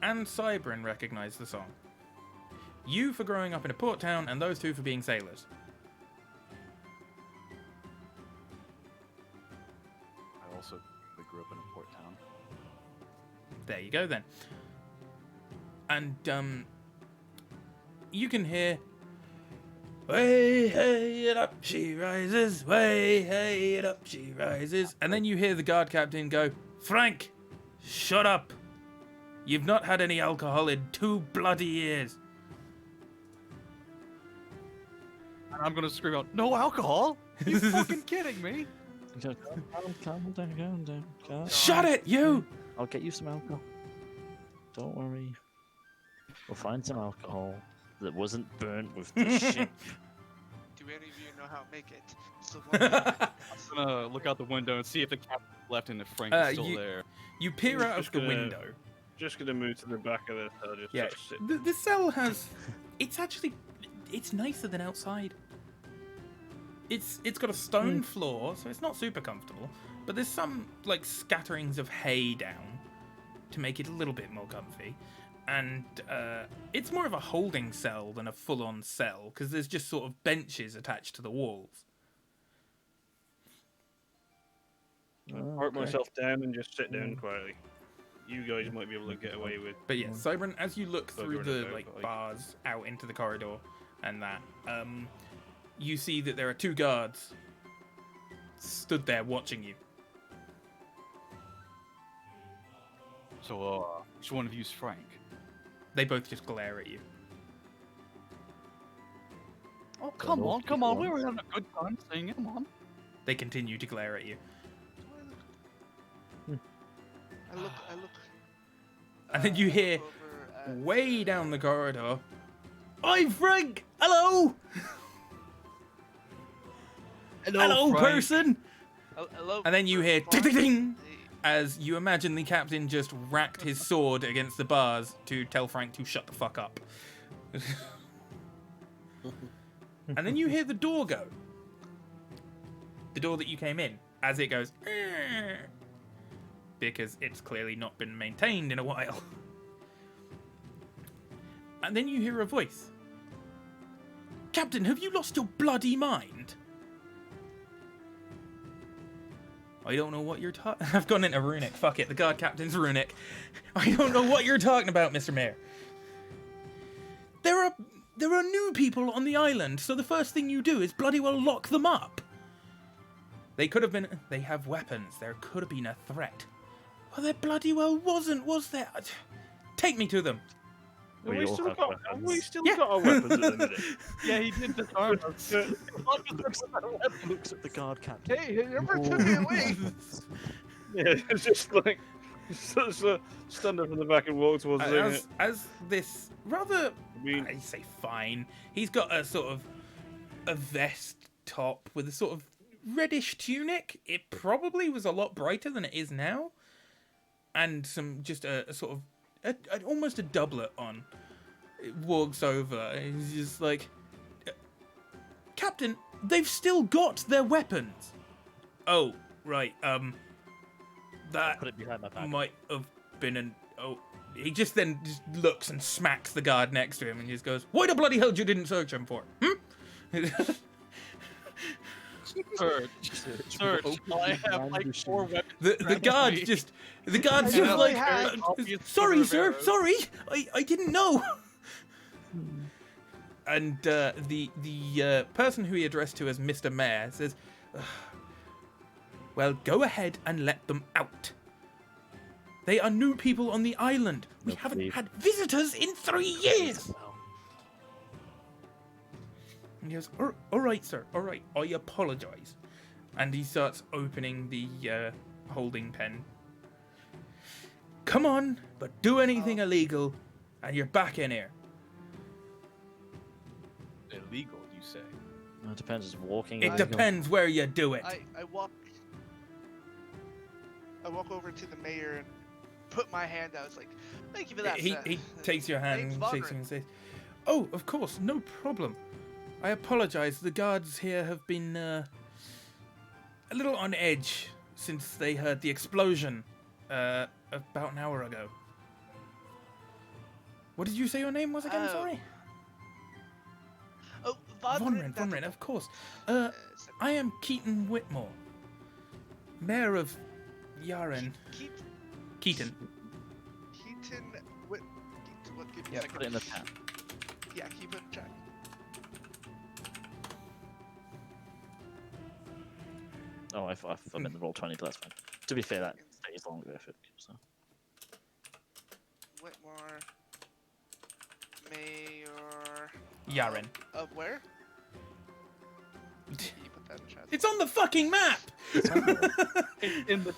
and Cybran recognize the song. You for growing up in a port town, and those 2 for being sailors. I also grew up in a port town. There you go then. And you can hear, way hey it up she rises, way hey it up she rises, and then you hear the guard captain go, Frank, shut up. You've not had any alcohol in 2 bloody years. And I'm gonna scream out, no alcohol? You fucking kidding me? Calm down. Shut it, you! I'll get you some alcohol. Don't worry. We'll find some alcohol that wasn't burnt with the ship. Do any of you know how to make it? It's the I'm gonna look out the window and see if the captain left and if Frank is still there. You peer out of Just the gonna- window. Just gonna move to the back of the cell, just Yeah, sort of sit. the cell has... It's nicer than outside. It's got a stone floor, so it's not super comfortable. But there's some, like, scatterings of hay down to make it a little bit more comfy. And it's more of a holding cell than a full-on cell, because there's just sort of benches attached to the walls. Park myself down and just sit down quietly. You guys might be able to get away with. But yeah, Cybran, as you look through Bugger the it out, like- bars out into the corridor and that, you see that there are 2 guards stood there watching you. So, which one of you's Frank? They both just glare at you. Oh, come Donald, on, come keep on. going. We were having a good time singing. Come on. They continue to glare at you. I look. And then you I look hear over at, way down the corridor, "I'm Frank! Hello! Hello, Frank. person!" hello. And then you hear Frank. ding ding ding Hey, as you imagine the captain just racked his sword against the bars to tell Frank to shut the fuck up. And then you hear the door go. The door that you came in, as it goes, because it's clearly not been maintained in a while. And then you hear a voice. "Captain, have you lost your bloody mind?" "I don't know what you're talking..." I've gone into Runic. Fuck it, the guard captain's Runic. "I don't know what you're talking about, Mr. Mayor. There are new people on the island, so the first thing you do is bloody well lock them up. They could have been... They have weapons. There could have been a threat. Well, there bloody well wasn't, was there? Take me to them." We We all still have got, weapons. we still Yeah. got our weapons at the minute. Yeah, he did disarm us. Looks at the guard captain. Hey, you never took it away. Yeah, it's just like stand up from the back and walk towards the thing. As this rather... I mean, I say fine. He's got a sort of a vest top with a sort of reddish tunic. It probably was a lot brighter than it is now, and some just a sort of almost a doublet on. It walks over and he's just like, "Captain, they've still got their weapons." "Oh, right. That Put it behind my back. might have been an... Oh, he just then just looks and smacks the guard next to him and just goes, "Why the bloody hell you didn't search him for? Search. I have like 4 weapons. The guard just... The guard's You just know, like, they had- "Sorry, sir, sorry. I didn't know." And the person who he addressed to as Mr. Mayor says, "Well, go ahead and let them out. They are new people on the island. We No, haven't please. had visitors in 3 years." And he goes, all right, sir, all right, I apologise." And he starts opening the holding pen. "Come on, but do anything illegal, and you're back in here." Illegal, you say? It depends. Is walking. It illegal? depends where you do it. I walk over to the mayor and put my hand out. It's like, "Thank you for that." He takes your hand Thanks, and shakes Vonnegut." it and says, "Oh, of course, no problem. I apologise. The guards here have been a little on edge since they heard the explosion about an hour ago." What did you say your name was again? Oh, Sorry. Oh, Vonren, of course. I am Keaton Whitmore, Mayor of Yaren. Keaton. Keaton, what? Give me a Yeah, second. put it in the tab. Yeah, keep it in check. Oh, I meant the roll 20, but that's fine. To be fair, that stays longer if it. So. Whitmore, Mayor Yaren. of where? You put that in chat. It's on the fucking map! In the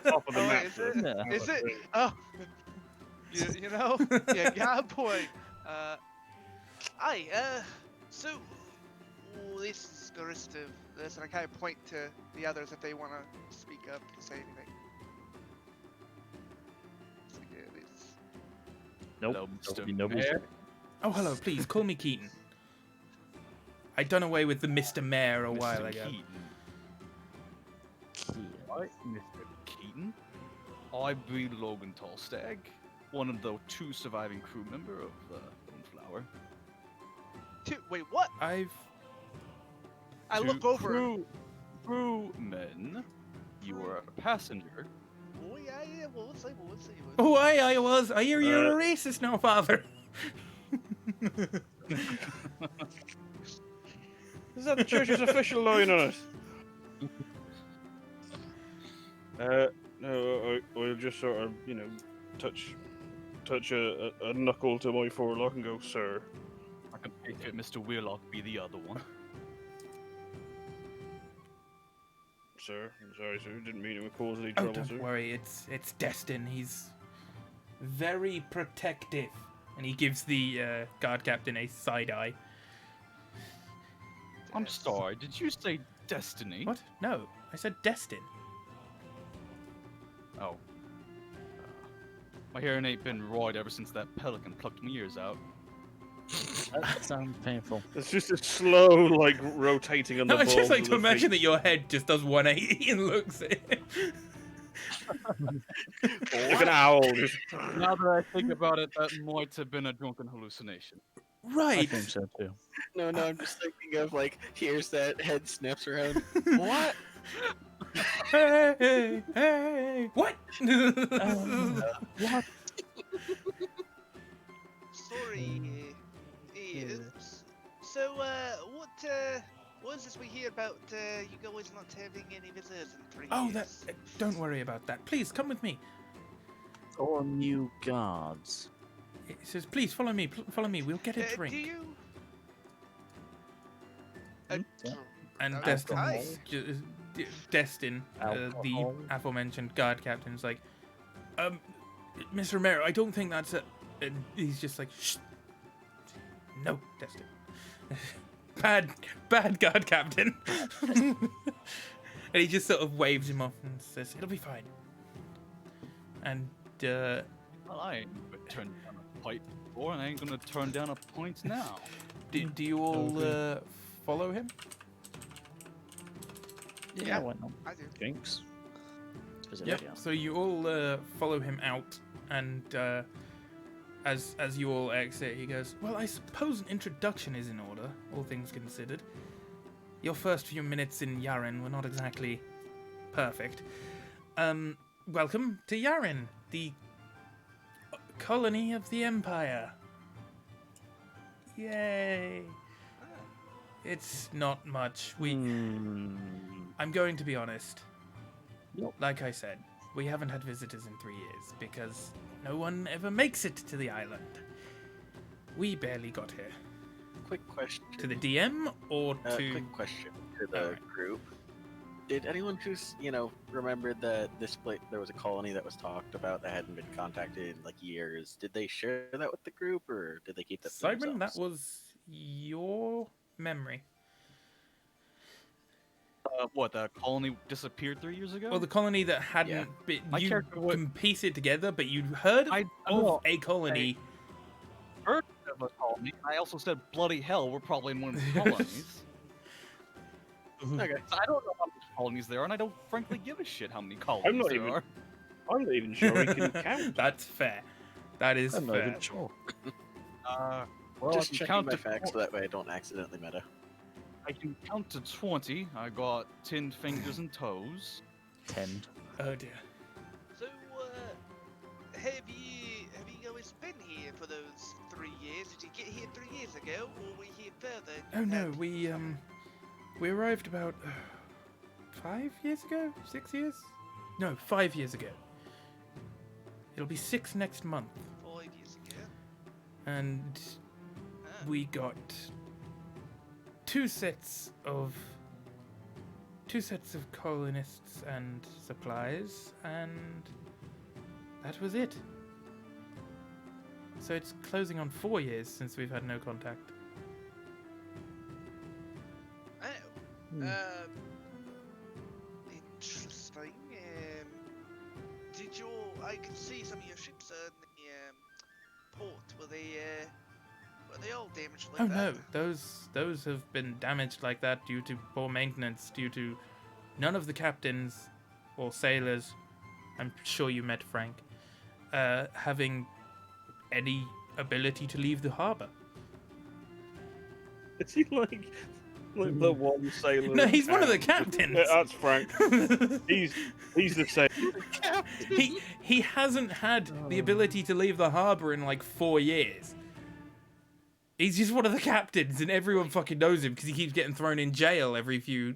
top of the Oh, map. wait, is it? Yeah. Is it? Oh, you know, yeah, got a point. So this is Garista. Listen, I kind of point to the others if they want to speak up and say anything. So, yeah, it's- Nope. Hello, There'll Mr. be no Mayor. Oh, hello, please, call me Keaton. I done away with the Mr. Mayor a Mr. while ago. Keaton. Right, Mr. Keaton. I be Logan Tallstag, one of the 2 surviving crew member of Lone Flower. Wait, what? I've... I To look over. Crewmen, you were a passenger. Oh yeah, we'll see. Oh, I was. I hear you're a racist now, father. Is that the church's official line on it? No, I'll just sort of, touch a knuckle to my forelock and go, sir. I can make it Mr. Wheelock be the other one. Sir, I'm sorry, sir. Didn't mean it would cause any Oh, trouble, don't sir. worry. It's Destin. He's very protective, and he gives the guard captain a side eye. I'm sorry, did you say Destiny? What? No, I said Destin. Oh. My hearing ain't been roared ever since that pelican plucked my ears out. That sounds painful. It's just a slow, like, rotating on the No, I balls just like of to the imagine feet. that your head just does 180 and looks at him. Like an owl, just... Now that I think about it, that might have been a drunken hallucination. I Right. think so too. No, I'm just thinking of like, here's that head snaps around. What? Hey. What? What? Sorry. So, what is this we hear about you guys not having any visitors in 3 Oh, years? don't worry about that. Please come with me. Or new guards. It says, please follow me. Follow me. We'll get a Do drink. you? Yeah. And Alcohol. Destin, the Alcohol. aforementioned guard captain's like, Mr. Romero, I don't think that's a. And he's just like, shh. No, Destin. bad guard captain. And he just sort of waves him off and says, it'll be fine. And, Well, I ain't gonna turn down a pipe before, and I ain't gonna turn down a point now. do you all follow him? Yeah. Why not? I do. Drinks. Is it Yep. yeah. So you all follow him out, and as you all exit, he goes, "Well, I suppose an introduction is in order, all things considered. Your first few minutes in Yaren were not exactly perfect. Welcome to Yaren, the colony of the Empire. Yay! It's not much. I'm going to be honest. Yep. Like I said, we haven't had visitors in 3 years because no one ever makes it to the island. We barely got here. Quick question. To the DM or to... Quick question to the Alright. group. Did anyone who's, remembered that there was a colony that was talked about that hadn't been contacted in like years? Did they share that with the group, or did they keep that to Simon, that themselves? was your memory. What, the colony disappeared 3 years ago? Well, the colony that hadn't Yeah. been... My You character would- can piece it together, but you heard I of know. a colony... heard of a colony, and I also said, bloody hell, we're probably in one of the colonies. Okay. So I don't know how many colonies there are, and I don't frankly give a shit how many colonies I'm not there even- are. I'm not even sure he can count. That's fair. That is I'm not fair. even sure. Well, Just I can checking count my to facts so that way I don't accidentally meta. I can count to 20. I got 10 fingers and toes. 10. Oh dear. So, have you guys been here for those 3 years? Did you get here 3 years ago, or were you here further? Oh no, we arrived about 5 years ago? 6 years? No, 5 years ago. It'll be 6 next month, 5 years ago. and Ah. we got two sets of colonists and supplies, and that was it. So it's closing on 4 years since we've had no contact. Oh. Hmm. Interesting. Did your... I could see some of your ships in the port. Were they all damaged like Oh that? no, those have been damaged like that due to poor maintenance, due to none of the captains or sailors, I'm sure you met Frank, having any ability to leave the harbour. Is he like the one sailor? No, in he's one of the town? captains. Yeah, that's Frank. He's the same. he hasn't had the ability to leave the harbour in like 4 years. He's just one of the captains, and everyone fucking knows him because he keeps getting thrown in jail every few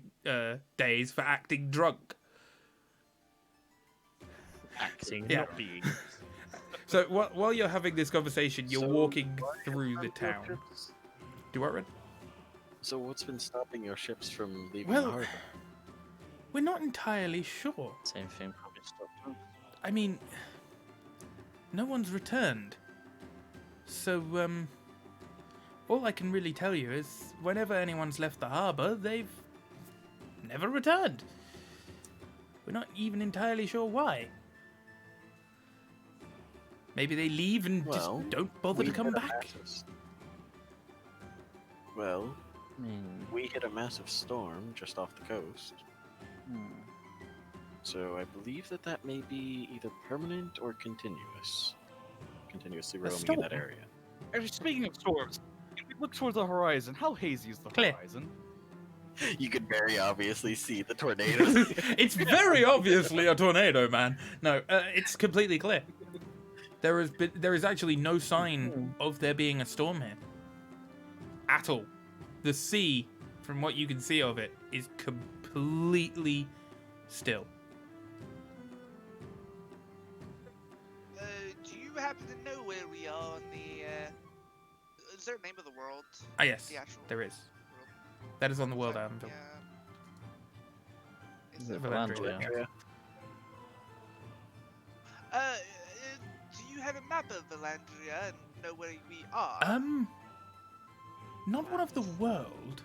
days for acting drunk. acting, Yeah. not being. So while you're having this conversation, you're So, walking why through the haven't your town. ships- Do what, Red? So what's been stopping your ships from leaving Well, the harbor? we're not entirely sure. Same thing probably stopped. I mean, no one's returned. So, all I can really tell you is whenever anyone's left the harbour, they've never returned. We're not even entirely sure why. Maybe they leave and Well, just don't bother to We come hit a back. Well, I mean, we hit a massive storm just off the coast. So I believe that may be either permanent or continuous. Continuously roaming in that storm? area. Actually, speaking of storms, if we look towards the horizon, how hazy is the Clear. horizon? You can very obviously see the tornadoes. It's very obviously a tornado, man. No, it's completely clear. There is actually no sign of there being a storm here. At all. The sea, from what you can see of it, is completely still. Do you happen to know where we are on the? Is there a name of the world? Ah, yes, The actual there is. world? That is on the world Yeah. anvil. Is Is it it- Valandria? Valandria? do you have a map of Valandria and know where we are? Not one of the world.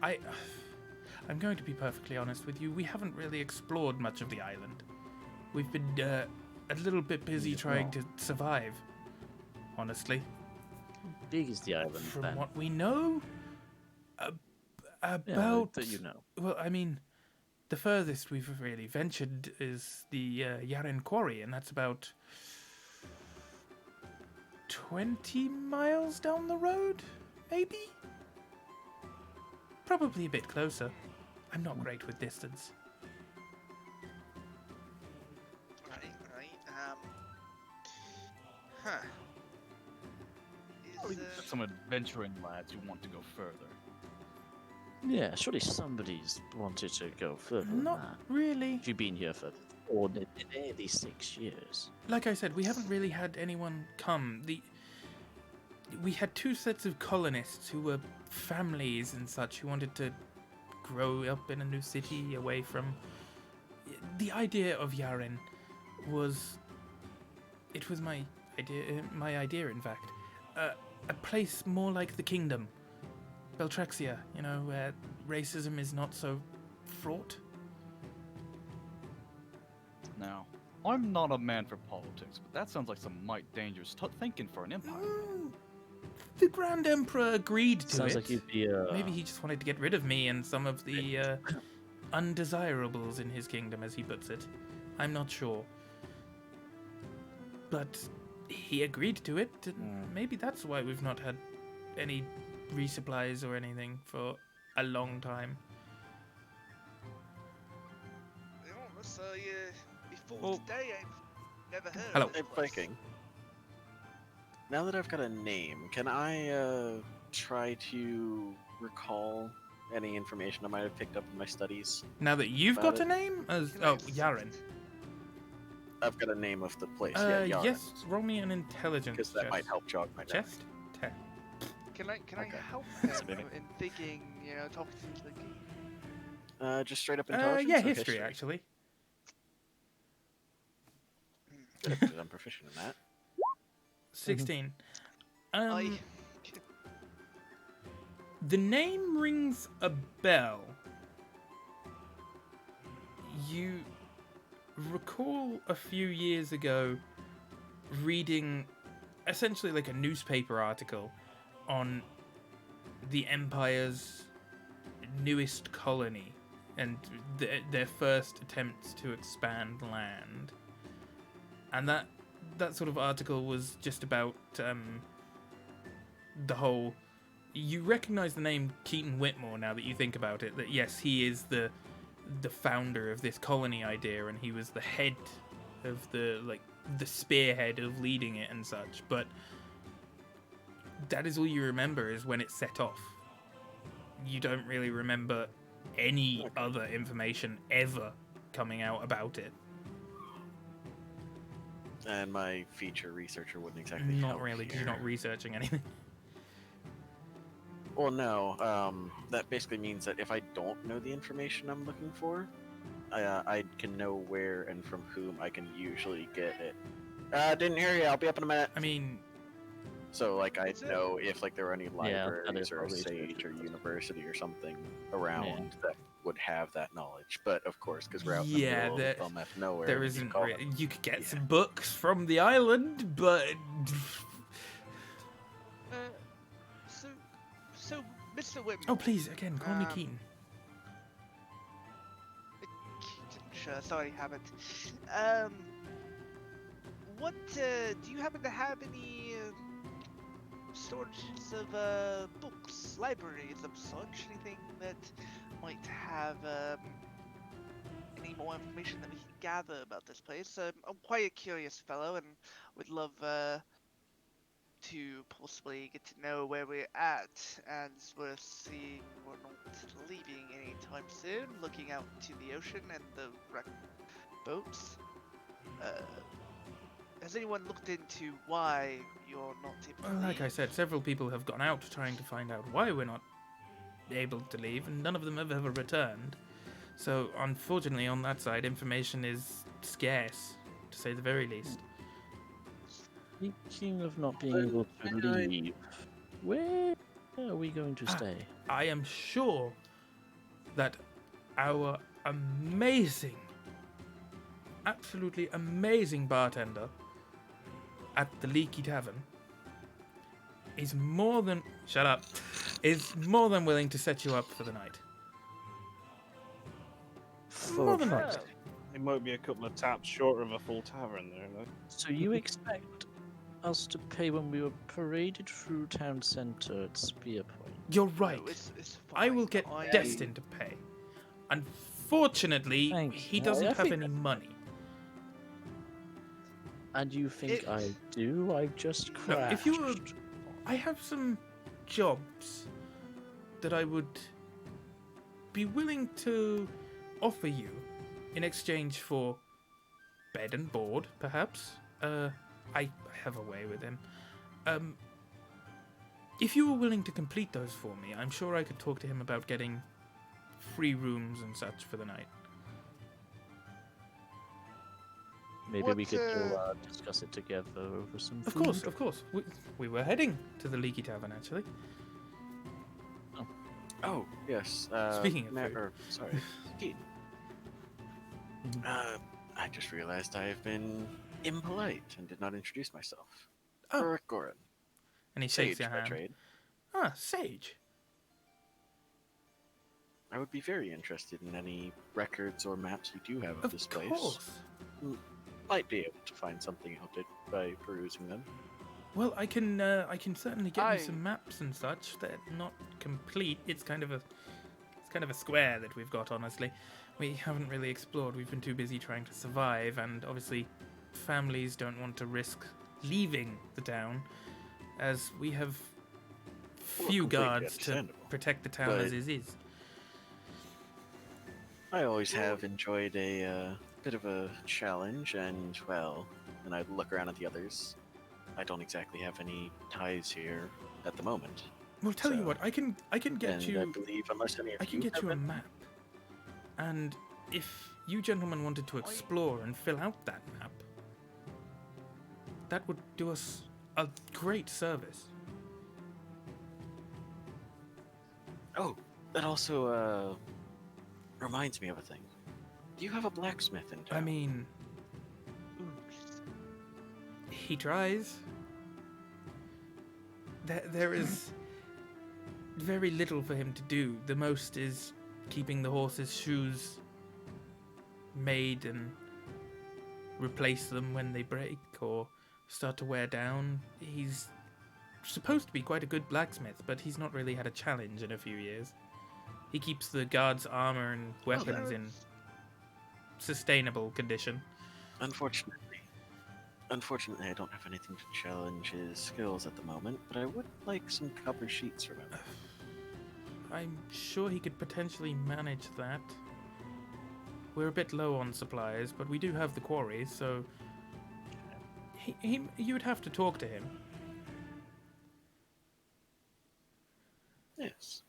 I'm going to be perfectly honest with you. We haven't really explored much of the island. We've been a little bit busy You've trying not. to survive. Honestly, Big is the island, from Ben. what we know, Yeah, about that you know. well, I mean, the furthest we've really ventured is the Yaren Quarry, and that's about 20 miles down the road, maybe? Probably a bit closer. I'm not great with distance. Right. Huh. Probably Is, just some adventuring lads who want to go further. Yeah, surely somebody's wanted to go further than Not that. really. You've been here for nearly 6 years. Like I said, we haven't really had anyone come. We had two sets of colonists who were families and such who wanted to grow up in a new city away from. The idea of Yaren was. It was my idea. My idea, in fact. A place more like the kingdom. Beltrexia, where racism is not so fraught. Now, I'm not a man for politics, but that sounds like some might dangerous thinking for an empire. The Grand Emperor agreed to Sounds it. like you'd be. Maybe he just wanted to get rid of me and some of the undesirables in his kingdom, as he puts it. I'm not sure. But he agreed to it, and maybe that's why we've not had any resupplies or anything for a long time. So before Well- today, I've never heard. Hello. Of Hey, this place. Viking. Now that I've got a name, can I try to recall any information I might have picked up in my studies? Now that you've About got it. a name, as Can I oh have Yaren. I've got a name of the place. Yeah, Yara, Yes, roll me an intelligence because that chest. might help jog my memory. Chest? 10. Can I Okay. help That's him a bit- in thinking? Talking to the Just straight up intelligence. Yeah, or history actually. Good, 'cause I'm proficient in that. 16. I The name rings a bell. You recall a few years ago reading essentially like a newspaper article on the Empire's newest colony and their first attempts to expand land. And that sort of article was just about the whole. You recognize the name Keaton Whitmore now that you think about it. That yes, he is the founder of this colony idea, and he was the head of the spearhead of leading it and such. But that is all you remember is when it set off. You don't really remember any other information ever coming out about it. And my feature researcher wouldn't exactly Not help really, because here. you're not researching anything. Well, no. That basically means that if I don't know the information I'm looking for, I can know where and from whom I can usually get it. Didn't hear you. I'll be up in a minute. I mean, So, like, I Is it? know if like there are any that is libraries or a probably sage true. or university or something around that would have that knowledge. But of course, because we're out in Yeah, the middle of LMF nowhere, there you isn't. call it- You could get yeah. some books from the island, but So, Mr. Whitmore. oh, please, again, call me Um, Keaton. Keaton, sure, sorry, haven't. What, do you happen to have any, storages of, books, libraries of such? Anything that might have, any more information that we can gather about this place? I'm quite a curious fellow and would love, to possibly get to know where we're at, as we're seeing we're not leaving anytime soon, looking out to the ocean and the wrecked boats. Has anyone looked into why you're not able to Well, like I leave? said, several people have gone out trying to find out why we're not able to leave, and none of them have ever returned. So, unfortunately, on that side, information is scarce, to say the very least. Speaking of not being able to leave, where are we going to stay? I am sure that our amazing, absolutely amazing bartender at the Leaky Tavern is more than willing to set you up for the night. More than fuck's that. It might be a couple of taps short of a full tavern there, though. So you expect us to pay when we were paraded through town centre at Spear Point? You're right. No, it's I will fine. get I- destined to pay. Unfortunately, Thank he you. doesn't I have think any money. And you think It- I do? I just No, crashed. if you were, I have some jobs that I would be willing to offer you in exchange for bed and board, perhaps. I have a way with him. If you were willing to complete those for me, I'm sure I could talk to him about getting free rooms and such for the night. Maybe What, we could all discuss it together over some Of food. course, of course. We were heading to the Leaky Tavern, actually. Oh, yes. Speaking of food. Sorry, Keaton. I just realized I have been impolite and did not introduce myself. Oh. Rick Gorin. And he shakes Sage your by hand. trade. Ah, Sage. I would be very interested in any records or maps you do have of, Of this place. course. Might be able to find something out it by perusing them. Well, I can certainly get I- you some maps and such. They're not complete. It's kind of a square that we've got. Honestly, we haven't really explored. We've been too busy trying to survive, and obviously, families don't want to risk leaving the town, as we have Well, few completely guards to understandable. protect the town But- as it is. I always have enjoyed a bit of a challenge, and well, when I look around at the others, I don't exactly have any ties here at the moment. Well, tell you So- what, I can get and you. I believe, unless any of I can get have you a it- map. And if you gentlemen wanted to explore and fill out that map, that would do us a great service. Oh, that also reminds me of a thing. Do you have a blacksmith in town? I mean, he tries. There is very little for him to do. The most is keeping the horses' shoes made and replace them when they break or start to wear down. He's supposed to be quite a good blacksmith, but he's not really had a challenge in a few years. He keeps the guards' armor and weapons in sustainable condition. Unfortunately, I don't have anything to challenge his skills at the moment, but I would like some copper sheets from him. I'm sure he could potentially manage that. We're a bit low on supplies, but we do have the quarry, so you would have to talk to him. Yes.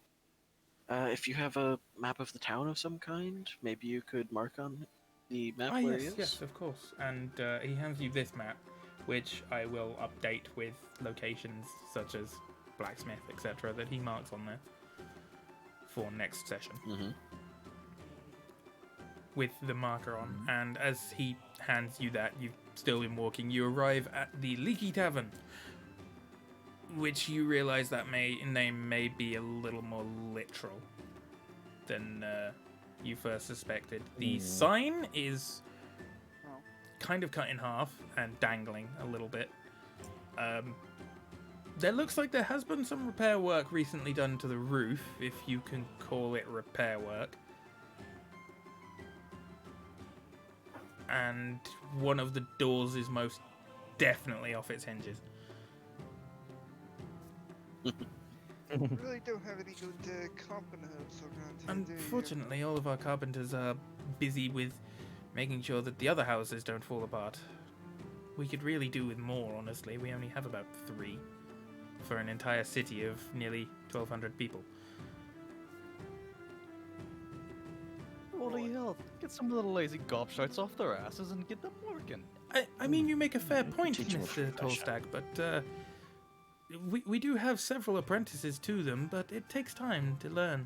If you have a map of the town of some kind, maybe you could mark on the map where he Yes, is. yes, of course. And he hands you this map, which I will update with locations such as blacksmith, etc., that he marks on there for next session Mm-hmm. with the marker on. And as he hands you that, you've still been walking. You arrive at the Leaky Tavern, which you realize that name may be a little more literal than you first suspected. The sign is kind of cut in half and dangling a little bit. There looks like there has been some repair work recently done to the roof, if you can call it repair work. And one of the doors is most definitely off its hinges. Really don't have any good carpenters around here, do you? Unfortunately, all of our carpenters are busy with making sure that the other houses don't fall apart. We could really do with more, honestly. We only have about 3 for an entire city of nearly 1,200 people. Bloody hell. Get some little lazy gobshites off their asses and get them working. I mean, you make a fair point, Teach 'em a Mr. profession. Tolstag, but we do have several apprentices to them, but it takes time to learn.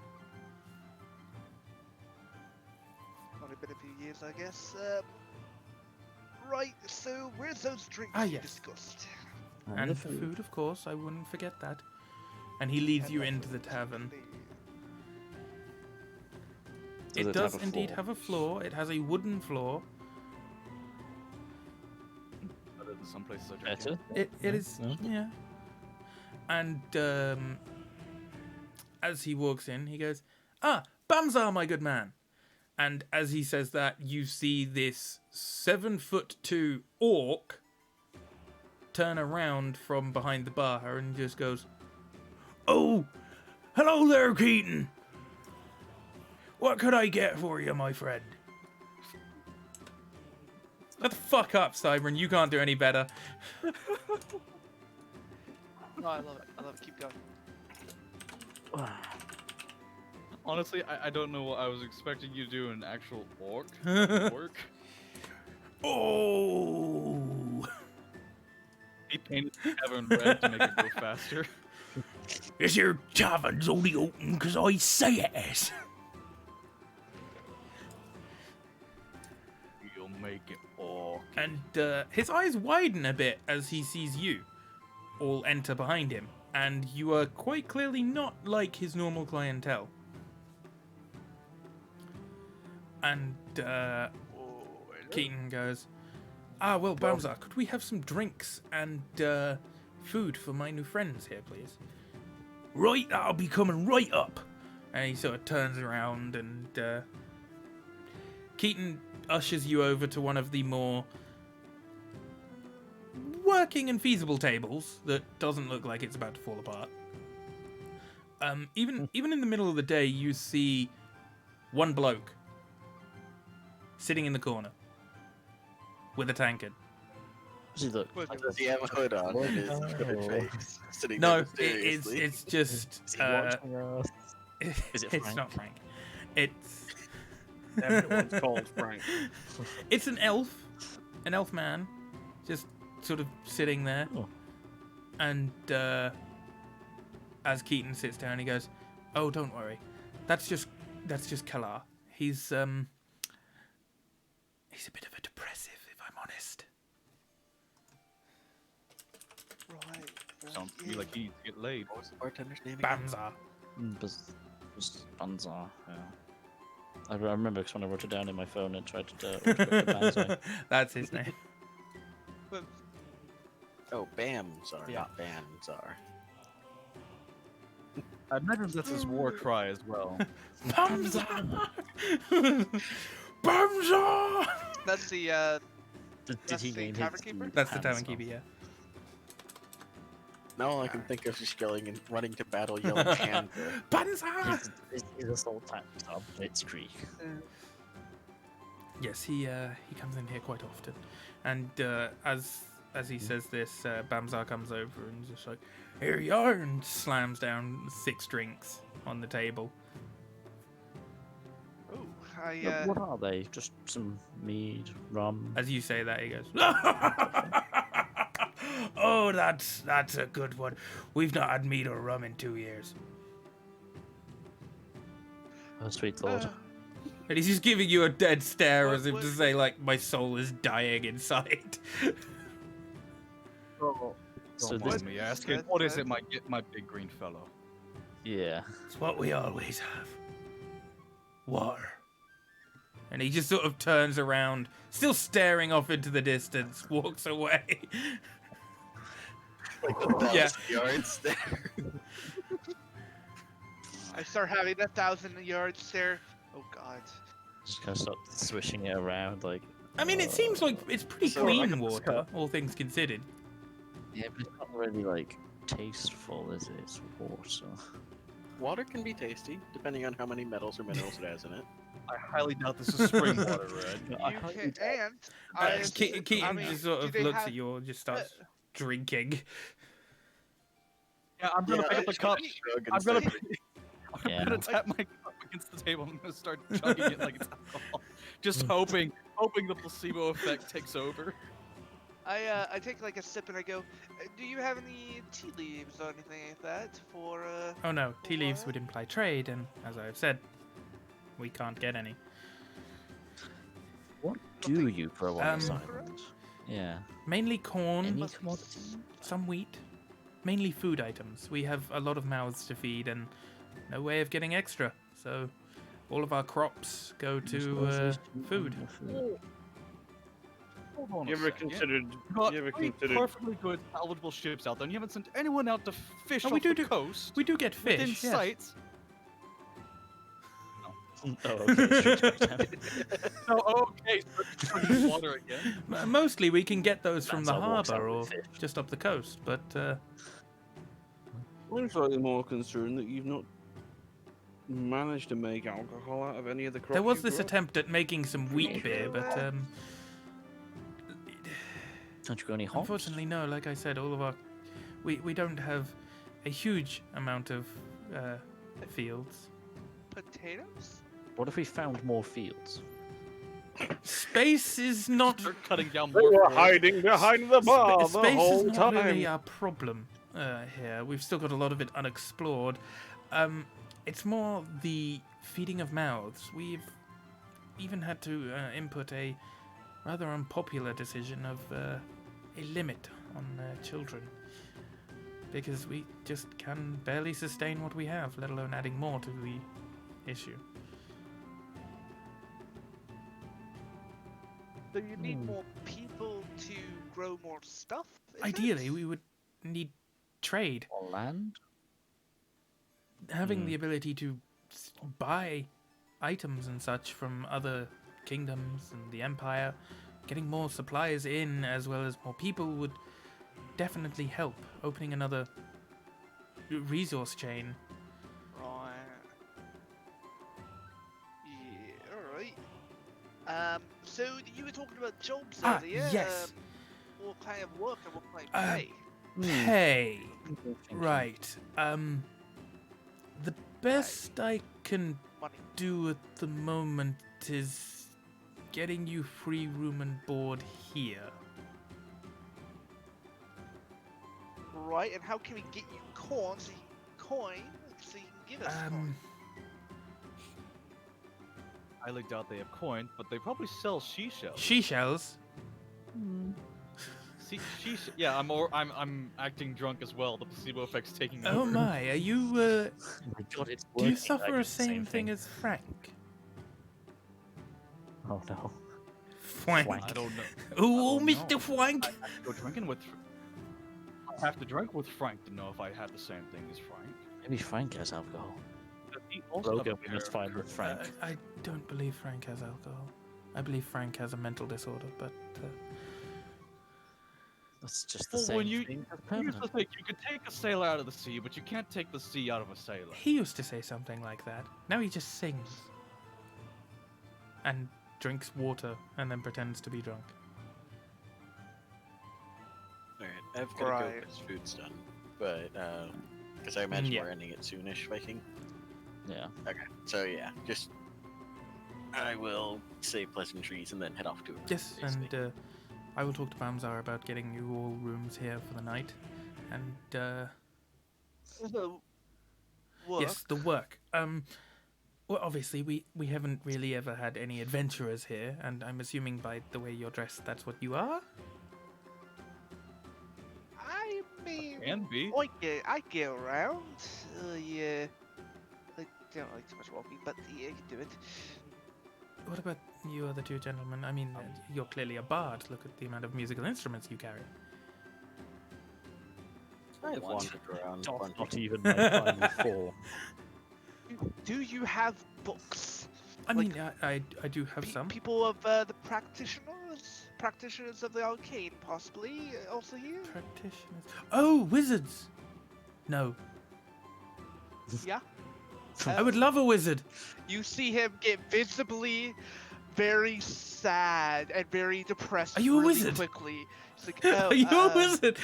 Only been a few years, I guess. Right, so where's those drinks you yes. discussed? And the food, of course, I wouldn't forget that. And he leads you into the tavern. Does It it does have a indeed floor? have a floor. It has a wooden floor. Better than some places I Better? It is, yeah. And as he walks in, he goes, "Ah, Bamzar, my good man." And as he says that, you see this 7'2" orc turn around from behind the bar and just goes, "Oh, hello there, Keaton. What could I get for you, my friend?" Shut the fuck up, Cybern. You can't do any better. No, I love it. I love it. Keep going. Honestly, I don't know what I was expecting you to do an actual orc. Orc. Oh, He painted the tavern red to make it go faster. this here tavern's only open 'cause I say it is. You'll make it orc. And his eyes widen a bit as he sees you all enter behind him, and you are quite clearly not like his normal clientele. And Keaton goes, "Ah, well, Bamzar, could we have some drinks and food for my new friends here, please?" "Right, that'll be coming right up." And he sort of turns around, and Keaton ushers you over to one of the more working and feasible tables that doesn't look like it's about to fall apart. Even in the middle of the day, you see one bloke sitting in the corner with a tankard. Does he look? Does he have a hood on and his hooded Oh. face sitting No, there mysteriously? it's just Is he watching us? Is it it's Frank? not Frank. It's Everyone's called Frank. it's an elf man, just sort of sitting there. Oh. And as Keaton sits down, he goes, "Oh, don't worry, that's just Kalar. He's a bit of a depressive, if I'm honest." Right. Sounds to me like he needs to get laid. What was the bartender's name again? Bamzar. Banzar, yeah. I remember because when I wrote it down in my phone and tried to autocorrect the Banzar. That's his name. Oh, Bamzar, Yeah. not Banzar. I imagine that's his war cry as well. Bamzar. Bamzar. That's the Did That's he the name tavern his keeper? dude That's the Banzar? tavern keeper, yeah. Now all I can think of is yelling and running to battle, yelling Panzer. Bamzar. He's a soul type of Blitzkrieg. Yes, he comes in here quite often, and as as he says this, Bamzar comes over and just like, "Here you are," and slams down 6 drinks on the table. Oh, What are they? Just some mead, rum. As you say that, he goes, "Oh, that's a good one. We've not had meat or rum in 2 years." Oh, sweet lord. And he's just giving you a dead stare What- as if to what- say, like, my soul is dying inside. Oh, So don't this, mind me asking, Good, what is good. it, my big green fellow? yeah. It's what we always have. Water. And he just sort of turns around, still staring off into the distance, walks away. Like the Yeah. yards there. I start having 1,000 yards there. Oh god. Just gonna start swishing it around, like. I mean, it seems like it's pretty So, clean like, water, all things considered. Yeah, but it's not really like tasteful, is it? It's water. Water can be tasty, depending on how many metals or minerals it has in it. I highly doubt this is spring water, Red. You I can, highly and I, Keaton I mean, just sort do of they looks have- at you and just starts drinking. Yeah, I'm gonna pick up the cup. Shrug and I'm gonna, say, Yeah. I'm gonna tap my cup against the table. I'm gonna start chugging it like it's alcohol. Just hoping the placebo effect takes over. I take like a sip and I go, do you have any tea leaves or anything like that for Oh no, tea leaves What? would imply trade, and as I've said, we can't get any. What do you grow on this Um, island? Yeah. Mainly corn, Any Must be commodities? some wheat, mainly food items. We have a lot of mouths to feed and no way of getting extra, so all of our crops go to food. Hold on You a ever second. considered? You've got You ever 3 considered? perfectly good salvageable ships out there, and you haven't sent anyone out to fish Oh, off we the do- coast We do get fish, within yes. sight. Oh, okay. Oh, okay. So chugging water again. Mostly we can get those from the That's how it works out harbour or with fish. just up the coast, but I'm slightly more concerned that you've not managed to make alcohol out of any of the crops. there was you this grew. attempt at making some wheat beer, but Don't you got any hops? unfortunately no, like I said, all of our we don't have a huge amount of fields. potatoes? What if we found more fields? Space is not Start cutting down They more were forests. hiding behind the bar the space whole is not time. really our problem here. We've still got a lot of it unexplored. It's more the feeding of mouths. We've even had to input a rather unpopular decision of a limit on children. Because we just can barely sustain what we have, let alone adding more to the issue. So you need more people to grow more stuff? is it? Ideally, we would need trade. Or land? Having the ability to buy items and such from other kingdoms and the empire, getting more supplies in as well as more people would definitely help. Opening another resource chain. Right. Yeah, alright. So you were talking about jobs Ah, earlier. yes. What kind of work and what kind of Um, pay? Hey, Thinking. right. The best I can Money. do at the moment is getting you free room and board here. Right, and how can we get you coin so you can give us coin? I highly doubt they have coin, but they probably sell seashells. She-shells. Yeah, I'm acting drunk as well. The placebo effect's taking Oh over. my, are you Oh my god, it's do you working. I suffer did the the same thing as Frank? Oh no. Frank. Frank. I don't know. Oh, don't Mr. know. Frank. I have to go drinking with. I have to drink with Frank to know if I had the same thing as Frank. Maybe Frank has alcohol. Does he also have Logan, a we must pair of find with Frank. I don't believe Frank has alcohol. I believe Frank has a mental disorder, but That's just the Well, same when you- thing. as Here's the permanent. thing: you can take a sailor out of the sea, but you can't take the sea out of a sailor. he used to say something like that. Now he just sings. And drinks water and then pretends to be drunk. I've got to go Right. get his food's done, but because I imagine Yeah. we're ending it soonish, Viking. Yeah. Okay, so yeah, just I will say pleasantries and then head off to it. Yes, and I will talk to Bamzar about getting you all rooms here for the night. And The work. yes, the work. Well, obviously we haven't really ever had any adventurers here, and I'm assuming by the way you're dressed, that's what you are. I mean, Can be. I get around. Yeah. I don't like too much walking, but yeah, I can do it. What about you other two gentlemen? I mean, you're clearly a bard. Look at the amount of musical instruments you carry. I've What? wandered around. Not, wondering- not even my primal form. Do you have books? I Like, mean, I do have some. People of the practitioners of the arcane, possibly also here. Practitioners. Oh, wizards. No, Yeah. I would love a wizard. You see him get visibly very sad and very depressed. Are you a really wizard? Quickly. It's like, oh, Are you a wizard?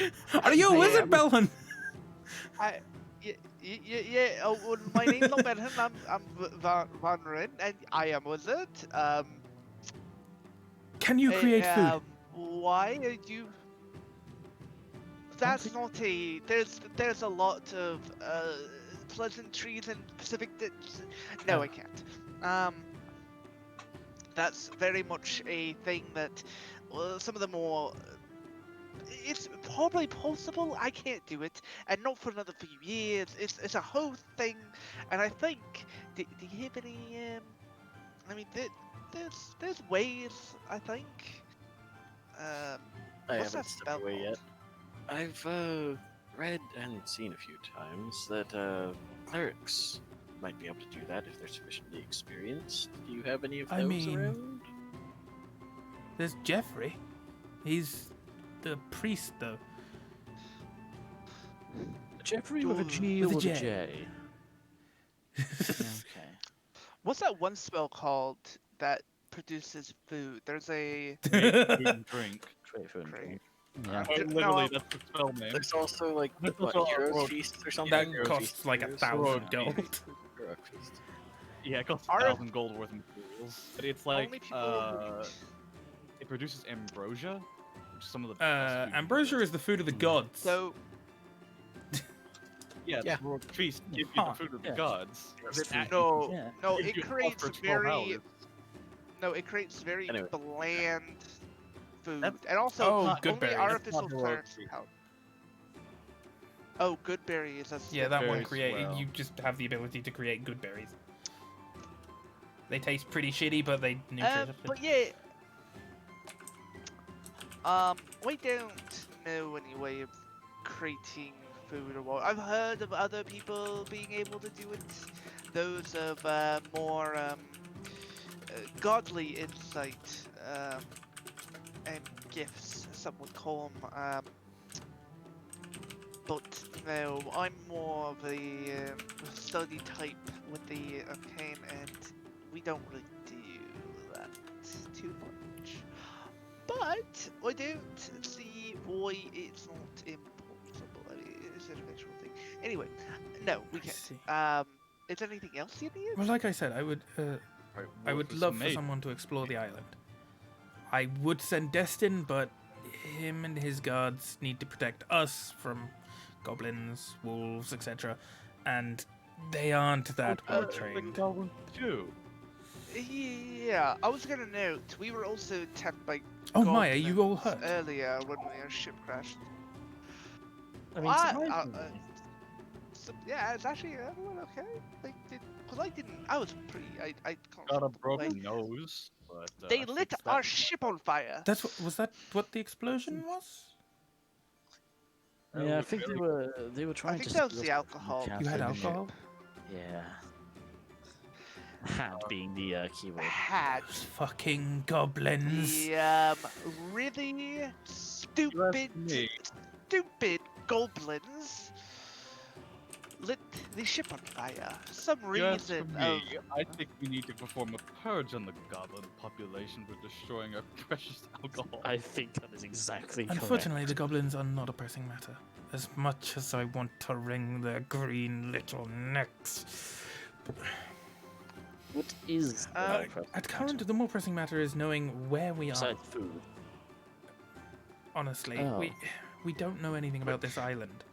Are you a I wizard, am. Belhan? Yeah. Oh, well, my name's not Benton. I'm Van Rin, and I am a wizard. Can you create food? Why are you? That's not a. There's a lot of pleasantries and specific. No, I can't. That's very much a thing that some of the more. It's probably possible. I can't do it, and not for another few years. It's a whole thing, and I think. Do you have any? I mean, there's ways. I think. I What's haven't that stepped spell away yet. called? I've read and seen a few times that clerics might be able to do that if they're sufficiently experienced. Do you have any of I those mean- around? There's Jeffrey. He's the priest, though. Jeffrey with a G With or a with a J. J? Okay. What's that one spell called that produces food? There's a. Food and drink. Great for Great. him. I'm Yeah. ju- no, Literally, I'm- that's the spell name. There's also like There's what, also a Heroes rogue- Feast or something. That Heroes costs Feast, like Heroes 1,000 Feast. gold. Heroes Feast. Yeah, it costs Are- 1,000 gold worth of materials. But it's like Only people who eat. it produces ambrosia, which is some of the best food Ambrosia you is the food of the gods. So yeah, Yeah. the royal feast give you Huh, the food of yeah. the gods. It's It no, Yeah. no, gives it you health creates for 12 very. hours. No, it creates very Anyway. bland food, That's- and also Oh, only good berries. artificial That's not heroic plants food. help. Oh, good berries. That's Yeah, that one berries, created. well. You just have the ability to create good berries. They taste pretty shitty, but they nutrient. But yeah. We don't know any way of creating food or what. I've heard of other people being able to do it. Those of more godly insight and gifts, some would call them. But no, I'm more of a study type with the arcane, and we don't really do that too much. But I don't see why it's not impossible. I mean, it's an eventual thing. Anyway, no, we I can't. see. Is there anything else you need? Well, like I said, I would Right, would wolf love is for made. someone to explore the island. I would send Destin, but him and his guards need to protect us from goblins, wolves, etc. And they aren't that well trained. Goblins too. Yeah, I was gonna note, we were also attacked by Oh my, are you all goblins hurt? earlier when our ship crashed. I mean, What? surprisingly, So, yeah, it's actually everyone okay? Like, because I didn't, I was pretty, I can't Got a remember, broken like, nose, but they I lit fixed our that. ship on fire. That's what was that what the explosion was? yeah, I think they were I trying think to. that was steal the stuff alcohol. from the You had captain. alcohol? Yeah. Had being the keyword. Had Fucking goblins. the really stupid, me. stupid goblins lit the ship on fire. For some Yes, for reason. me, I think we need to perform a purge on the goblin population for destroying our precious alcohol. I think that is exactly correct. Unfortunately, the goblins are not a pressing matter. As much as I want to wring their green little necks. What is the Uh, more pressing At current, matter? the more pressing matter is knowing where we are. Besides food. Honestly, Oh. we don't know anything about this island.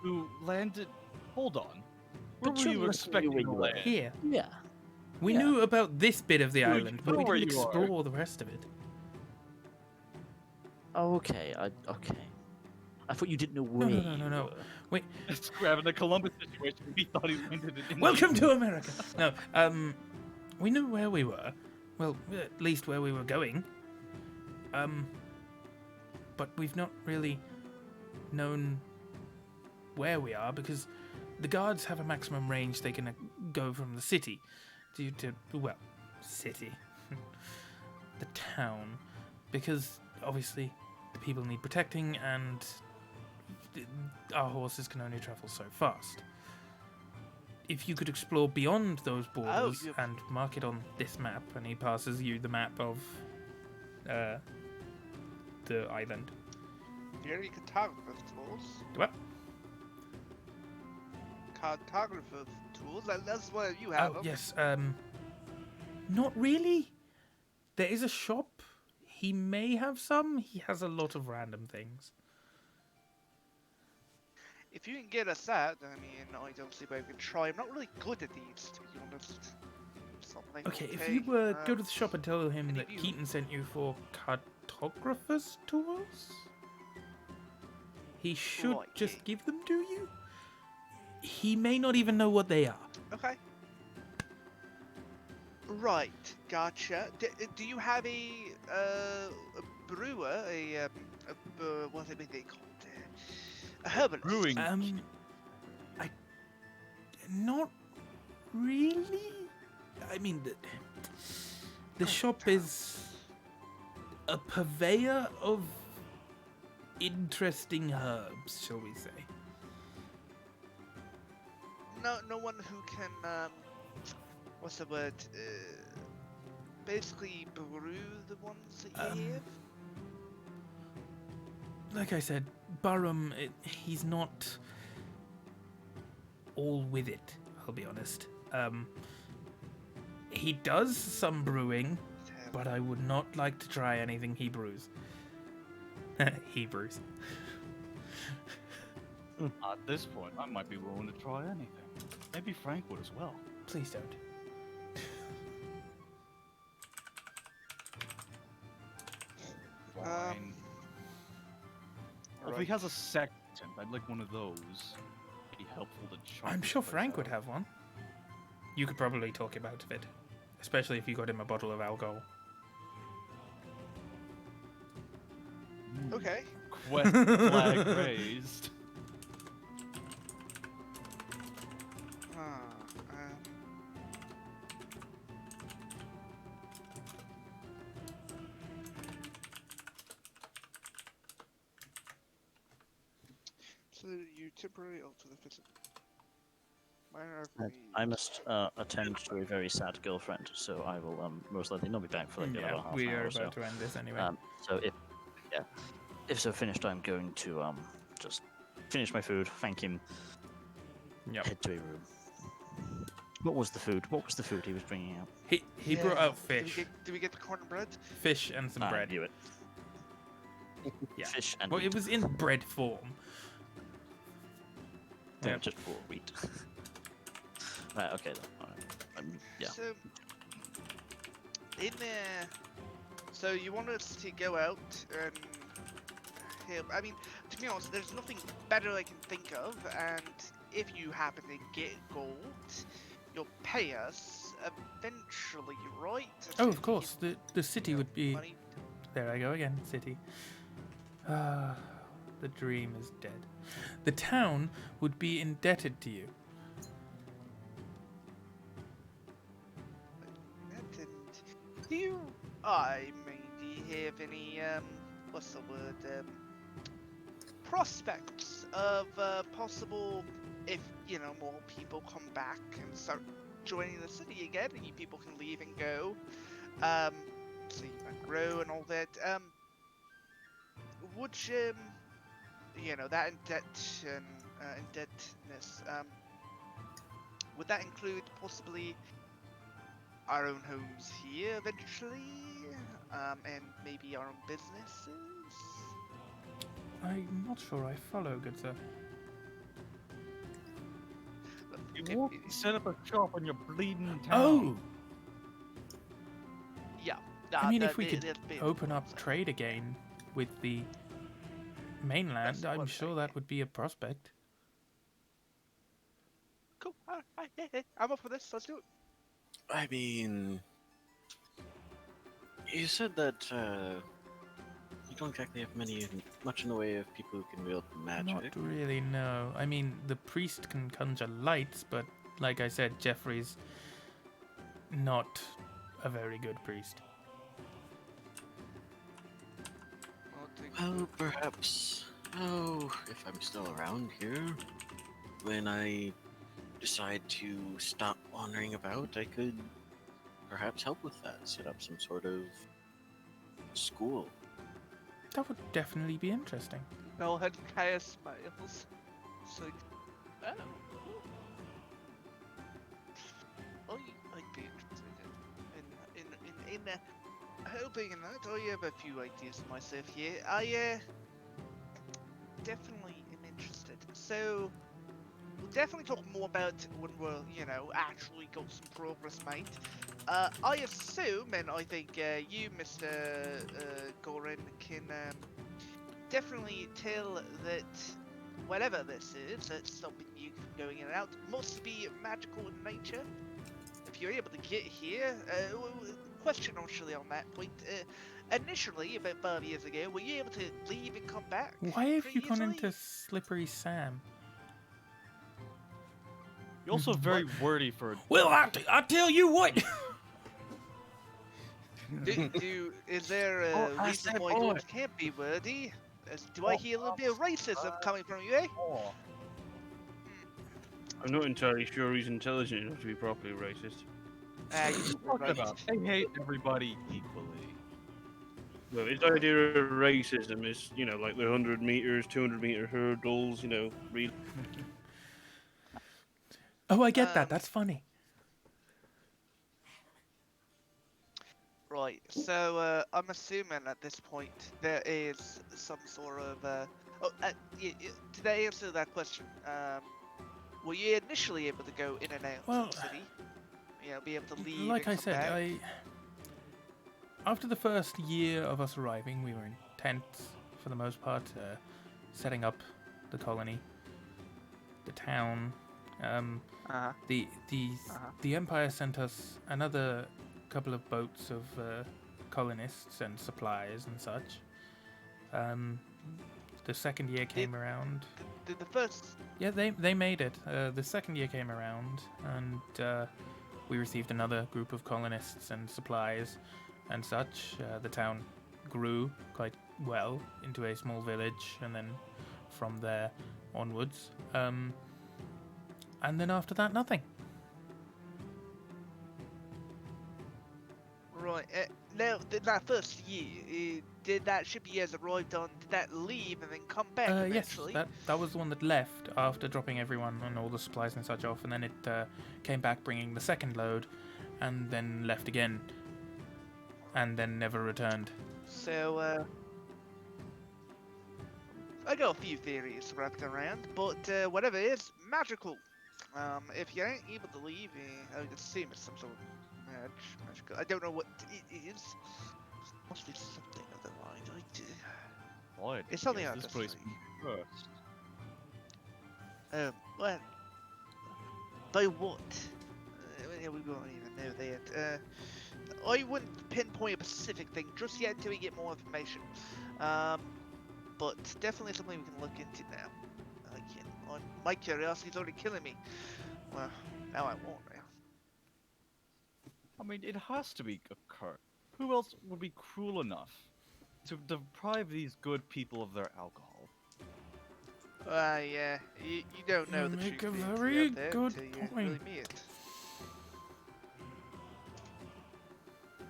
You landed. Hold on. Where But were you're you listening expecting where to you are. land? Here, Yeah. we Yeah. knew about this bit of the You island, but know we where didn't you are. explore the rest of it. Oh, okay. Okay. I thought you didn't know where. no, no, you no. were. It's grabbing the Columbus situation. We thought he landed in Welcome to America. No, we knew where we were. Well, at least where we were going. But we've not really known where we are because the guards have a maximum range they can go from the city due to, well, city, the town, because obviously the people need protecting and our horses can only travel so fast. If you could explore beyond those borders you- and mark it on this map, and he passes you the map of the island. Very cartographer tools. What? Cartographer tools. That's what you have. Oh, them. yes. Not really. There is a shop. He may have some. He has a lot of random things. If you can get us that, I mean, I don't see why we can try. I'm not really good at these, to be honest. Something. Okay, if you go to the shop and tell him any that view? Keaton sent you for cartographer's tools, he should Right, just yeah. give them to you. He may not even know what they are. Okay. Right, gotcha. Do you have a brewer, what are they called? A herbalist. Brewing. Not really. I mean, the shop is a purveyor of interesting herbs, shall we say? No one who can, what's the word? Basically brew the ones that you have. Like I said, Burham, he's not all with it, I'll be honest. He does some brewing, but I would not like to try anything he brews. He brews. At this point, I might be willing to try anything. Maybe Frank would as well. Please don't. Fine. Well, if he has a sextant, I'd like one of those. Be helpful to chart I'm this sure place Frank would out. have one. You could probably talk him out of it. Especially if you got him a bottle of alcohol. Okay. Quest flag raised. So you temporarily alter the physical. I must attend to a very sad girlfriend, so I will most likely not be back for like another half we an hour are or so. about to end this anyway. So if so finished, I'm going to just finish my food, thank him, Yep. head to a room. What was the food? What was the food he was bringing out? He brought out fish. Did we get the cornbread? Fish and some I bread. knew it. Yeah. Fish and Well, wheat. it was in bread form. Yeah, Yeah. just for wheat. Right. Okay. Then. All right. Yeah. So, in there, so you want us to go out and help? I mean, to be honest, there's nothing better I can think of, and if you happen to get gold, you'll pay us eventually, right? Oh, of course. The city would be. Money. There I go again. City. Ah, the dream is dead. The town would be indebted to you. And do you, I maybe have any what's the word? prospects of possible, if more people come back and start joining the city again, and you people can leave and go, so you can grow and all that. Would that indebtedness, would that include possibly our own homes here eventually, and maybe our own businesses? I'm not sure I follow, good sir. You won't set up a shop in your bleeding town. Oh! Yeah. I mean, if we could open up trade again with the mainland, That's I'm one sure thing. that would be a prospect. Cool. Alright, yeah, I'm up for this. Let's do it. I mean, you said that you don't exactly have much in the way of people who can wield magic. Not really, no. I mean, the priest can conjure lights, but like I said, Jeffrey's not a very good priest. Well, perhaps. Oh, if I'm still around here, when I decide to stop wandering about, I could perhaps help with that. Set up some sort of school. That would definitely be interesting. Bellhead Kaya smiles. It's like, oh. I'd be interested in helping in that. I have a few ideas myself here. I definitely am interested. So we'll definitely talk more about when we're, actually got some progress made. I assume, and I think you, Mr. Gorin, can definitely tell that whatever this is that's stopping you from going in and out must be magical in nature. If you're able to get here, question actually on that point. Initially, about 5 years ago, were you able to leave and come back? Why have pretty you gone easily? into Slippery Sam? You're also very wordy for a Well, I tell you what! Is there Oh, a I reason said why boy. dwarves can't be wordy? Do I hear a little bit of racism coming from you, eh? I'm not entirely sure he's intelligent enough to be properly racist. You were talking right. about. They hate everybody equally. Well, his idea of racism is, like the 100 meters, 200-meter hurdles, really. Oh, I get that. Um, That's funny. Right, so I'm assuming at this point there is some sort of to answer that question, were you initially able to go in and out Well, of the city? Be able to leave Like and I come said, back? after the first year of us arriving, we were in tents for the most part, setting up the colony, the town. Uh-huh. The Empire sent us another couple of boats of colonists and supplies and such. The second year came around. Did the first... Yeah, they made it. The second year came around, and we received another group of colonists and supplies and such. The town grew quite well into a small village, and then from there onwards. And then after that, nothing. Right, now, that first year, did that ship you guys arrived on, did that leave and then come back Yes, eventually? that was the one that left after dropping everyone and all the supplies and such off, and then it came back bringing the second load, and then left again, and then never returned. So, I got a few theories wrapped around, but whatever it is, magical. If you ain't able to leave, I would assume it's some sort of magical. I don't know what it is. Must be something otherwise. What? It's something Yes, out this of place three. first. Well, by what? We won't even know that. I wouldn't pinpoint a specific thing just yet until we get more information. But definitely something we can look into now. My curiosity's already killing me. Well, now I won't now. I mean, it has to be a cart. Who else would be cruel enough to deprive these good people of their alcohol? Yeah, you don't know You the make true a beauty very out there good until you really point. meet it.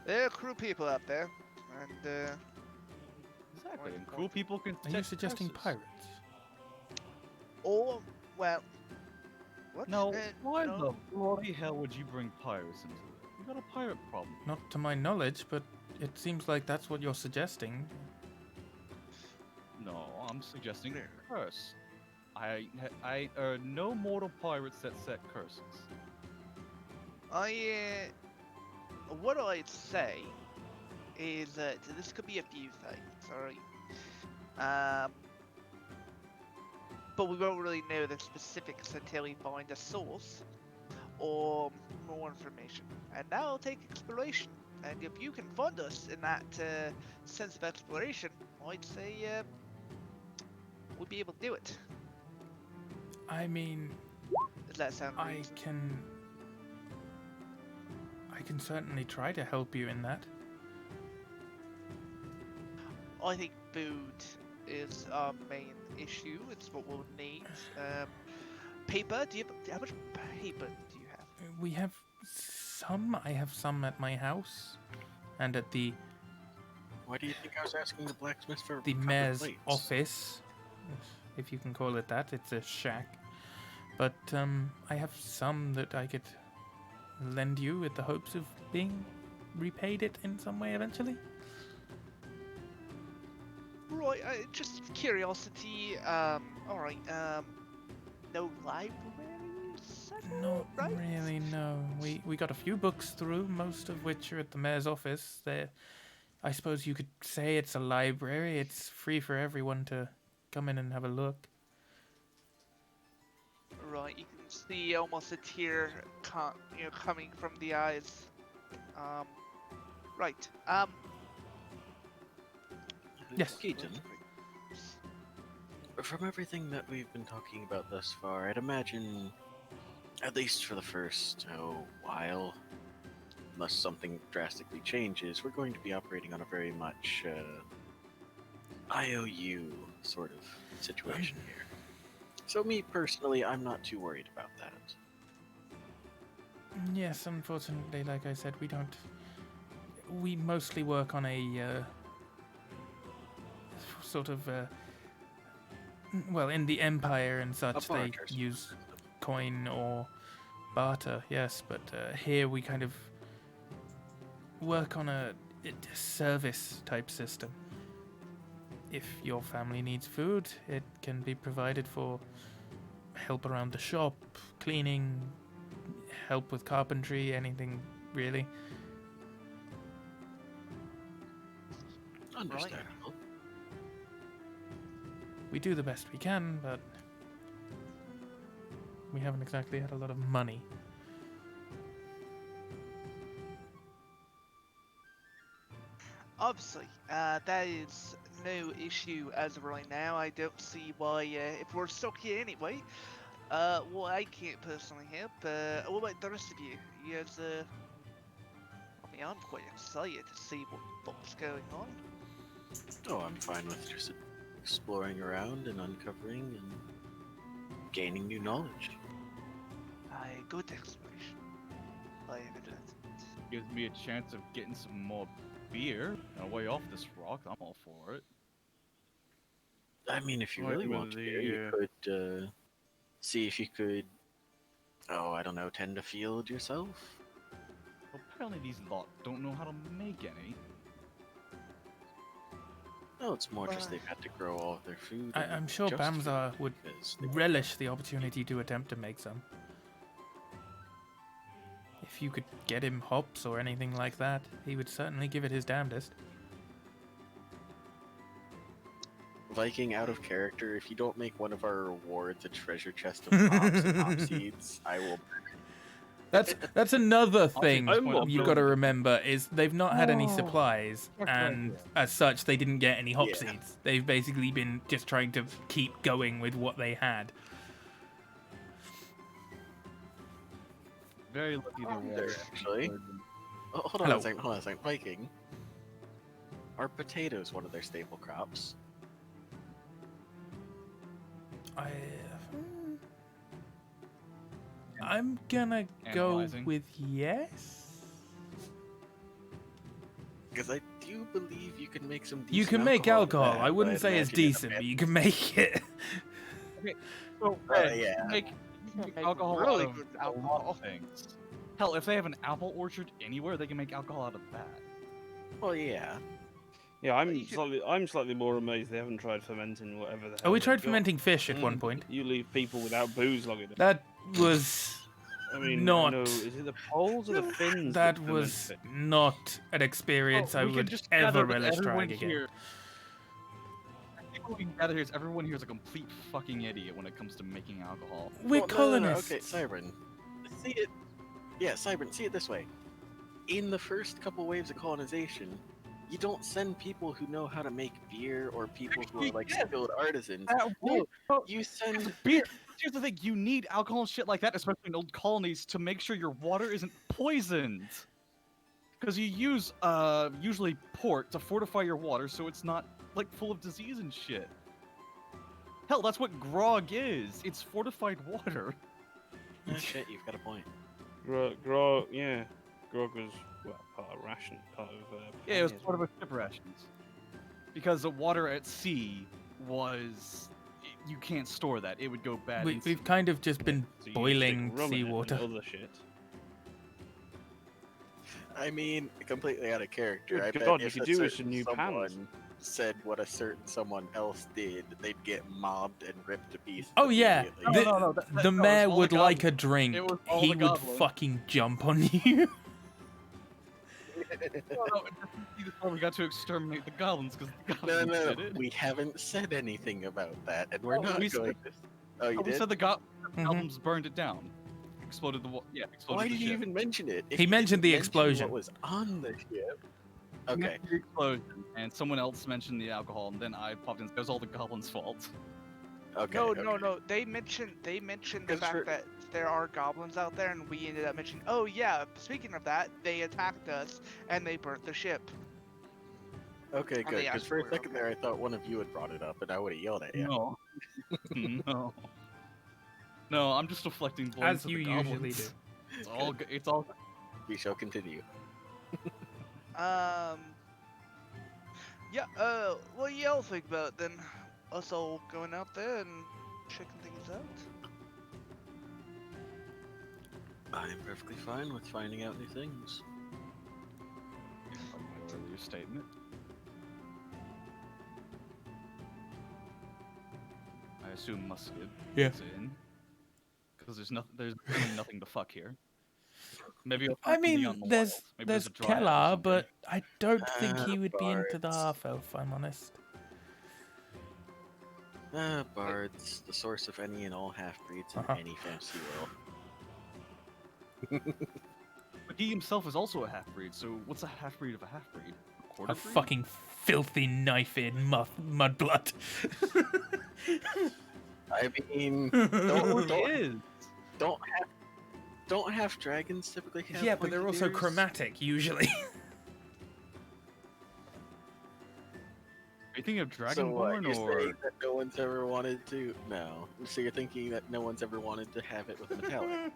There are cruel people out there, and Exactly. And Quite cruel people can. Are you set suggesting curses. pirates? or well, what? No, why no. the bloody hell would you bring pirates into it? You got a pirate problem. Not to my knowledge, but it seems like that's what you're suggesting. No, I'm suggesting No. curse. I no mortal pirates that set curses. What I'd say is that this could be a few things, alright? But we won't really know the specifics until we find a source or more information. And that'll take exploration. And if you can fund us in that sense of exploration, I'd say we'll be able to do it. I mean, Does that sound I reasonable? can certainly try to help you in that. I think food is our main issue. It's what we'll need. Paper. How much paper do you have? We have some. I have some at my house, and at the Why do you think I was asking the blacksmith for the copper mayor's plates? office, if you can call it that. It's a shack. But I have some that I could lend you with the hopes of being repaid it in some way eventually. Right. Just curiosity. All right. No libraries. Not right? really, no. We got a few books through, most of which are at the mayor's office. I suppose you could say it's a library. It's free for everyone to come in and have a look. Right. You can see almost a tear, coming from the eyes. Right. Yes. Keaton, from everything that we've been talking about thus far, I'd imagine, at least for the first while, unless something drastically changes, we're going to be operating on a very much IOU sort of situation here. So me personally, I'm not too worried about that. Yes, unfortunately, like I said, we mostly work on a sort of well, in the Empire and such, they barter use coin or barter, yes, but here we kind of work on a service type system. If your family needs food, it can be provided for help around the shop, cleaning, help with carpentry, anything really. Understandable. We do the best we can, but we haven't exactly had a lot of money. Obviously, that is no issue as of right now. I don't see why, if we're stuck here anyway, well, I can't personally help. What about the rest of you? You guys, I mean, I'm quite excited to see what's going on. Oh, I'm fine with just exploring around and uncovering and gaining new knowledge. Good exploration. I have it. Gives me a chance of getting some more beer on a way off this rock. I'm all for it. I mean, if you Like really with want to, the, you could see if you could, I don't know, tend a field yourself. Well, apparently these lot don't know how to make any. No, it's more just they've had to grow all of their food. I'm sure just food, Bamzar would because they- relish the opportunity to attempt to make some. If you could get him hops or anything like that, he would certainly give it his damnedest. Viking out of character, if you don't make one of our rewards a treasure chest of hops and hop seeds, I will. That's another thing I'm not you've got to remember is they've not had any supplies, That's right, and yeah. as such, they didn't get any hop Yeah. seeds. They've basically been just trying to keep going with what they had. Very lucky there There, was. actually. Oh, hold on Hello. a second, hold on a second. Viking. Are potatoes one of their staple crops? I'm gonna go Analyzing. with yes. Because I do believe you can make some. You decent can make alcohol. alcohol. I wouldn't say it's decent, but you can make it. So, yeah. you can make alcohol really out of good a lot alcohol. of things. Hell, if they have an apple orchard anywhere, they can make alcohol out of that. Well, yeah. Yeah, you could- I'm slightly more amazed they haven't tried fermenting whatever the hell. Oh, we they've tried got. fermenting fish at one Mm. point. You leave people without booze long enough. That was I mean, not- I know, is it the poles or the fins? that ferment was fish? not an experience Oh, I we can would just gather ever that relish everyone trying again. here- I think what we can gather here is everyone here is a complete fucking idiot when it comes to making alcohol. We're Well, no, colonists. Okay, Cybern. See it. Yeah, Cybern. See it this way. In the first couple waves of colonization, you don't send people who know how to make beer or people who are like Yes. skilled artisans. That No, would- you send. beer. Here's the thing: you need alcohol and shit like that, especially in old colonies, to make sure your water isn't poisoned. Because you use usually port to fortify your water, so it's not like full of disease and shit. Hell, that's what grog is. It's fortified water. Oh, shit, you've got a point. Grog, yeah. Grog was, well, part of ration, part of... Yeah, it was pioneers, part of a ship rations. Because the water at sea was, you can't store that. It would go bad. We've instantly. kind of just been So you stick boiling rum in it and seawater. Other shit. I mean, completely out of character. Good I bet God, if you a could do with certain some new pans. someone said what a certain someone else did, they'd get mobbed and ripped to pieces. Oh yeah, immediately. No, the no, mayor it's all would the like a goblins. drink. It was all He the would goblins. fucking jump on you. No, that's why we got to exterminate the goblins, because the No, goblins no, did it. we haven't said anything about that, and we're Oh, not we said- going to. Oh, you We did? said the Mhm. goblins burned it down. Exploded the exploded Why the did you ship. even mention it? If He you mentioned didn't the mention explosion. What was on the ship? He Okay. mentioned the explosion, and someone else mentioned the alcohol, and then I popped in. It was all the goblins' fault. Okay. No, okay. no. They mentioned the 'Cause fact for- that there are goblins out there, and we ended up mentioning. Oh yeah. Speaking of that, they attacked us and they burnt the ship. Okay, And good. they Because asked for a for it, second okay. there, I thought one of you had brought it up, and I would have yelled at you. No. No. No, I'm just deflecting blame As to you the usually goblins. do. It's all. It's all. We shall continue. Yeah. What y'all think about then? Us all going out there and checking things out. I'm perfectly fine with finding out new things. From my earlier statement. I assume Musket Yeah. is in. Because there's nothing. There's really nothing to fuck here. Maybe. I'll I find something mean, on the there's walls. Maybe a dryad or Keller, something. but I don't think he would be into the Bards. half elf. I'm honest. Bards, the source of any and all half-breeds in Uh-huh. any fantasy world. But he himself is also a half breed. So what's a half breed of a half breed? Quarter A breed? fucking filthy knife in mudblood. I mean, Oh, don't, he is. don't half dragons typically have Yeah, but they're pointy also ears? chromatic usually. Are you thinking of So what, Dragonborn you're or? saying that no one's ever wanted to? No. So you're thinking that no one's ever wanted to have it with metallic?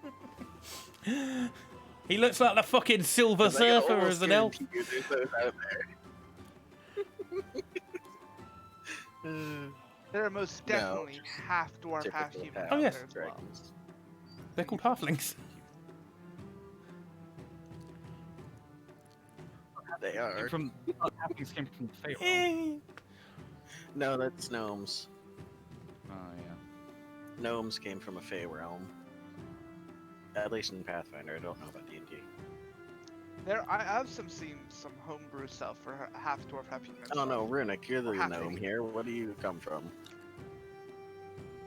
He looks like the fucking Silver 'Cause I can Surfer almost as an elf. guarantee you there's those out there. There are most No. definitely half dwarf, half Typical human. half Oh, yes. out there as well. dragons. They're called halflings. They are. From halflings came from the Fey realm. Eh. No, that's gnomes. Oh yeah. Gnomes came from a Fey realm. At least in Pathfinder, I don't know about D&D. I've seen some homebrew stuff for half dwarf, half human. Oh no, Runic, you're the Half gnome Fey. here. Where do you come from?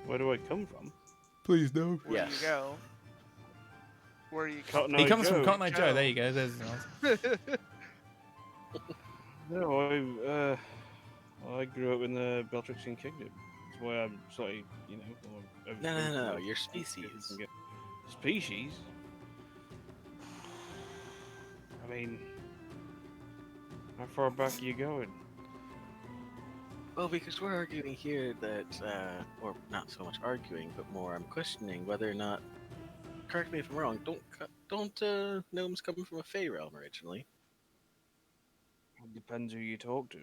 Where do I come from? Please no. Where Yes. do you go? Where do you come? Cotton He Eye comes from Joe. Cotton Eye Joe. There you go. There's No, I grew up in the Beltrixian Kingdom. That's why I'm slightly, more No, your species. Species? I mean, how far back are you going? Well, because we're arguing here that, or not so much arguing, but more I'm questioning whether or not. Correct me if I'm wrong. Don't gnomes come from a Fey realm originally? Depends who you talk to.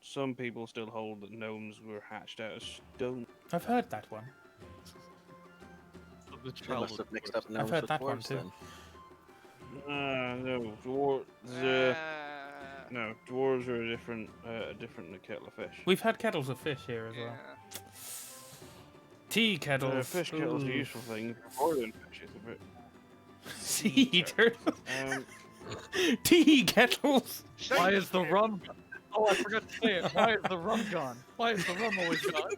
Some people still hold that gnomes were hatched out of stone. I've heard that one. The I must have mixed up gnomes heard with that one dwarves too. then. No, no, dwarves are a different kettle of fish. We've had kettles of fish here as well. Yeah. Tea kettles. Fish kettle's a Ooh. useful thing. More than fish is a bit. Sea turtles. Um, Tea kettles. Why is the rum? Oh, I forgot to say it. Why is the rum gone? Why is the rum always gone?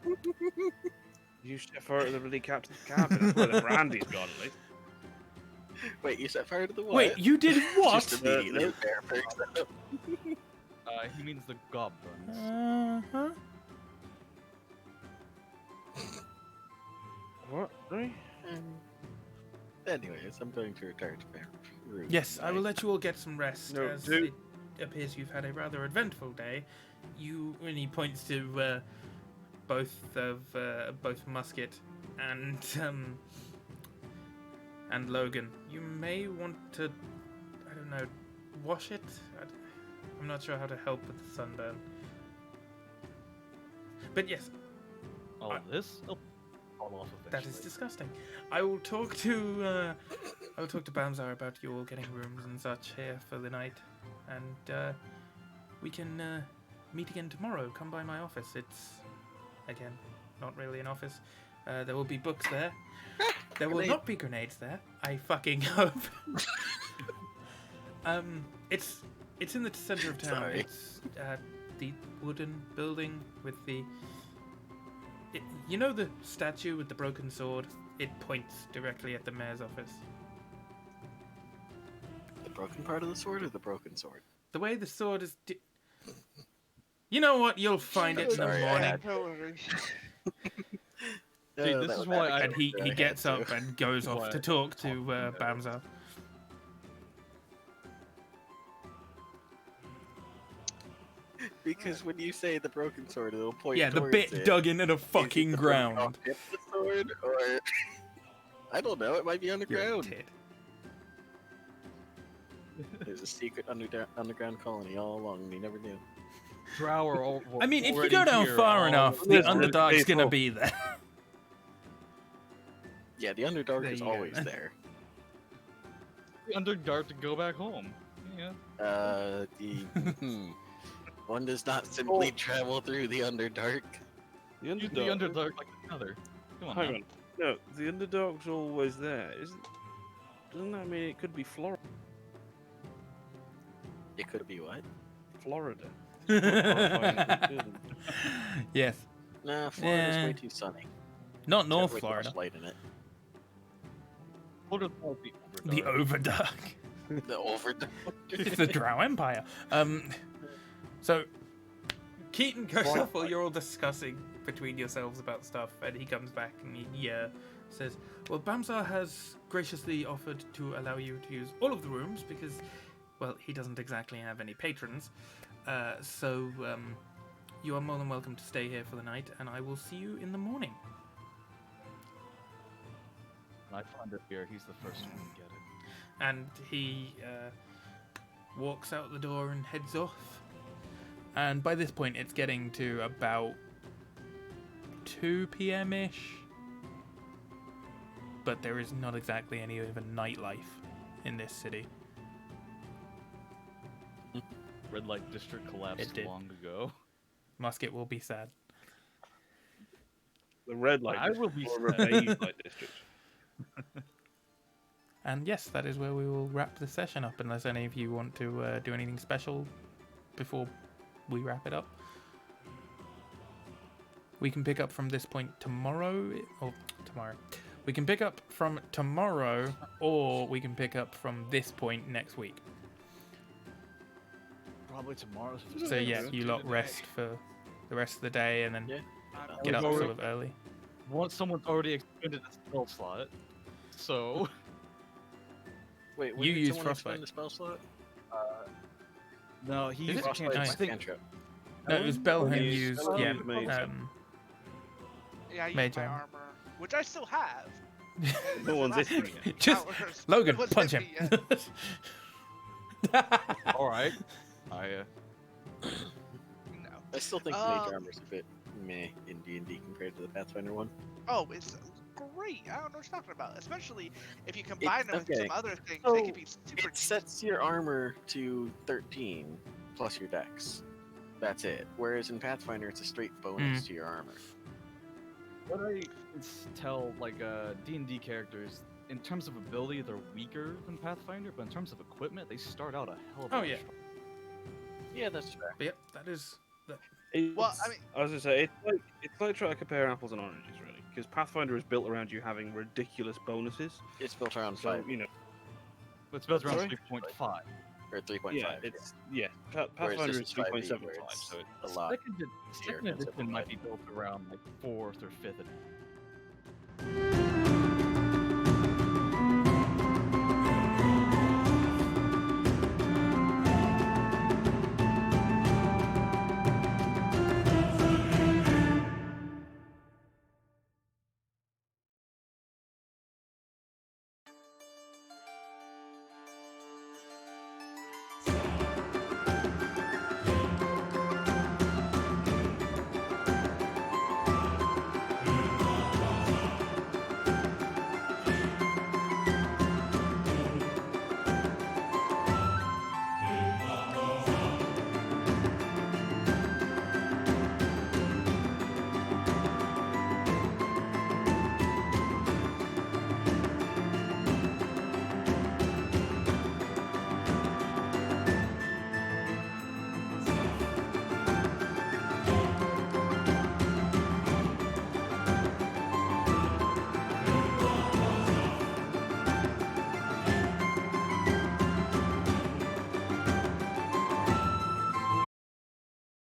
you set fire to the bloody captain's cabin. That's where the brandy's gone, at least. Wait, you set fire to the what? Wait, you did what? Just immediately there picks up. He means the goblins. Uh-huh. What? Really? Anyways, I'm going to return to my room. Yes, I will let you all get some rest, No, as do- it appears you've had a rather eventful day. When he points to both Musket and Logan, you may want to, I don't know, wash it? I'm not sure how to help with the sunburn. But yes, All this? Oh, fall off eventually. that is disgusting. I will talk to Bamzar about you all getting rooms and such here for the night, and we can meet again tomorrow. Come by my office. It's again not really an office. There will be books there. There will Grenade. not be grenades there. I fucking hope. It's in the center of town. Sorry. It's the wooden building with the. You know the statue with the broken sword? It points directly at the mayor's office. The broken part of the sword or the broken sword? The way the sword is. You know what? You'll find it in the Sorry, I morning. had- See, this that is was why bad. And he I had gets to. up and goes off Why? to talk to Bamzar. Because when you say the broken sword, it'll point Yeah, the towards bit it. dug into the Is it fucking the ground. broken tip of the sword, or I don't know. It might be You're a underground. tit. There's a secret underground colony all along, and you never knew. Drow are I mean, if you already go down here, far all- enough, the Listen, Underdark's gonna faithful. be there. Yeah, the Underdark There is you go. always there. the Underdark to go back home. Yeah. One does not simply travel through the Underdark. The Use the Underdark. Underdark like another. Come on. Hang now. on. No, the Underdark's always there, isn't? Doesn't that mean it could be Florida? It could be what? Florida. Yes, Nah, Florida's Yeah. way too sunny. not North There's way too much Florida. light in it. What are all the The Underdark? Overdark. The Overdark. It's the Drow Empire. So Keaton goes off while you're all discussing between yourselves about stuff, and he comes back and he says, "Well, Bamzar has graciously offered to allow you to use all of the rooms because, well, he doesn't exactly have any patrons. So you are more than welcome to stay here for the night, and I will see you in the morning." I find it here. He's the first one to get it. And he walks out the door and heads off. And by this point, it's getting to about 2 p.m. ish. But there is not exactly any of a nightlife in this city. Red Light District collapsed It did. long ago. Musket will be sad. The red light. I will be Or a sad. beige light district. And yes, that is where we will wrap the session up, unless any of you want to do anything special before we wrap it up. We can pick up from this point tomorrow, or tomorrow. We can pick up from tomorrow, or we can pick up from this point next week. Probably tomorrow. So yeah, you lot rest for the rest of the day, and then Yeah. get up We've sort already- of early. Once someone's already expended a spell slot, so Wait, You did use someone expend Frostbite. the spell slot? no, he Is used it? a Frostbite cantrip. Nice. is I think cantrip. No, it was Belhan Yes, used, Belhan yeah, used Mage. Yeah, I used Mage my armor. armor, which I still have. No one's It's hitting not you. Just- hours. Logan, No one's punch hit him. me yet. All right. I No. I still think Um, Mage Armor's a bit meh in D&D compared to the Pathfinder one. Oh, it's great. I don't know what you're talking about. Especially if you combine them with okay. some other things, So, they could be super. It sets your armor to 13 plus your dex. That's it. Whereas in Pathfinder, it's a straight bonus to your armor. what I can tell, like D&D characters, in terms of ability, they're weaker than Pathfinder, but in terms of equipment, they start out a hell of a Oh, lot yeah. strong. Yeah, that's fair. But yep, that is. Well, It's- I mean- I was gonna say it's like trying to compare apples and oranges, really, because Pathfinder is built around you having ridiculous bonuses. It's built around So 5 you know, It's built around Sorry? 3.5. or 3.5. yeah, it's yeah. Whereas Pathfinder this is is 5e, 3.75, where it's so it's a lot. Second edition might be built around like 4th or 5th edition.